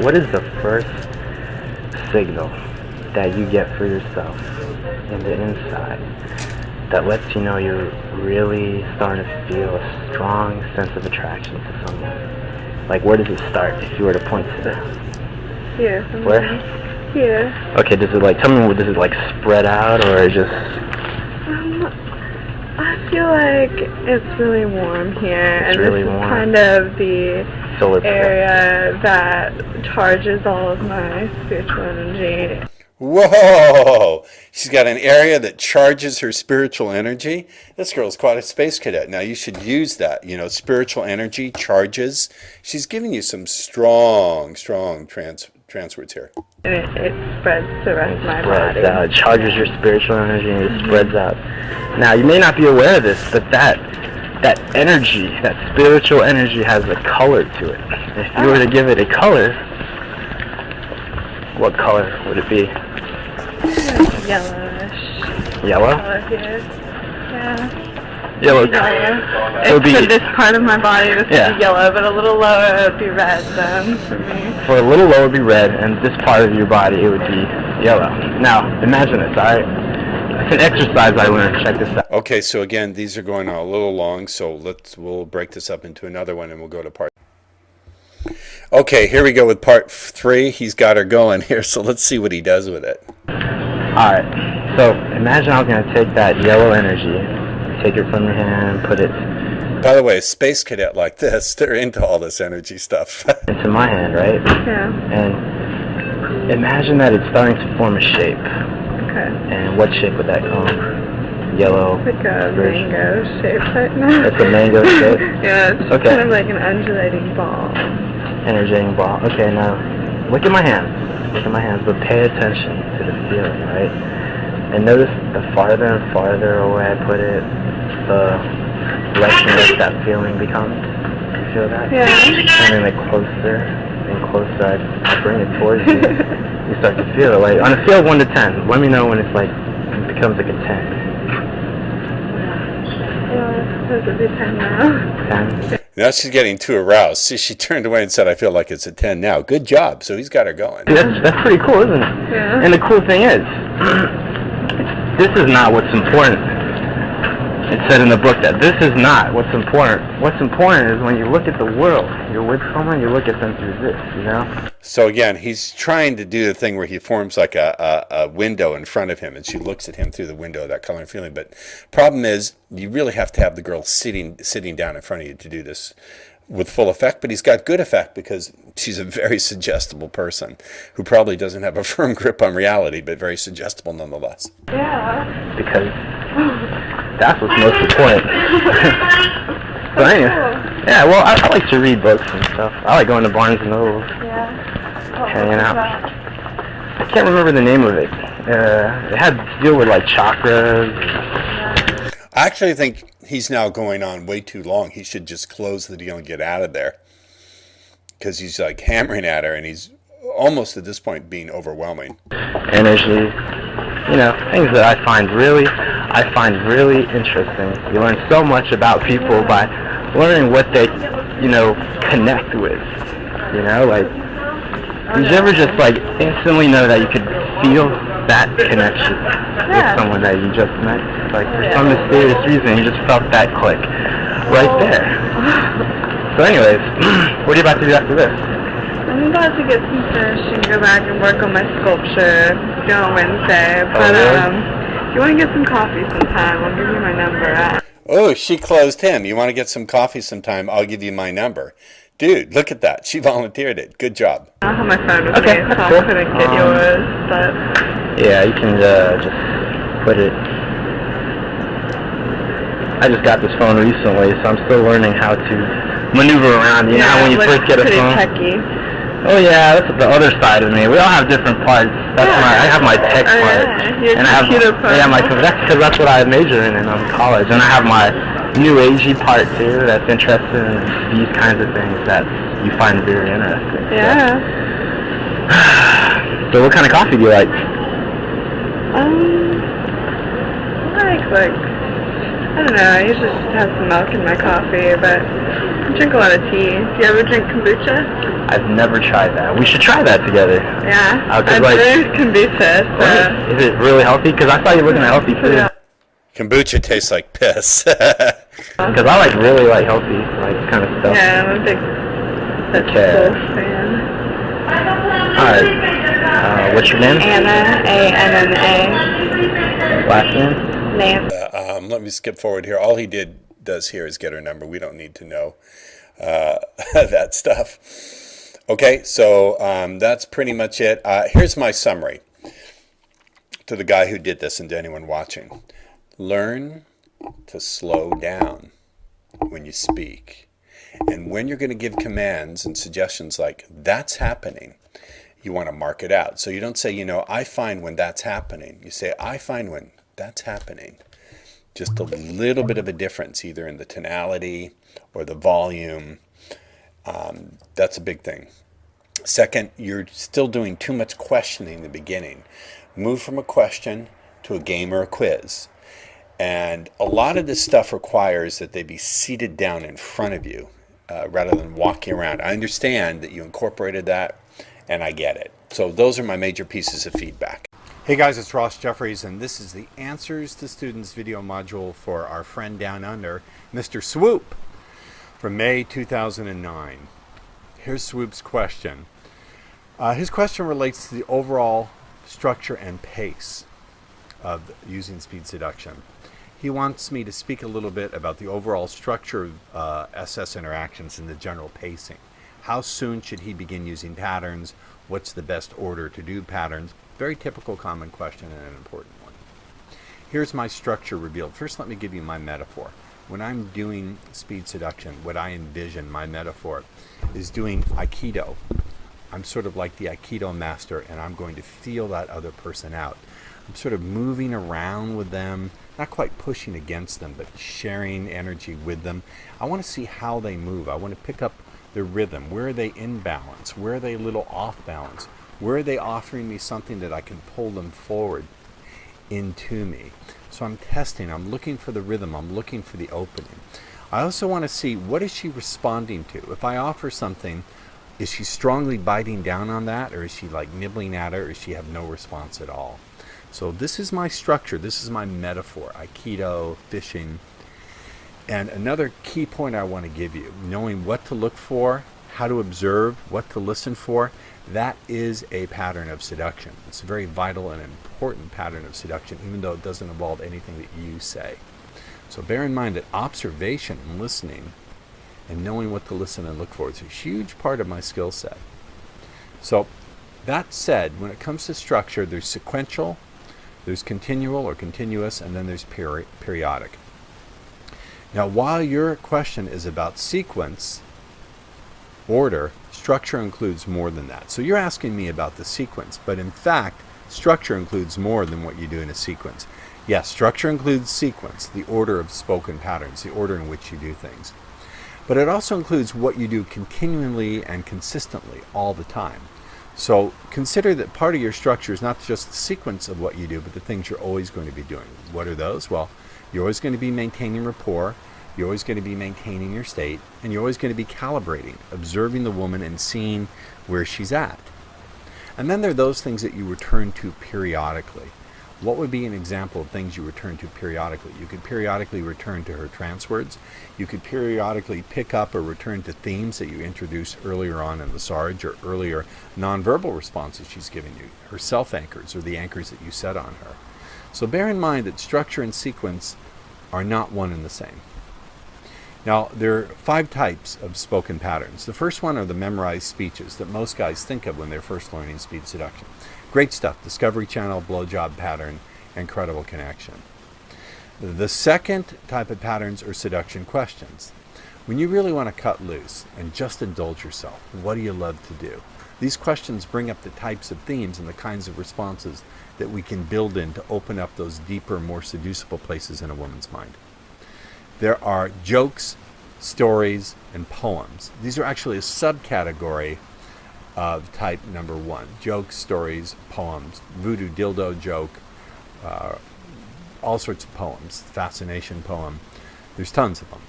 what is the first signal that you get for yourself in the inside that lets you know you're really starting to feel a strong sense of attraction to someone? Like, where does it start if you were to point to it? Here. Where? Here. Okay, does it like, tell me, does it like spread out or just... I feel like it's really warm here. It's and really this warm. is kind of the solar area that charges all of my spiritual energy. Whoa! She's got an area that charges her spiritual energy. This girl's quite a space cadet. Now you should use that. You know, spiritual energy charges. She's giving you some strong transwords here. And it spreads to the rest of my body. It charges your spiritual energy and it spreads out. Now you may not be aware of this, but that energy, that spiritual energy, has a color to it. If you were to give it a color, what color would it be? Yellowish. Yellow? Yeah. Yellow. It would be, for this part of my body, this would be yellow, but a little lower it would be red then for me. For a little lower it would be red, and this part of your body it would be yellow. Now, imagine this, alright? It's an exercise I learned. Check this out. Okay, so again, these are going on a little long, so we'll break this up into another one and we'll go to part. Okay, here we go with part 3. He's got her going here, so let's see what he does with it. Alright, so imagine I was going to take that yellow energy, take it from your hand, put it... By the way, a space cadet like this, they're into all this energy stuff. into my hand, right? Yeah. And imagine that it's starting to form a shape. Okay. And what shape would that come? Yellow? Like a mango shape right now. It's a mango shape? Yeah, it's just kind of like an undulating ball. Energetic ball. Okay, now look at my hands. Look at my hands, but pay attention to the feeling, right? And notice the farther and farther away I put it, the less and less that feeling becomes. You feel that? Yeah. And then like closer and closer I bring it towards you. You start to feel it. Like on a scale of 1 to 10, let me know when it's like it becomes like a 10. Yeah, it's supposed to be 10 now. 10. Now she's getting too aroused. See, she turned away and said, I feel like it's a 10 now. Good job. So he's got her going. That's pretty cool, isn't it? Yeah. And the cool thing is, this is not what's important. It said in the book that this is not what's important. What's important is when you look at the world, you're with someone, you look at them through this, you know? So again, he's trying to do the thing where he forms like a window in front of him, and she looks at him through the window, that color and feeling. But problem is, you really have to have the girl sitting down in front of you to do this with full effect. But he's got good effect because she's a very suggestible person who probably doesn't have a firm grip on reality, but very suggestible nonetheless. Yeah. Because that's what's most important. But anyway, yeah, well, I like to read books and stuff. I like going to Barnes & Noble, Yeah. hanging out. I can't remember the name of it. It had to deal with, like, chakras. I actually think he's now going on way too long. He should just close the deal and get out of there, because he's like hammering at her, and he's almost at this point being overwhelming. Energy, you know, things that I find really interesting. You learn so much about people by learning what they, you know, connect with. You know, like, did you ever just like instantly know that you could feel that connection with someone that you just met? Like, for some mysterious reason, you just felt that click right there. So anyways, what are you about to do after this? I'm about to get some fish and go back and work on my sculpture on Wednesday. But if you want to get some coffee sometime, I'll give you my number. Oh, she closed him. You want to get some coffee sometime? I'll give you my number. Dude, look at that. She volunteered it. Good job. I don't have my phone with Okay, me, so that's I cool. couldn't get yours. But Yeah, you can just put it. I just got this phone recently, so I'm still learning how to maneuver around. You know how when you first get a pretty phone? techy. Oh yeah, that's the other side of me. We all have different parts. That's I have my tech part, Your and I have computer part. that's what I major in college, and I have my new agey part too. That's interested in these kinds of things that you find very interesting. Yeah. So what kind of coffee do you like? I don't know, I usually just have some milk in my coffee, but I drink a lot of tea. Do you ever drink kombucha? I've never tried that. We should try that together. Yeah, I I drink kombucha, so... Is it really healthy? Because I thought you were looking at healthy food. Yeah. Kombucha tastes like piss. Because I really like healthy, like, kind of stuff. Yeah, I'm a big vegetable fan. Alright. What's your name? Anna, A-N-N-A. Last name? Name. Let me skip forward here. All he does here is get her number. We don't need to know that stuff. Okay, so that's pretty much it. Here's my summary to the guy who did this and to anyone watching. Learn to slow down when you speak. And when you're going to give commands and suggestions like, that's happening, you want to mark it out. So you don't say, I find when that's happening. You say, I find when that's happening. Just a little bit of a difference, either in the tonality or the volume. That's a big thing. Second, you're still doing too much questioning in the beginning. Move from a question to a game or a quiz. And a lot of this stuff requires that they be seated down in front of you rather than walking around. I understand that you incorporated that, and I get it. So those are my major pieces of feedback. Hey guys, it's Ross Jeffries, and this is the Answers to Students video module for our friend down under, Mr. Swoop, from May 2009. Here's Swoop's question. His question relates to the overall structure and pace of using speed seduction. He wants me to speak a little bit about the overall structure of SS interactions and the general pacing. How soon should he begin using patterns? What's the best order to do patterns? Very typical common question and an important one. Here's my structure revealed. First, let me give you my metaphor. When I'm doing speed seduction, what I envision, my metaphor, is doing Aikido. I'm sort of like the Aikido master, and I'm going to feel that other person out. I'm sort of moving around with them, not quite pushing against them, but sharing energy with them. I want to see how they move. I want to pick up their rhythm. Where are they in balance? Where are they a little off balance? Where are they offering me something that I can pull them forward into me? So I'm testing. I'm looking for the rhythm. I'm looking for the opening. I also want to see, what is she responding to? If I offer something, is she strongly biting down on that, or is she like nibbling at it, or does she have no response at all? So this is my structure. This is my metaphor. Aikido, fishing. And another key point I want to give you, knowing what to look for, how to observe, what to listen for, that is a pattern of seduction. It's a very vital and important pattern of seduction, even though it doesn't involve anything that you say. So bear in mind that observation and listening and knowing what to listen and look for is a huge part of my skill set. So that said, when it comes to structure, there's sequential, there's continual or continuous, and then there's periodic. Now, while your question is about sequence, order, structure includes more than that. So you're asking me about the sequence, but in fact, structure includes more than what you do in a sequence. Yes, structure includes sequence, the order of spoken patterns, the order in which you do things. But it also includes what you do continually and consistently all the time. So consider that part of your structure is not just the sequence of what you do, but the things you're always going to be doing. What are those? Well, you're always going to be maintaining rapport, you're always going to be maintaining your state, and you're always going to be calibrating, observing the woman and seeing where she's at. And then there are those things that you return to periodically. What would be an example of things you return to periodically? You could periodically return to her trance words. You could periodically pick up or return to themes that you introduced earlier on in the Sarge, or earlier nonverbal responses she's giving you, her self-anchors or the anchors that you set on her. So bear in mind that structure and sequence are not one and the same. Now, there are 5 types of spoken patterns. The first one are the memorized speeches that most guys think of when they're first learning speed seduction. Great stuff. Discovery Channel, blowjob pattern, incredible connection. The second type of patterns are seduction questions. When you really want to cut loose and just indulge yourself, what do you love to do? These questions bring up the types of themes and the kinds of responses that we can build in to open up those deeper, more seducible places in a woman's mind. There are jokes, stories, and poems. These are actually a subcategory of type number 1. Jokes, stories, poems, voodoo dildo joke, all sorts of poems, fascination poem. There's tons of them.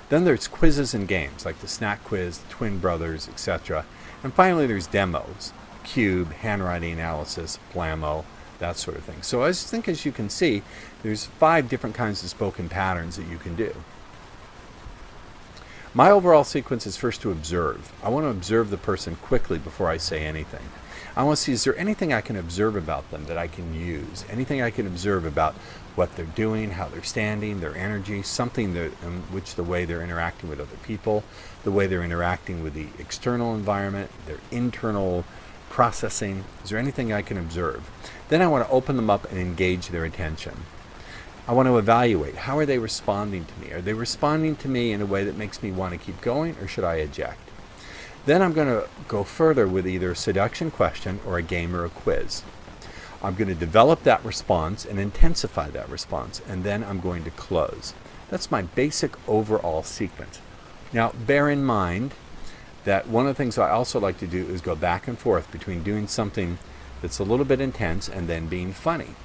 Then there's quizzes and games like the Snack Quiz, Twin Brothers, etc. And finally there's demos, cube, handwriting analysis, blammo, that sort of thing. So I think, as you can see, there's 5 different kinds of spoken patterns that you can do. My overall sequence is first to observe. I want to observe the person quickly before I say anything. I want to see, is there anything I can observe about them that I can use? Anything I can observe about what they're doing, how they're standing, their energy, something that, in which the way they're interacting with other people, the way they're interacting with the external environment, their internal processing. Is there anything I can observe? Then I want to open them up and engage their attention. I want to evaluate, how are they responding to me? Are they responding to me in a way that makes me want to keep going, or should I eject? Then I'm going to go further with either a seduction question or a game or a quiz. I'm going to develop that response and intensify that response, and then I'm going to close. That's my basic overall sequence. Now, bear in mind that one of the things I also like to do is go back and forth between doing something that's a little bit intense and then being funny.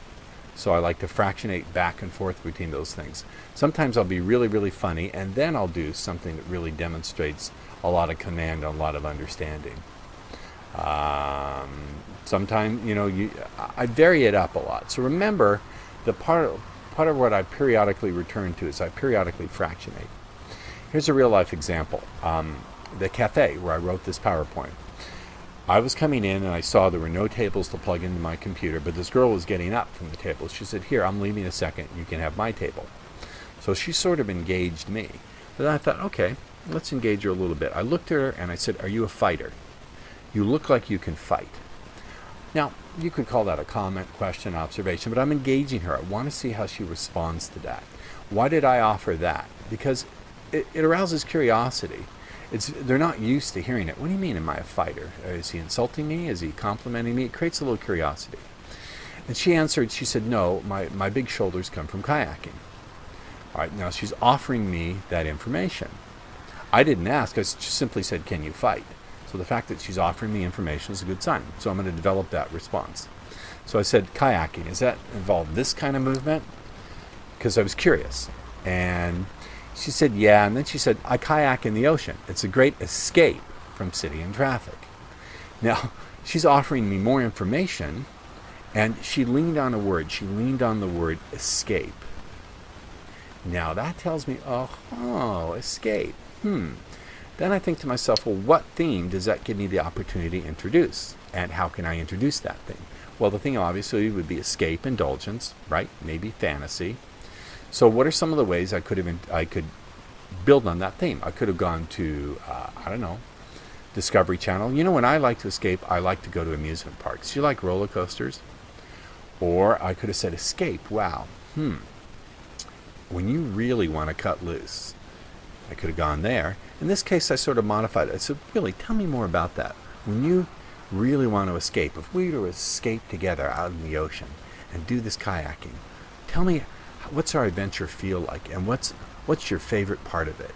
So I like to fractionate back and forth between those things. Sometimes I'll be really, really funny, and then I'll do something that really demonstrates a lot of command and a lot of understanding. Sometimes, I vary it up a lot. So remember, the part of what I periodically return to is I periodically fractionate. Here's a real-life example. The cafe where I wrote this PowerPoint. I was coming in and I saw there were no tables to plug into my computer, but this girl was getting up from the table. She said, "Here, I'm leaving a second. You can have my table." So she sort of engaged me. But then I thought, okay, let's engage her a little bit. I looked at her and I said, "Are you a fighter? You look like you can fight." Now, you could call that a comment, question, observation, but I'm engaging her. I want to see how she responds to that. Why did I offer that? Because it arouses curiosity. They're not used to hearing it. What do you mean, am I a fighter? Is he insulting me? Is he complimenting me? It creates a little curiosity. And she answered, she said, "No, my big shoulders come from kayaking." All right, now she's offering me that information. I didn't ask. I just simply said, "Can you fight?" So the fact that she's offering me information is a good sign. So I'm going to develop that response. So I said, "Kayaking, does that involve this kind of movement?" Because I was curious. And She said, yeah. And then she said, I kayak in the ocean. It's a great escape from city and traffic. Now, she's offering me more information, and she leaned on a word. She leaned on the word escape. Now, that tells me, oh, escape. Then I think to myself, well, what theme does that give me the opportunity to introduce? And how can I introduce that theme? Well, the thing obviously would be escape, indulgence, right? Maybe fantasy. So what are some of the ways I could build on that theme? I could have gone to, Discovery Channel. You know, when I like to escape, I like to go to amusement parks. Do you like roller coasters? Or I could have said escape. Wow. When you really want to cut loose, I could have gone there. In this case, I sort of modified it. I said, really, tell me more about that. When you really want to escape, if we were to escape together out in the ocean and do this kayaking, tell me, what's our adventure feel like, and what's your favorite part of it?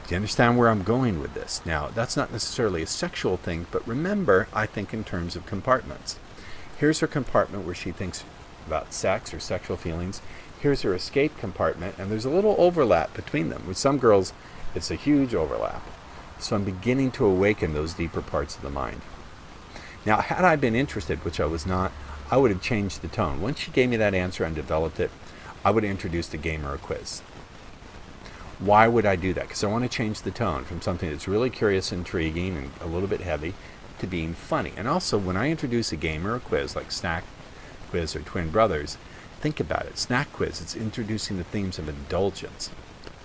Do you understand where I'm going with this? Now, that's not necessarily a sexual thing, but remember, I think in terms of compartments. Here's her compartment where she thinks about sex or sexual feelings. Here's her escape compartment, and there's a little overlap between them. With some girls, it's a huge overlap. So I'm beginning to awaken those deeper parts of the mind. Now, had I been interested, which I was not, I would have changed the tone. Once she gave me that answer and developed it, I would have introduced a game or a quiz. Why would I do that? Because I want to change the tone from something that's really curious, intriguing, and a little bit heavy to being funny. And also, when I introduce a game or a quiz, like Snack Quiz or Twin Brothers, think about it. Snack Quiz, it's introducing the themes of indulgence,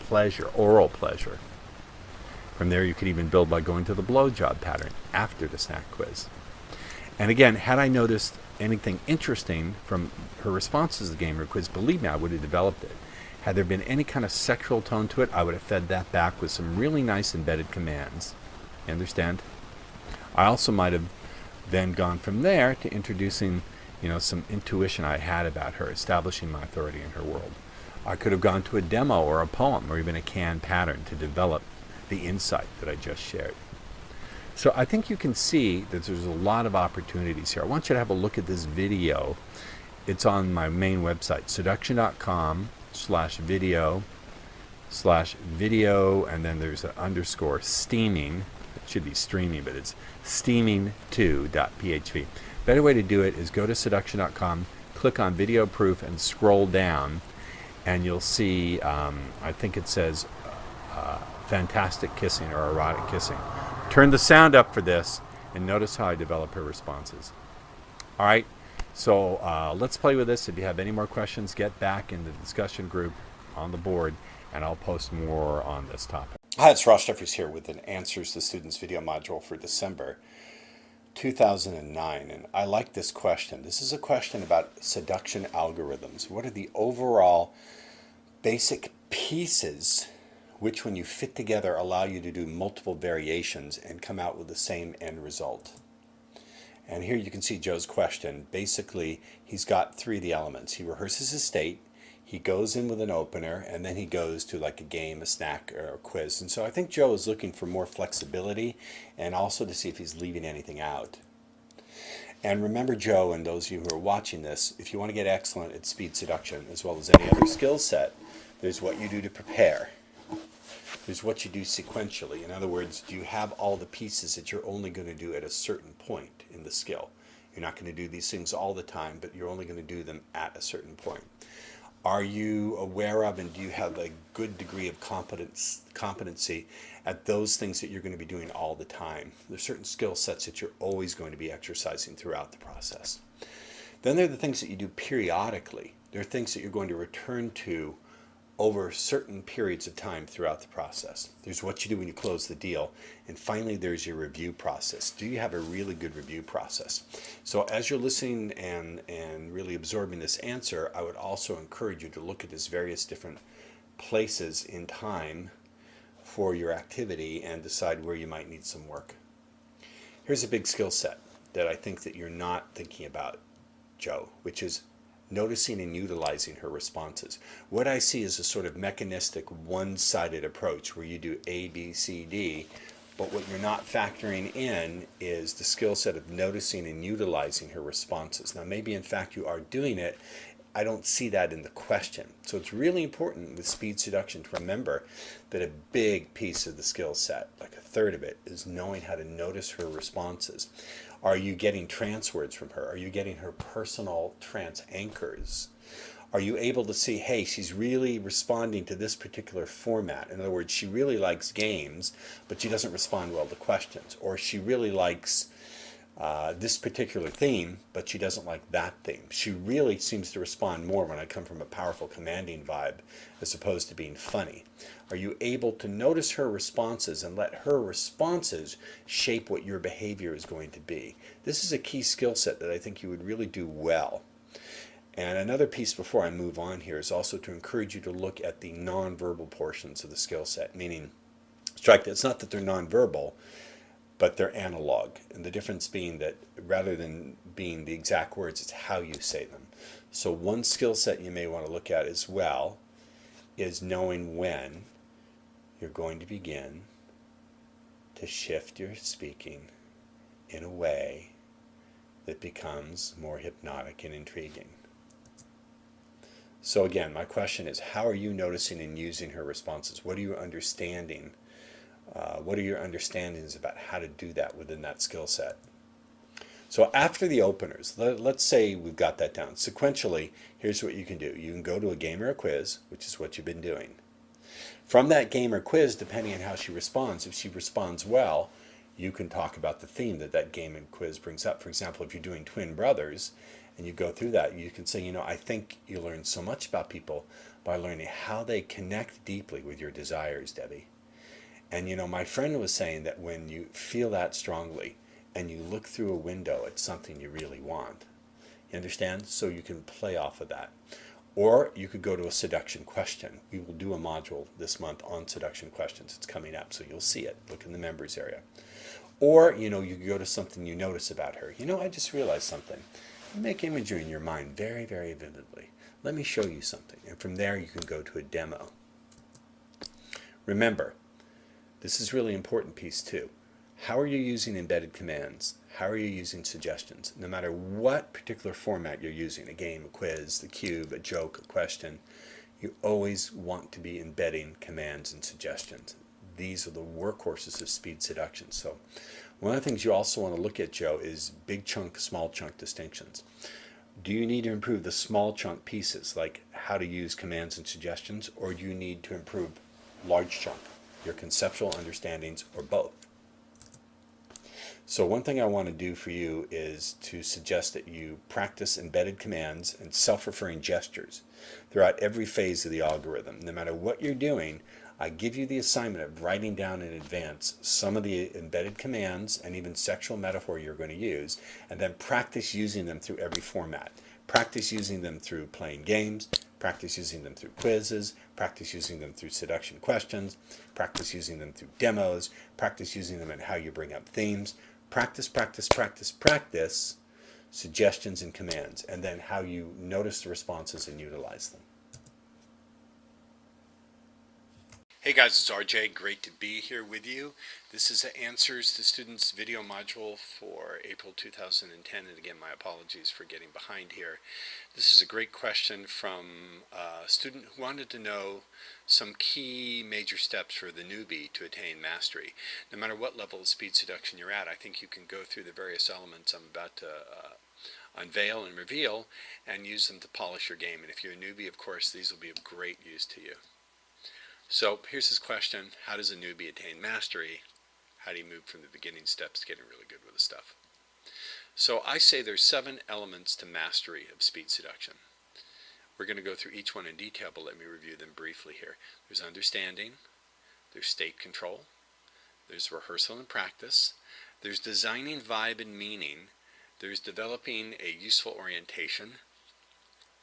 pleasure, oral pleasure. From there, you could even build by going to the blowjob pattern after the Snack Quiz. And again, had I noticed anything interesting from her responses to the game or quiz, believe me, I would have developed it. Had there been any kind of sexual tone to it, I would have fed that back with some really nice embedded commands. You understand? I also might have then gone from there to introducing, some intuition I had about her, establishing my authority in her world. I could have gone to a demo or a poem or even a canned pattern to develop the insight that I just shared. So I think you can see that there's a lot of opportunities here. I want you to have a look at this video. It's on my main website, seduction.com/video/video, and then there's an underscore steaming. It should be streaming, but it's steaming2.php. Better way to do it is go to seduction.com, click on video proof, and scroll down, and you'll see, I think it says fantastic kissing or erotic kissing. Turn the sound up for this, and notice how I develop her responses. All right, so let's play with this. If you have any more questions, get back in the discussion group on the board, and I'll post more on this topic. Hi, it's Ross Jeffries here with an Answers to Students video module for December 2009. And I like this question. This is a question about seduction algorithms. What are the overall basic pieces which, when you fit together, allow you to do multiple variations and come out with the same end result? And here you can see Joe's question. Basically, he's got three of the elements. He rehearses his state, he goes in with an opener, and then he goes to like a game, a snack, or a quiz. And so I think Joe is looking for more flexibility and also to see if he's leaving anything out. And remember, Joe, and those of you who are watching this, if you want to get excellent at speed seduction as well as any other skill set, there's what you do to prepare. There's what you do sequentially. In other words, do you have all the pieces that you're only going to do at a certain point in the skill? You're not going to do these things all the time, but you're only going to do them at a certain point. Are you aware of, and do you have a good degree of competency at those things that you're going to be doing all the time? There's certain skill sets that you're always going to be exercising throughout the process. Then there are the things that you do periodically. There are things that you're going to return to over certain periods of time throughout the process. There's what you do when you close the deal. And finally, there's your review process. Do you have a really good review process? So as you're listening and really absorbing this answer, I would also encourage you to look at these various different places in time for your activity and decide where you might need some work. Here's a big skill set that I think that you're not thinking about, Joe, which is noticing and utilizing her responses. What I see is a sort of mechanistic, one-sided approach where you do A, B, C, D, but what you're not factoring in is the skill set of noticing and utilizing her responses. Now, maybe in fact you are doing it, I don't see that in the question. So it's really important with speed seduction to remember that a big piece of the skill set, like a third of it, is knowing how to notice her responses. Are you getting trance words from her? Are you getting her personal trance anchors? Are you able to see, hey, she's really responding to this particular format? In other words, she really likes games, but she doesn't respond well to questions. Or she really likes this particular theme, but she doesn't like that theme. She really seems to respond more when I come from a powerful, commanding vibe as opposed to being funny. Are you able to notice her responses and let her responses shape what your behavior is going to be? This is a key skill set that I think you would really do well. And another piece before I move on here is also to encourage you to look at the nonverbal portions of the skill set, meaning, strike that it's not that they're nonverbal, but they're analog. And the difference being that rather than being the exact words, it's how you say them. So one skill set you may want to look at as well is knowing when you're going to begin to shift your speaking in a way that becomes more hypnotic and intriguing. So again, my question is, how are you noticing and using her responses? What are you understanding? What are your understandings about how to do that within that skill set? So after the openers, let's say we've got that down. Sequentially, here's what you can do. You can go to a game or a quiz, which is what you've been doing. From that game or quiz, depending on how she responds, if she responds well, you can talk about the theme that that game and quiz brings up. For example, if you're doing twin brothers and you go through that, you can say, I think you learn so much about people by learning how they connect deeply with your desires, Debbie. And my friend was saying that when you feel that strongly and you look through a window at something you really want, you understand? So you can play off of that. Or you could go to a seduction question. We will do a module this month on seduction questions. It's coming up, so you'll see it. Look in the members area. Or, you could go to something you notice about her. I just realized something. You make imagery in your mind very, very vividly. Let me show you something. And from there, you can go to a demo. Remember, this is a really important piece too. How are you using embedded commands? How are you using suggestions? No matter what particular format you're using, a game, a quiz, the cube, a joke, a question, you always want to be embedding commands and suggestions. These are the workhorses of speed seduction. So one of the things you also want to look at, Joe, is big chunk, small chunk distinctions. Do you need to improve the small chunk pieces, like how to use commands and suggestions, or do you need to improve large chunk, your conceptual understandings, or both? So one thing I want to do for you is to suggest that you practice embedded commands and self-referring gestures throughout every phase of the algorithm. No matter what you're doing, I give you the assignment of writing down in advance some of the embedded commands and even sexual metaphor you're going to use, and then practice using them through every format. Practice using them through playing games, practice using them through quizzes, practice using them through seduction questions, practice using them through demos, practice using them in how you bring up themes. Practice, practice, practice, practice suggestions and commands, and then how you notice the responses and utilize them. Hey guys, it's RJ. Great to be here with you. This is the Answers to Students video module for April 2010. And again, my apologies for getting behind here. This is a great question from a student who wanted to know some key major steps for the newbie to attain mastery. No matter what level of speed seduction you're at, I think you can go through the various elements I'm about to unveil and reveal and use them to polish your game. And if you're a newbie, of course, these will be of great use to you. So here's his question: how does a newbie attain mastery? How do you move from the beginning steps to getting really good with the stuff? So I say there's 7 elements to mastery of speed seduction. We're going to go through each one in detail, but let me review them briefly here. There's understanding, there's state control, there's rehearsal and practice, there's designing vibe and meaning, there's developing a useful orientation,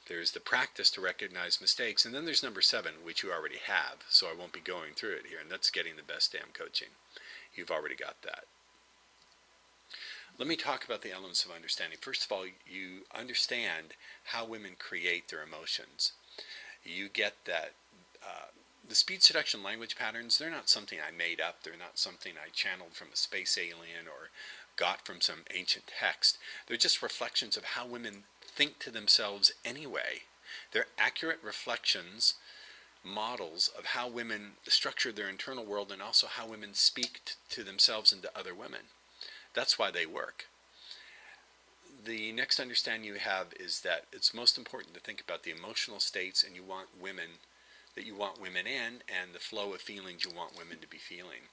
there's the practice to recognize mistakes, and then there's number 7, which you already have, so I won't be going through it here, and that's getting the best damn coaching. You've already got that. Let me talk about the elements of understanding. First of all, you understand how women create their emotions. You get that the speed seduction language patterns, they're not something I made up. They're not something I channeled from a space alien or got from some ancient text. They're just reflections of how women think to themselves anyway, They're accurate reflections, models of how women structure their internal world and also how women speak to themselves and to other women. That's why they work. The next understanding you have is that it's most important to think about the emotional states and you want women in, and the flow of feelings you want women to be feeling.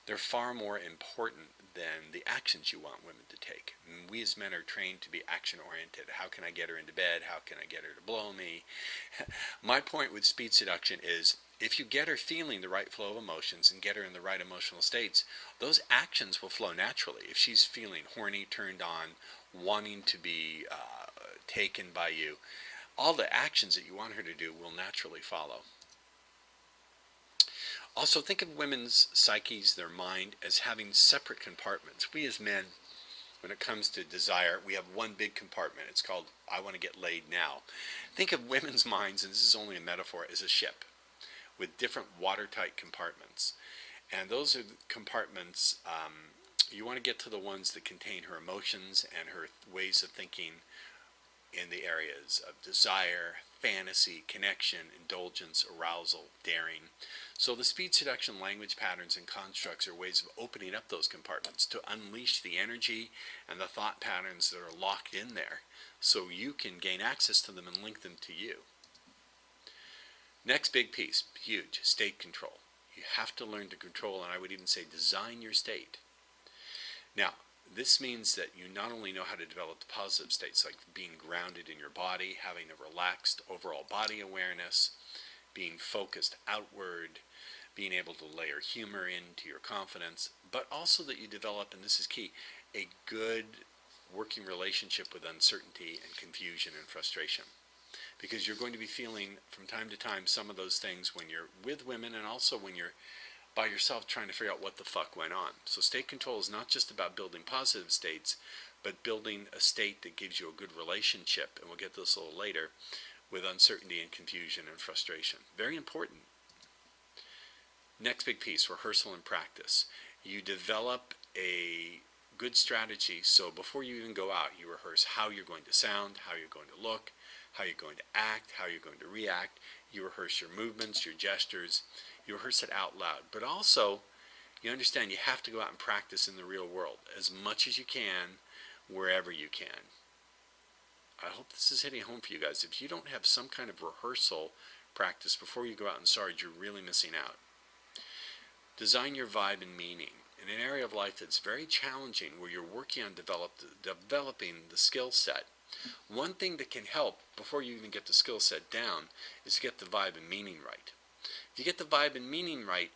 They're far more important than the actions you want women to take. And we as men are trained to be action-oriented. How can I get her into bed? How can I get her to blow me? My point with speed seduction is if you get her feeling the right flow of emotions and get her in the right emotional states, those actions will flow naturally. If she's feeling horny, turned on, wanting to be taken by you, all the actions that you want her to do will naturally follow. Also, think of women's psyches, their mind, as having separate compartments. We as men, when it comes to desire, we have one big compartment. It's called, I want to get laid now. Think of women's minds, and this is only a metaphor, as a ship with different watertight compartments. And those are the compartments, you want to get to the ones that contain her emotions and her ways of thinking in the areas of desire, fantasy, connection, indulgence, arousal, daring. So the speed seduction language patterns and constructs are ways of opening up those compartments to unleash the energy and the thought patterns that are locked in there so you can gain access to them and link them to you. Next big piece, huge, state control. You have to learn to control, and I would even say design your state. Now, this means that you not only know how to develop the positive states, like being grounded in your body, having a relaxed overall body awareness, being focused outward, being able to layer humor into your confidence, but also that you develop, and this is key, a good working relationship with uncertainty and confusion and frustration. Because you're going to be feeling from time to time some of those things when you're with women and also when you're by yourself trying to figure out what the fuck went on. So state control is not just about building positive states, but building a state that gives you a good relationship, and we'll get to this a little later, with uncertainty and confusion and frustration. Very important. Next big piece, rehearsal and practice. You develop a good strategy, so before you even go out, you rehearse how you're going to sound, how you're going to look, how you're going to act, how you're going to react. You rehearse your movements, your gestures. You rehearse it out loud. But also, you understand you have to go out and practice in the real world as much as you can, wherever you can. I hope this is hitting home for you guys. If you don't have some kind of rehearsal practice before you go out and sarge, you're really missing out. Design your vibe and meaning. In an area of life that's very challenging, where you're working on developing the skill set, one thing that can help before you even get the skill set down is to get the vibe and meaning right. If you get the vibe and meaning right,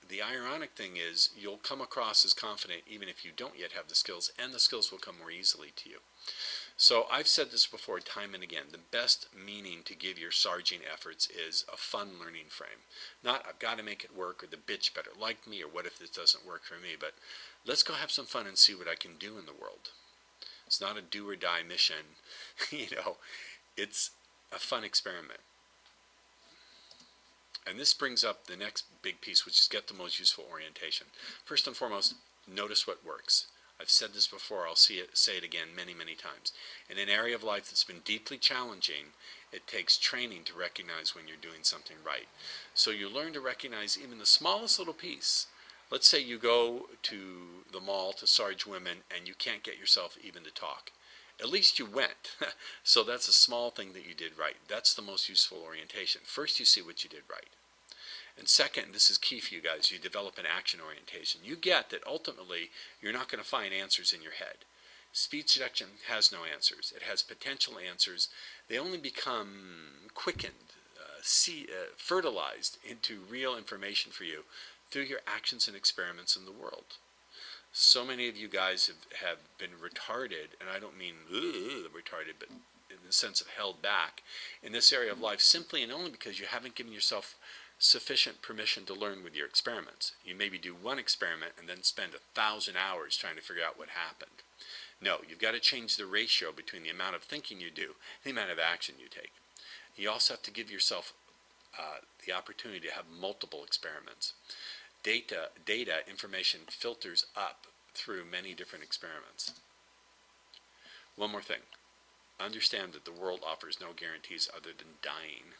the ironic thing is you'll come across as confident even if you don't yet have the skills, and the skills will come more easily to you. So I've said this before time and again, the best meaning to give your sarging efforts is a fun learning frame. Not I've got to make it work, or the bitch better like me, or what if this doesn't work for me, but let's go have some fun and see what I can do in the world. It's not a do or die mission, it's a fun experiment. And this brings up the next big piece, which is get the most useful orientation. First and foremost, notice what works. I've said this before, I'll say it again many, many times. In an area of life that's been deeply challenging, it takes training to recognize when you're doing something right. So you learn to recognize even the smallest little piece. Let's say you go to the mall to sarge women and you can't get yourself even to talk. At least you went. So that's a small thing that you did right. That's the most useful orientation. First, you see what you did right. And second, this is key for you guys, you develop an action orientation. You get that ultimately you're not going to find answers in your head. Speed seduction has no answers. It has potential answers. They only become quickened, fertilized into real information for you through your actions and experiments in the world. So many of you guys have been retarded, and I don't mean retarded, but in the sense of held back in this area of life simply and only because you haven't given yourself sufficient permission to learn with your experiments. You maybe do one experiment and then spend 1,000 hours trying to figure out what happened. No, you've got to change the ratio between the amount of thinking you do and the amount of action you take. You also have to give yourself the opportunity to have multiple experiments. Data, information filters up through many different experiments. One more thing. understand that the world offers no guarantees other than dying.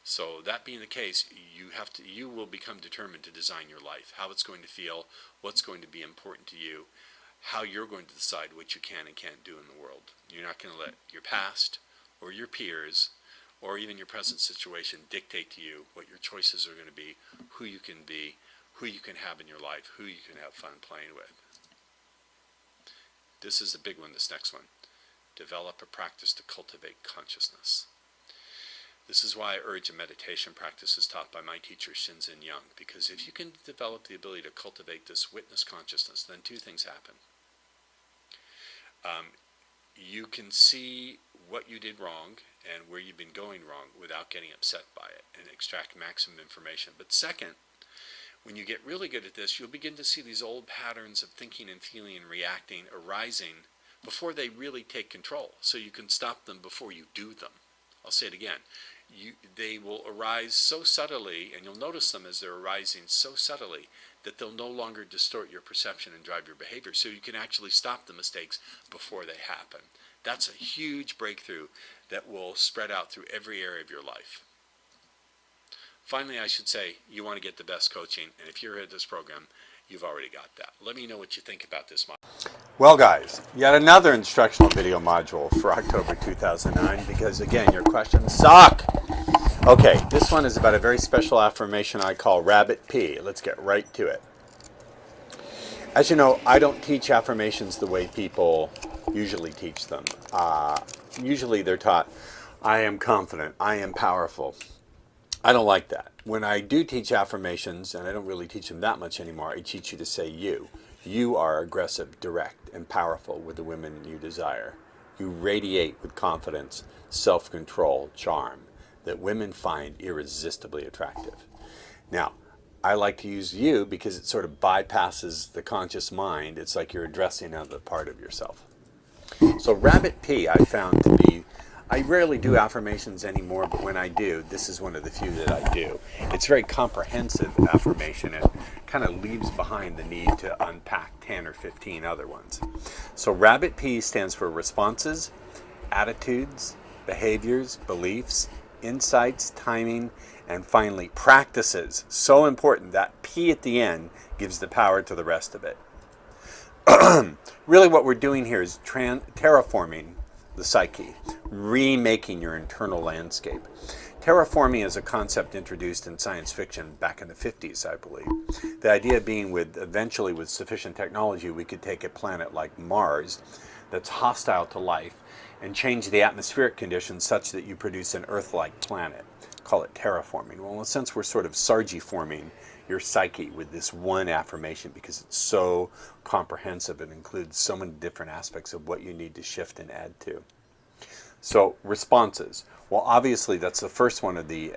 So that being the case, you will become determined to design your life, how it's going to feel, what's going to be important to you, how you're going to decide what you can and can't do in the world. You're not going to let your past or your peers or even your present situation dictate to you what your choices are going to be, who you can have in your life, who you can have fun playing with. This is the big one, this next one. Develop a practice to cultivate consciousness. This is why I urge a meditation practice as taught by my teacher Shinzen Young, because if you can develop the ability to cultivate this witness consciousness, then two things happen. You can see what you did wrong and where you've been going wrong without getting upset by it and extract maximum information. But second, when you get really good at this, you'll begin to see these old patterns of thinking and feeling and reacting arising before they really take control, so you can stop them before you do them. I'll say it again. They will arise so subtly, and you'll notice them as they're arising so subtly that they'll no longer distort your perception and drive your behavior, so you can actually stop the mistakes before they happen. That's a huge breakthrough that will spread out through every area of your life. Finally, I should say, you want to get the best coaching, and if you're at this program, you've already got that. Let me know what you think about this module. Well, guys, yet another instructional video module for October 2009, because again, your questions suck. Okay, this one is about a very special affirmation I call Rabbit P. Let's get right to it. As you know, I don't teach affirmations the way people usually teach them. Usually they're taught, I am confident, I am powerful. I don't like that. When I do teach affirmations, and I don't really teach them that much anymore, I teach you to say you. You are aggressive, direct, and powerful with the women you desire. You radiate with confidence, self-control, charm that women find irresistibly attractive. Now, I like to use you because it sort of bypasses the conscious mind. It's like you're addressing another part of yourself. So Rabbit P I found to be, I rarely do affirmations anymore, but when I do, this is one of the few that I do. It's very comprehensive affirmation and kind of leaves behind the need to unpack 10 or 15 other ones. So Rabbit P stands for responses, attitudes, behaviors, beliefs, insights, timing, and finally practices. So important, that P at the end gives the power to the rest of it. Really what we're doing here is terraforming the psyche, remaking your internal landscape. Terraforming is a concept introduced in science fiction back in the 50s, I believe. The idea being eventually with sufficient technology, we could take a planet like Mars that's hostile to life and change the atmospheric conditions such that you produce an Earth-like planet. Call it terraforming. Well, in a sense, we're sort of Sargi-forming your psyche with this one affirmation because it's so comprehensive and includes so many different aspects of what you need to shift and add to. So, responses. Well, obviously, that's the first one of the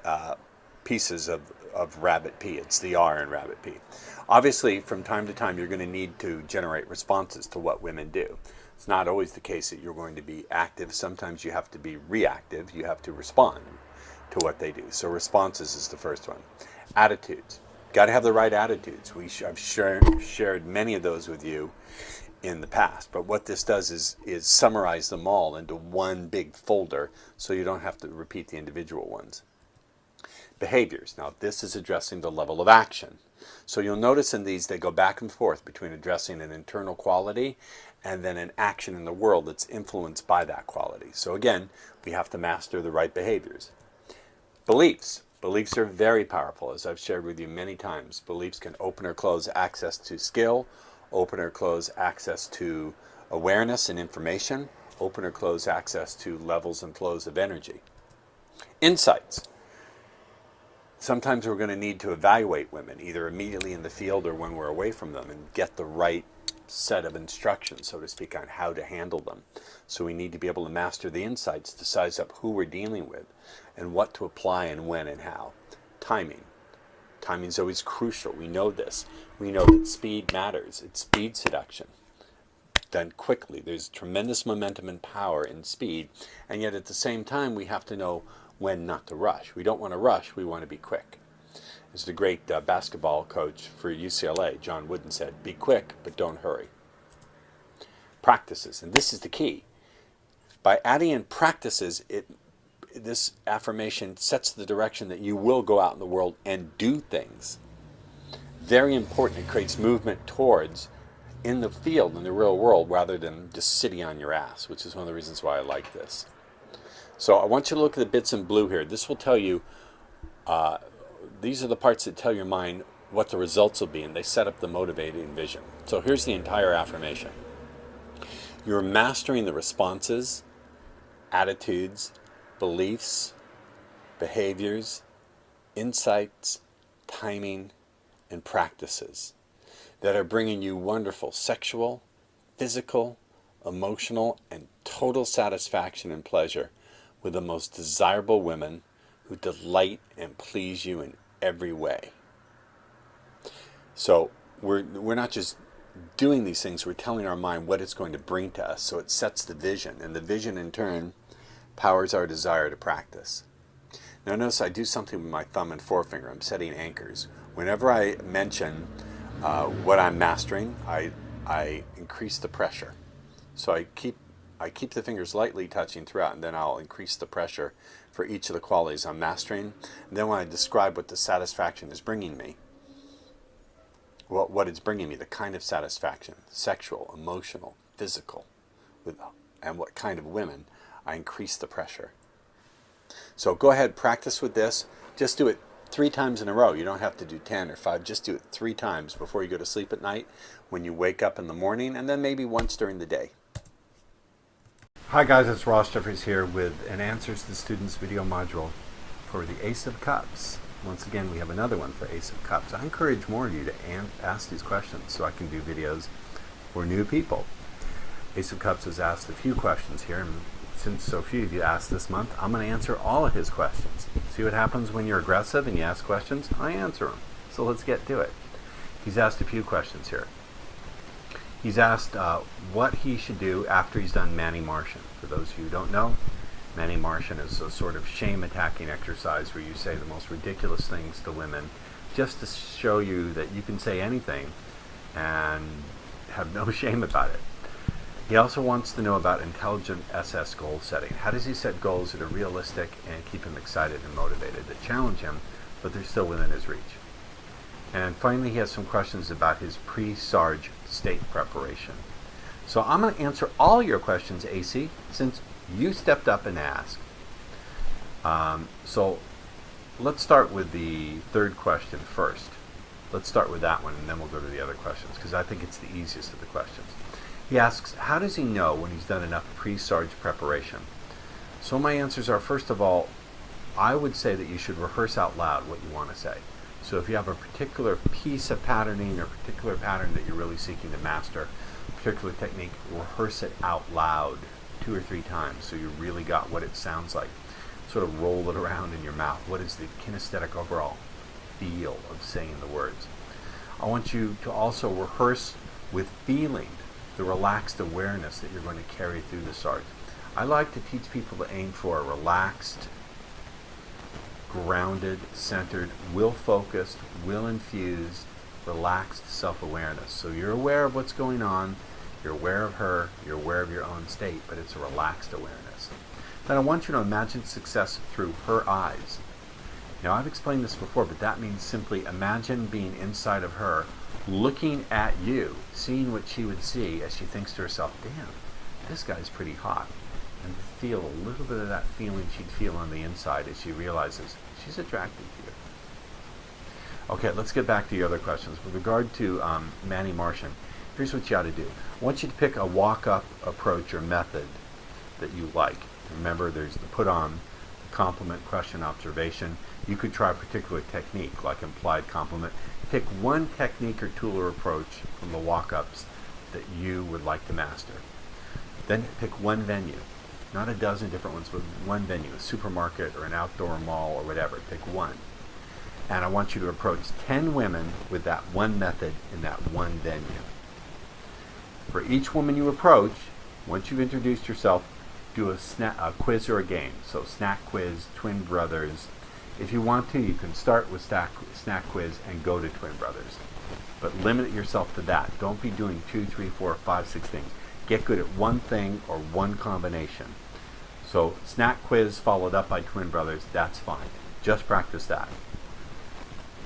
pieces of Rabbit P. It's the R in Rabbit P. Obviously, from time to time, you're going to need to generate responses to what women do. It's not always the case that you're going to be active. Sometimes you have to be reactive. You have to respond to what they do. So responses is the first one. Attitudes. Got to have the right attitudes. I've shared many of those with you in the past. But what this does is summarize them all into one big folder so you don't have to repeat the individual ones. Behaviors. Now this is addressing the level of action. So you'll notice in these they go back and forth between addressing an internal quality and then an action in the world that's influenced by that quality. So again, we have to master the right behaviors. Beliefs. Beliefs are very powerful, as I've shared with you many times. Beliefs can open or close access to skill, open or close access to awareness and information, open or close access to levels and flows of energy. Insights. Sometimes we're going to need to evaluate women, either immediately in the field or when we're away from them, and get the right set of instructions, so to speak, on how to handle them. So we need to be able to master the insights to size up who we're dealing with and what to apply and when and how. Timing. Timing is always crucial. We know this. We know that speed matters. It's speed seduction. Done quickly. There's tremendous momentum and power in speed, and yet at the same time we have to know when not to rush. We don't want to rush. We want to be quick. As the great basketball coach for UCLA, John Wooden, said, be quick, but don't hurry. Practices, and this is the key. By adding in practices, this affirmation sets the direction that you will go out in the world and do things. Very important. It creates movement towards in the field, in the real world, rather than just sitting on your ass, which is one of the reasons why I like this. So I want you to look at the bits in blue here. This will tell you, these are the parts that tell your mind what the results will be, and they set up the motivating vision. So here's the entire affirmation. You're mastering the responses, attitudes, beliefs, behaviors, insights, timing, and practices that are bringing you wonderful sexual, physical, emotional, and total satisfaction and pleasure with the most desirable women who delight and please you in every way. So we're not just doing these things, we're telling our mind what it's going to bring to us. So it sets the vision, and the vision in turn powers our desire to practice. Now notice I do something with my thumb and forefinger. I'm setting anchors. Whenever I mention what I'm mastering, I increase the pressure. So I keep the fingers lightly touching throughout, and then I'll increase the pressure for each of the qualities I'm mastering. And then when I describe what the satisfaction is bringing me, what it's bringing me, the kind of satisfaction, sexual, emotional, physical, and what kind of women, I increase the pressure. So go ahead, practice with this. Just do it 3 times in a row. You don't have to do 10 or 5. Just do it 3 times before you go to sleep at night, when you wake up in the morning, and then maybe once during the day. Hi guys, it's Ross Jeffries here with an Answers to Students video module for the Ace of Cups. Once again, we have another one for Ace of Cups. I encourage more of you to ask these questions so I can do videos for new people. Ace of Cups has asked a few questions here, and since so few of you asked this month, I'm going to answer all of his questions. See what happens when you're aggressive and you ask questions? I answer them. So let's get to it. He's asked a few questions here. He's asked what he should do after he's done Manny Martian. For those of you who don't know, Manny Martian is a sort of shame-attacking exercise where you say the most ridiculous things to women just to show you that you can say anything and have no shame about it. He also wants to know about intelligent SS goal setting. How does he set goals that are realistic and keep him excited and motivated, that challenge him, but they're still within his reach? And finally, he has some questions about his pre-Sarge state preparation. So I'm going to answer all your questions, AC, since you stepped up and asked. So let's start with the third question first. Let's start with that one, and then we'll go to the other questions, because I think it's the easiest of the questions. He asks, how does he know when he's done enough pre-Sarge preparation? So my answers are, first of all, I would say that you should rehearse out loud what you want to say. So if you have a particular piece of patterning or particular pattern that you're really seeking to master, a particular technique, rehearse it out loud 2 or 3 times so you really got what it sounds like. Sort of roll it around in your mouth. What is the kinesthetic overall feel of saying the words? I want you to also rehearse with feeling the relaxed awareness that you're going to carry through the Sarge. I like to teach people to aim for a relaxed, grounded, centered, will-focused, will-infused, relaxed self-awareness. So you're aware of what's going on, you're aware of her, you're aware of your own state, but it's a relaxed awareness. Then I want you to imagine success through her eyes. Now I've explained this before, but that means simply imagine being inside of her, looking at you, seeing what she would see as she thinks to herself, damn, this guy's pretty hot. And feel a little bit of that feeling she'd feel on the inside as she realizes she's attracted to you. Okay, let's get back to the other questions. With regard to Manny Martian, here's what you ought to do. I want you to pick a walk-up approach or method that you like. Remember, there's the put-on, the compliment, question, observation. You could try a particular technique, like implied compliment. Pick one technique or tool or approach from the walk-ups that you would like to master. Then pick one venue. Not a dozen different ones, but one venue, a supermarket or an outdoor mall or whatever. Pick one. And I want you to approach 10 women with that one method in that one venue. For each woman you approach, once you've introduced yourself, do a quiz or a game. So snack quiz, twin brothers. If you want to, you can start with snack quiz and go to twin brothers. But limit yourself to that. Don't be doing 2, 3, 4, 5, 6 things. Get good at one thing or one combination. So snack quiz followed up by twin brothers, that's fine. Just practice that.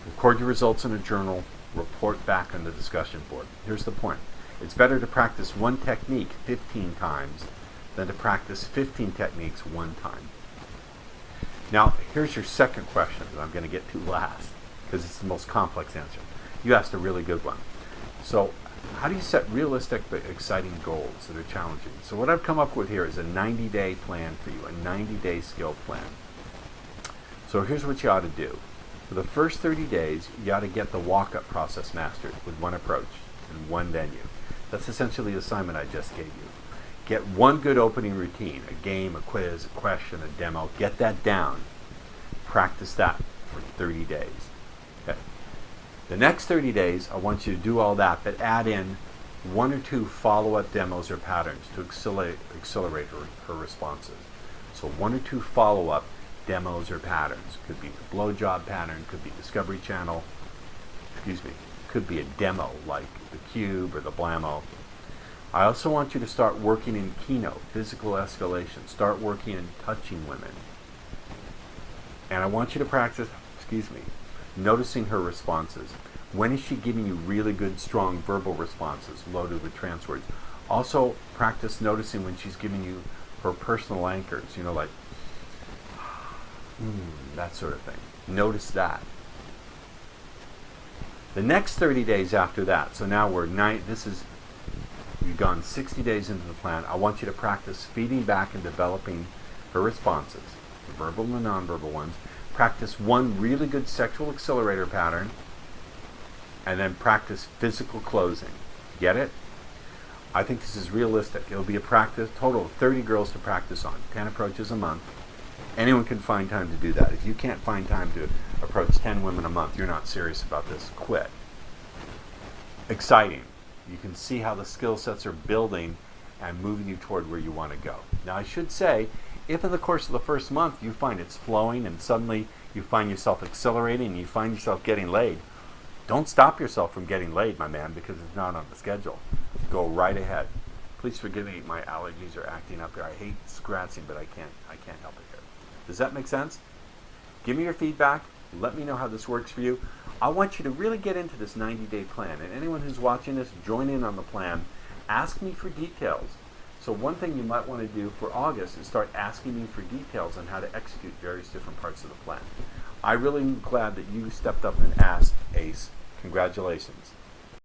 Record your results in a journal, report back on the discussion board. Here's the point. It's better to practice one technique 15 times than to practice 15 techniques one time. Now, here's your second question that I'm going to get to last, because it's the most complex answer. You asked a really good one. So, how do you set realistic but exciting goals that are challenging? So what I've come up with here is a 90-day plan for you, a 90-day skill plan. So here's what you ought to do. For the first 30 days, you ought to get the walk-up process mastered with one approach and one venue. That's essentially the assignment I just gave you. Get one good opening routine, a game, a quiz, a question, a demo. Get that down. Practice that for 30 days. Okay. The next 30 days, I want you to do all that, but add in 1 or 2 follow-up demos or patterns to accelerate her responses. So 1 or 2 follow-up demos or patterns. Could be the blowjob pattern, could be Discovery Channel, could be a demo like the Cube or the Blammo. I also want you to start working in Kino, physical escalation. Start working in touching women. And I want you to practice, noticing her responses. When is she giving you really good, strong verbal responses loaded with trance words? Also, practice noticing when she's giving you her personal anchors, like, that sort of thing. Notice that. The next 30 days after that, so now you've gone 60 days into the plan. I want you to practice feeding back and developing her responses, the verbal and the nonverbal ones. Practice one really good sexual accelerator pattern, and then practice physical closing. Get it? I think this is realistic. It'll be a total of 30 girls to practice on, 10 approaches a month. Anyone can find time to do that. If you can't find time to approach 10 women a month, you're not serious about this. Quit. Exciting. You can see how the skill sets are building and moving you toward where you want to go. Now, I should say, if in the course of the first month you find it's flowing and suddenly you find yourself accelerating and you find yourself getting laid, don't stop yourself from getting laid, my man, because it's not on the schedule. Go right ahead. Please forgive me, my allergies are acting up here. I hate scratching, but I can't help it here. Does that make sense? Give me your feedback. Let me know how this works for you. I want you to really get into this 90-day plan. And anyone who's watching this, join in on the plan. Ask me for details. So one thing you might want to do for August is start asking me for details on how to execute various different parts of the plan. I really am glad that you stepped up and asked, Ace. Congratulations.